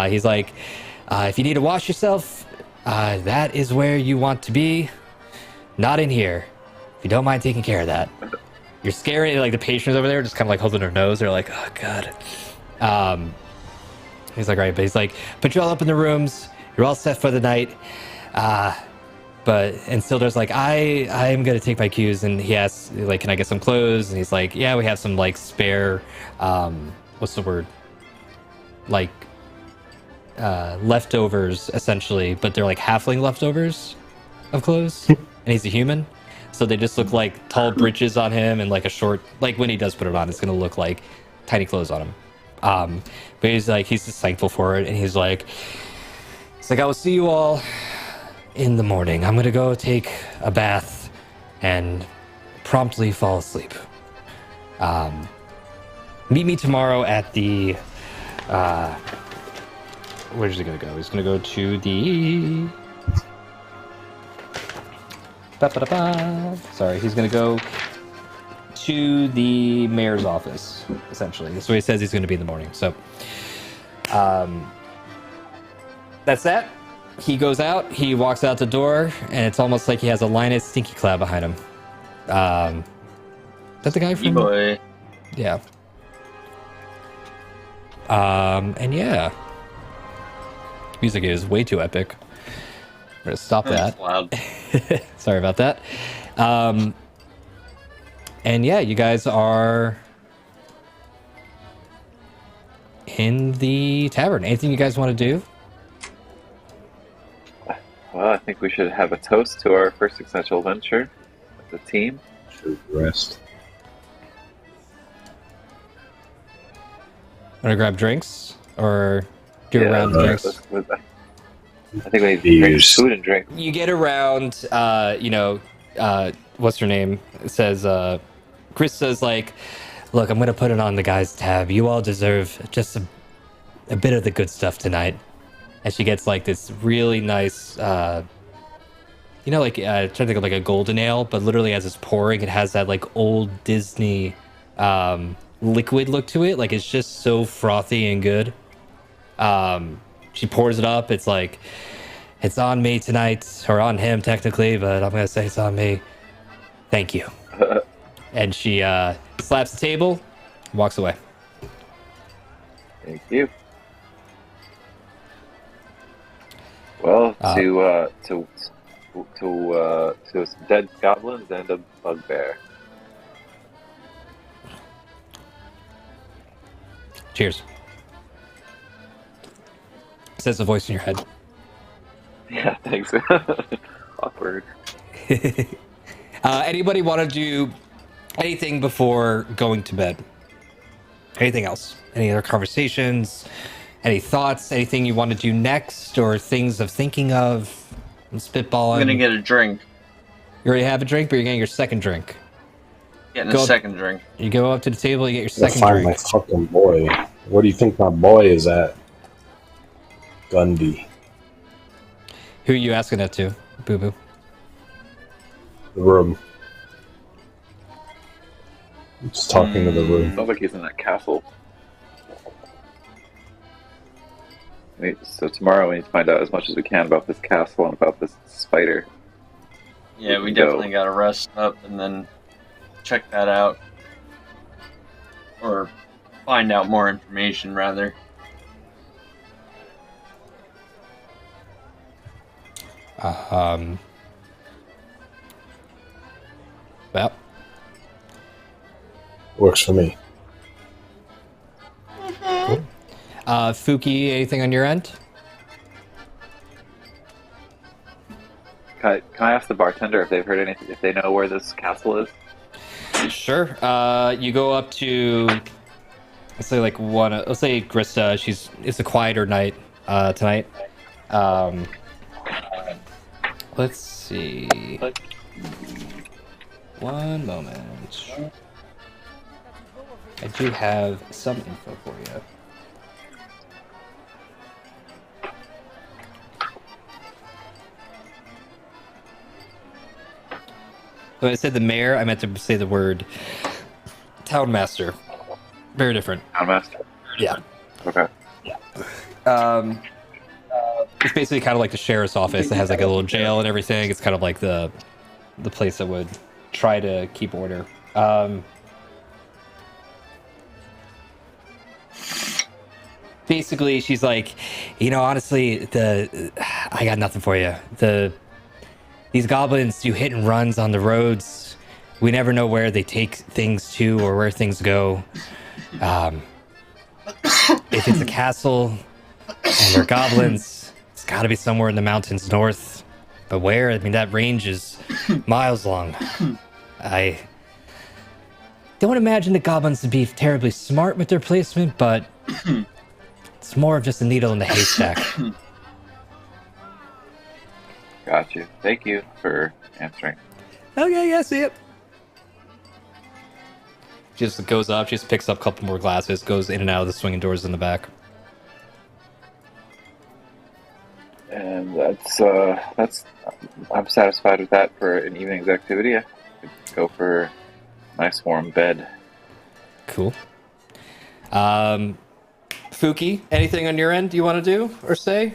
He's like, if you need to wash yourself, that is where you want to be. Not in here. If you don't mind taking care of that. You're scaring, like the patients over there just kind of like holding their nose. They're like, oh God. He's like, right, but he's like, put you all up in the rooms. You're all set for the night. And Sildar's like, I'm gonna take my cues, and he asks, like, can I get some clothes? And he's like, yeah, we have some like spare, what's the word? Like, leftovers essentially, but they're like halfling leftovers of clothes, and he's a human, so they just look like tall breeches on him and like a short, like when he does put it on, it's gonna look like tiny clothes on him. But he's just thankful for it, and he's like, I will see you all in the morning. I'm gonna go take a bath and promptly fall asleep. Meet me tomorrow at the where's he gonna go? He's gonna go to the sorry, he's gonna go to the mayor's office, essentially. That's what he says he's gonna be in the morning. So that's that. He goes out, he walks out the door, and it's almost like he has a Linus Stinky Cloud behind him. Is that the guy from... boy. Yeah. And yeah. Music is way too epic. I'm gonna stop that. That's loud. Sorry about that. And yeah, you guys are in the tavern. Anything you guys want to do? Well, I think we should have a toast to our first essential venture as a team. Should rest. Want to grab drinks or do a round of drinks? I think we need to drink food and drink. You get around, what's her name? It says, Chris says, like, look, I'm going to put it on the guys' tab. You all deserve just a bit of the good stuff tonight. And she gets, like, this really nice, I'm trying to think of, like, a golden ale, but literally as it's pouring, it has that, like, old Disney liquid look to it. Like, it's just so frothy and good. She pours it up. It's like, it's on me tonight, or on him technically, but I'm gonna say it's on me. Thank you. And she slaps the table, walks away. Thank you. Well, to some dead goblins and a bugbear. Cheers. Says the voice in your head. Yeah, thanks. Awkward. Anybody want to do anything before going to bed? Anything else? Any other conversations? Any thoughts? Anything you want to do next, or things of thinking of? And spitballing. I'm gonna get a drink. You already have a drink, but you're getting your second drink. Getting Go a up- second drink. You go up to the table, you get your Gotta second find drink. my fucking boy. Where do you think my boy is at? Gundy. Who are you asking that to, Boo Boo? The room. I'm just talking to the room. Sounds like he's in that castle. So tomorrow we need to find out as much as we can about this castle and about this spider. Yeah, we can go. definitely got to rest up and then check that out. Or find out more information, rather. Well, Works for me. Fuki, anything on your end? Can I ask the bartender if they've heard anything, if they know where this castle is? Sure. You go up to, let's say let's say Grista. It's a quieter night tonight. Let's see. One moment. I do have some info for you. When I said the mayor, I meant to say the word town master. Very different. Townmaster? Yeah. Okay. It's basically kind of like the sheriff's office. It has like a little jail and everything. It's kind of like the place that would try to keep order. Basically, she's like, honestly, I got nothing for you. These goblins do hit and runs on the roads. We never know where they take things to or where things go. If it's a castle and they're goblins, it's got to be somewhere in the mountains north. But where? I mean, that range is miles long. I don't imagine the goblins to be terribly smart with their placement, but it's more of just a needle in the haystack. Got you. Thank you for answering. Okay, yeah, see it. She just goes up, she just picks up a couple more glasses, goes in and out of the swinging doors in the back. And that's I'm satisfied with that for an evening's activity. I could go for a nice warm bed. Cool. Fuki, anything on your end you want to do or say?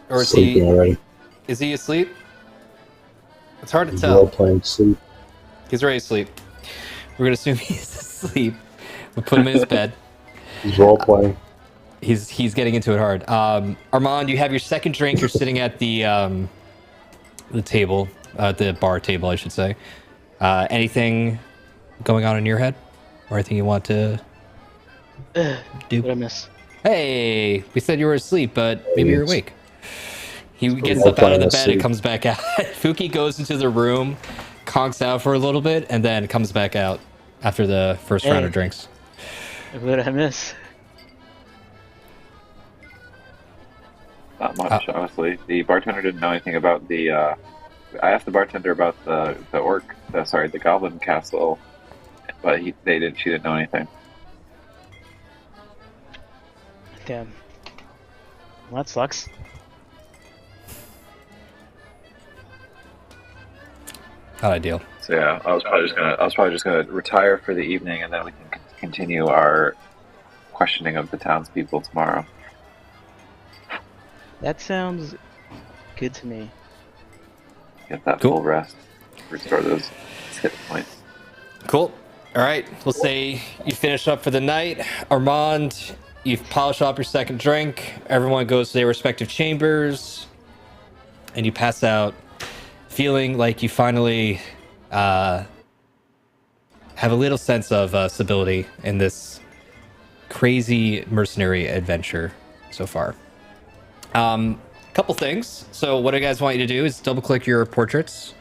Or Sleeping already. is he asleep? It's hard to He's tell. role playing sleep. He's ready to sleep. We're gonna assume he's asleep. We'll put him in his bed. He's role playing. He's getting into it hard. Armand, you have your second drink. You're sitting at the table, the bar table, I should say. Anything going on in your head, or anything you want to do? What I miss? Hey, we said you were asleep, but maybe you're awake. He gets role up out of the playing bed and asleep. comes back out. Fuki goes into the room, conks out for a little bit, and then comes back out after the first round of drinks. What did I miss? Not much, honestly. The bartender didn't know anything about the. I asked the bartender about the goblin castle, but she didn't know anything. Damn. Well, that sucks. Not ideal. So yeah, I was probably just gonna retire for the evening, and then we can continue our questioning of the townspeople tomorrow. That sounds good to me. Get that Cool. full rest, restore those hit points. Cool. All right. Let's say you finish up for the night. Armand, you've polished off your second drink. Everyone goes to their respective chambers, and you pass out, feeling like you finally have a little sense of stability in this crazy mercenary adventure so far. Couple things. So what I guys want you to do is double click your portraits.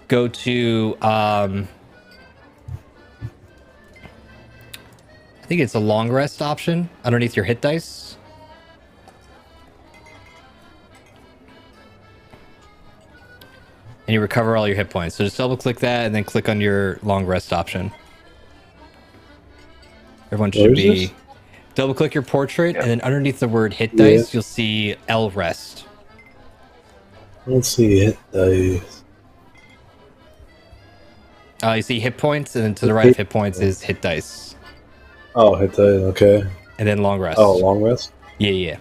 Go to I think it's a long rest option underneath your hit dice. and you recover all your hit points. So just double click that and then click on your long rest option. Everyone Where should is be this? double click your portrait, Yeah. and then underneath the word hit Yeah. dice, you'll see L rest. Let's see, hit dice. You see hit points, and then to the right of hit points is hit dice, Oh, hit dice, okay. and then long rest. Oh, long rest? Yeah.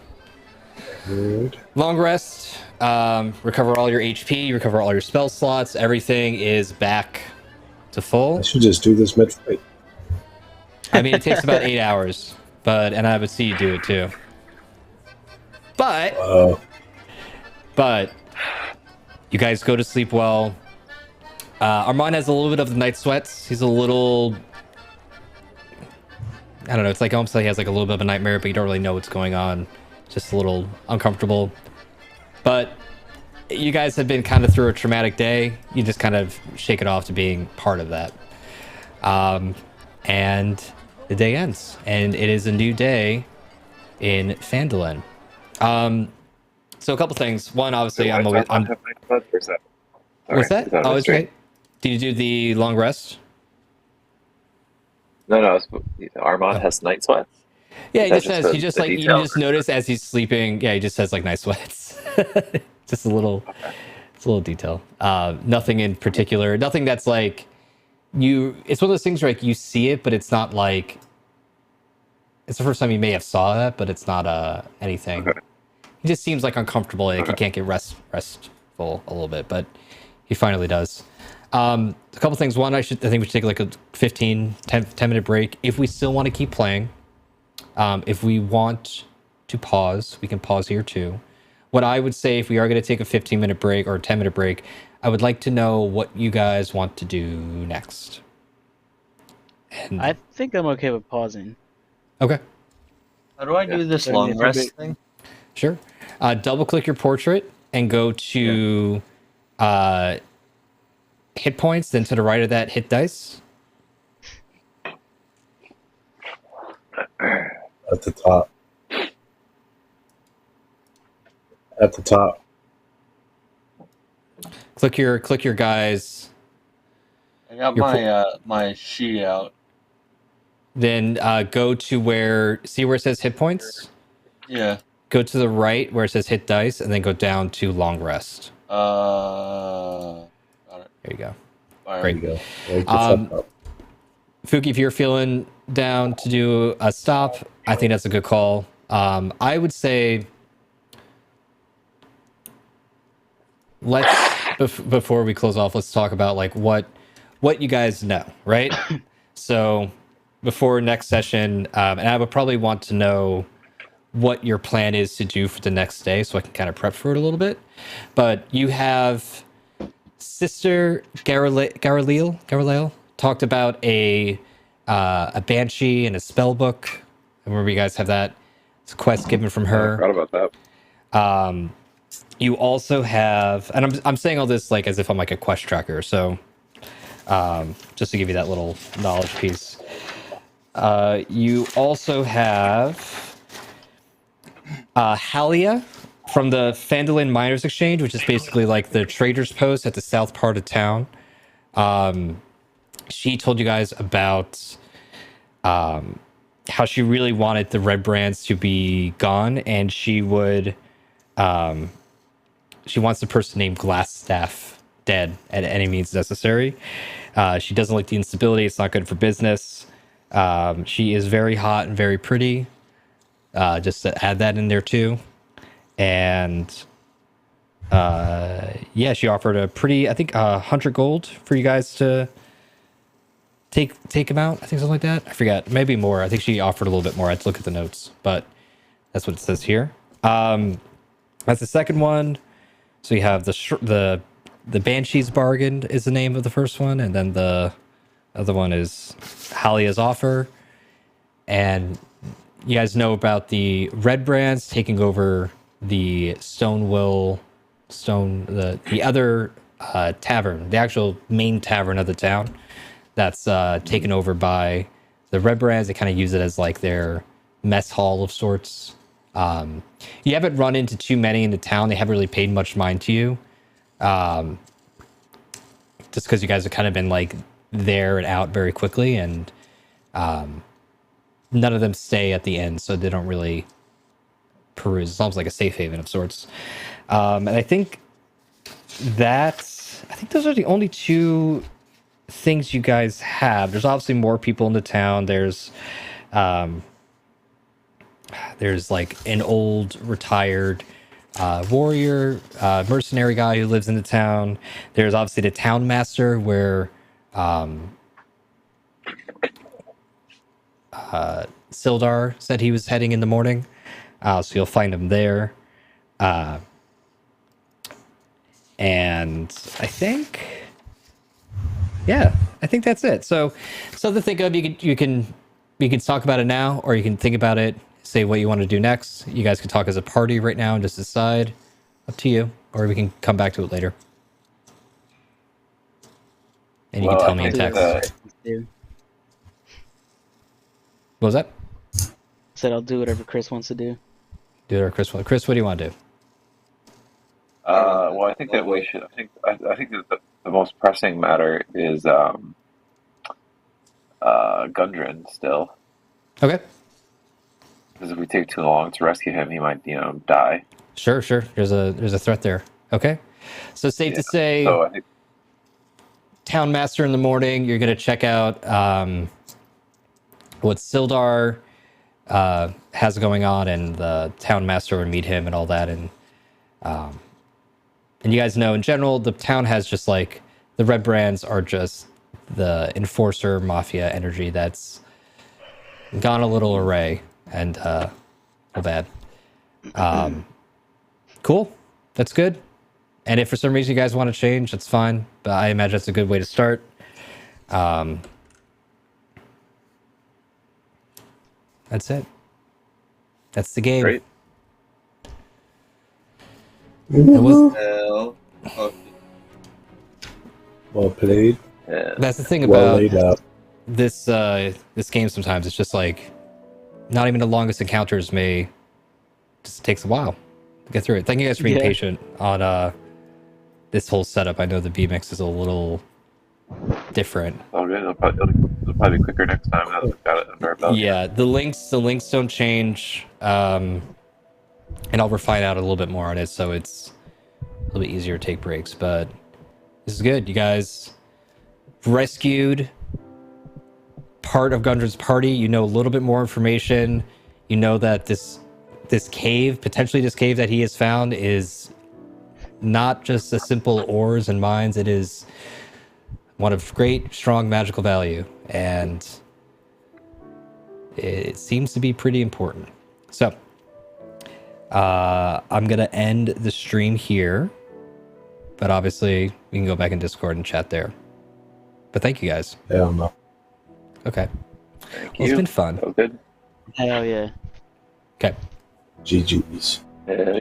Weird. Long rest. Recover all your HP, recover all your spell slots. Everything is back to I full. should just do this mid-fight. I mean, it takes about 8 hours, and I would see you do it too. But you guys go to sleep well. Armand has a little bit of the night sweats. He's a little, I don't know, it's like almost like he has like a little bit of a nightmare, but you don't really know what's going on. Just a little uncomfortable. But you guys have been kind of through a traumatic day. You just kind of shake it off to being part of that. And the day ends, and it is a new day in Phandalin. So a couple things. One, obviously, I'm What's that? What's that? Oh, it's right. Did you do the long rest? No. Armand has night sweats. Yeah, he That's just just says the- he just the like you detail. just notice as he's sleeping. Yeah, he just says like night sweats. Just a little, it's a little detail. Nothing in particular. Nothing that's like you. It's one of those things where like you see it, but it's not like. It's the first time you may have saw that, but it's not anything. Okay. He just seems like uncomfortable. Like he can't get restful a little bit, but he finally does. A couple things. One, I think we should take like a 10 minute break if we still want to keep playing. If we want to pause, we can pause here too. What I would say, if we are going to take a 15-minute break or a 10-minute break, I would like to know what you guys want to do next. And, I think I'm okay with pausing. okay, How do I do this Yeah, long it's a rest bit- thing? sure. Double click your portrait and go to hit points. Then to the right of that, hit dice. At the top. At the top. Click your guys. I got Your my sheet out. Then go to where it says hit points. Yeah. Go to the right where it says hit dice, and then go down to long rest. Got it. There you go. Fire. Great. There you go. Right the Um, fuck up. Fuki, if you're feeling down to do a stop, I think that's a good call. I would say before we close off, let's talk about like what you guys know, right? So before next session, and I would probably want to know what your plan is to do for the next day, so I can kind of prep for it a little bit. But you have Sister Garaleel talked about a banshee and a spell book. I remember you guys have that. It's a quest given from I her. forgot about that. You also have, and I'm saying all this like as if I'm like a quest tracker, so just to give you that little knowledge piece. You also have Halia from the Phandalin Miners Exchange, which is basically like the traders post at the south part of town. She told you guys about how she really wanted the red brands to be gone, and she would she wants the person named Glassstaff dead at any means necessary. She doesn't like the instability. It's not good for business. She is very hot and very pretty. Just to add that in there too. And yeah, she offered a pretty, I think, 100 gold for you guys to take him out. I think something like that. I forget. Maybe more. I think she offered a little bit more. I had to look at the notes, but that's what it says here. That's the second one. So you have the Banshee's Bargain is the name of the first one, and then the other one is Halia's Offer. And you guys know about the red brands taking over the the other tavern, the actual main tavern of the town. That's taken over by the red brands. They kind of use it as like their mess hall of sorts. You haven't run into too many in the town. They haven't really paid much mind to you. just because you guys have kind of been like there and out very quickly, and none of them stay at the end, so they don't really peruse. It's almost like a safe haven of sorts. And I think those are the only two things you guys have. There's obviously more people in the town. There's like an old retired warrior, mercenary guy who lives in the town. There's obviously the town master where Sildar said he was heading in the morning. So you'll find him there. And I think that's it. So something to think of. You can talk about it now, or you can think about it, say what you want to do next. You guys can talk as a party right now and just decide. Up to you. Or we can come back to it later. And you can tell me in text. What was that? Said I'll do whatever Chris wants to do. Do it or Chris. Chris, what do you want to do? Well, I think that we should. I think that the most pressing matter is Gundren still. Okay. Because if we take too long to rescue him, he might, die. Sure. There's a threat there. Okay. So safe to say. So I think Town Master in the morning. You're gonna check out what Sildar has going on, and the Town Master would meet him and all that, and you guys know in general the town has just like the Red Brands are just the enforcer mafia energy that's gone a little array and bad. Cool, that's good. And if for some reason you guys want to change, that's fine. But I imagine that's a good way to start. That's it. That's the game. Great. It was, Well, okay. Well played. Yeah. that's the thing Well about laid out. this game. Sometimes it's just like not even the longest encounters may just takes a while to get through it. Thank you guys for being patient on this whole setup. I know the B-Mix is a little different. All good. It'll probably be quicker next time now that we've got it under our belt. Yeah, the links don't change, and I'll refine out a little bit more on it, so it's a little bit easier to take breaks. But this is good. You guys rescued part of Gundren's party. You know a little bit more information. You know that this cave, potentially this cave that he has found, is not just a simple ores and mines. It is one of great, strong magical value, and it seems to be pretty important. So I'm gonna end the stream here, but obviously we can go back in Discord and chat there. But thank you guys. Hell no. Okay. Thank Well, you. it's been fun. So good. Hell yeah. Okay. GG's. Yeah.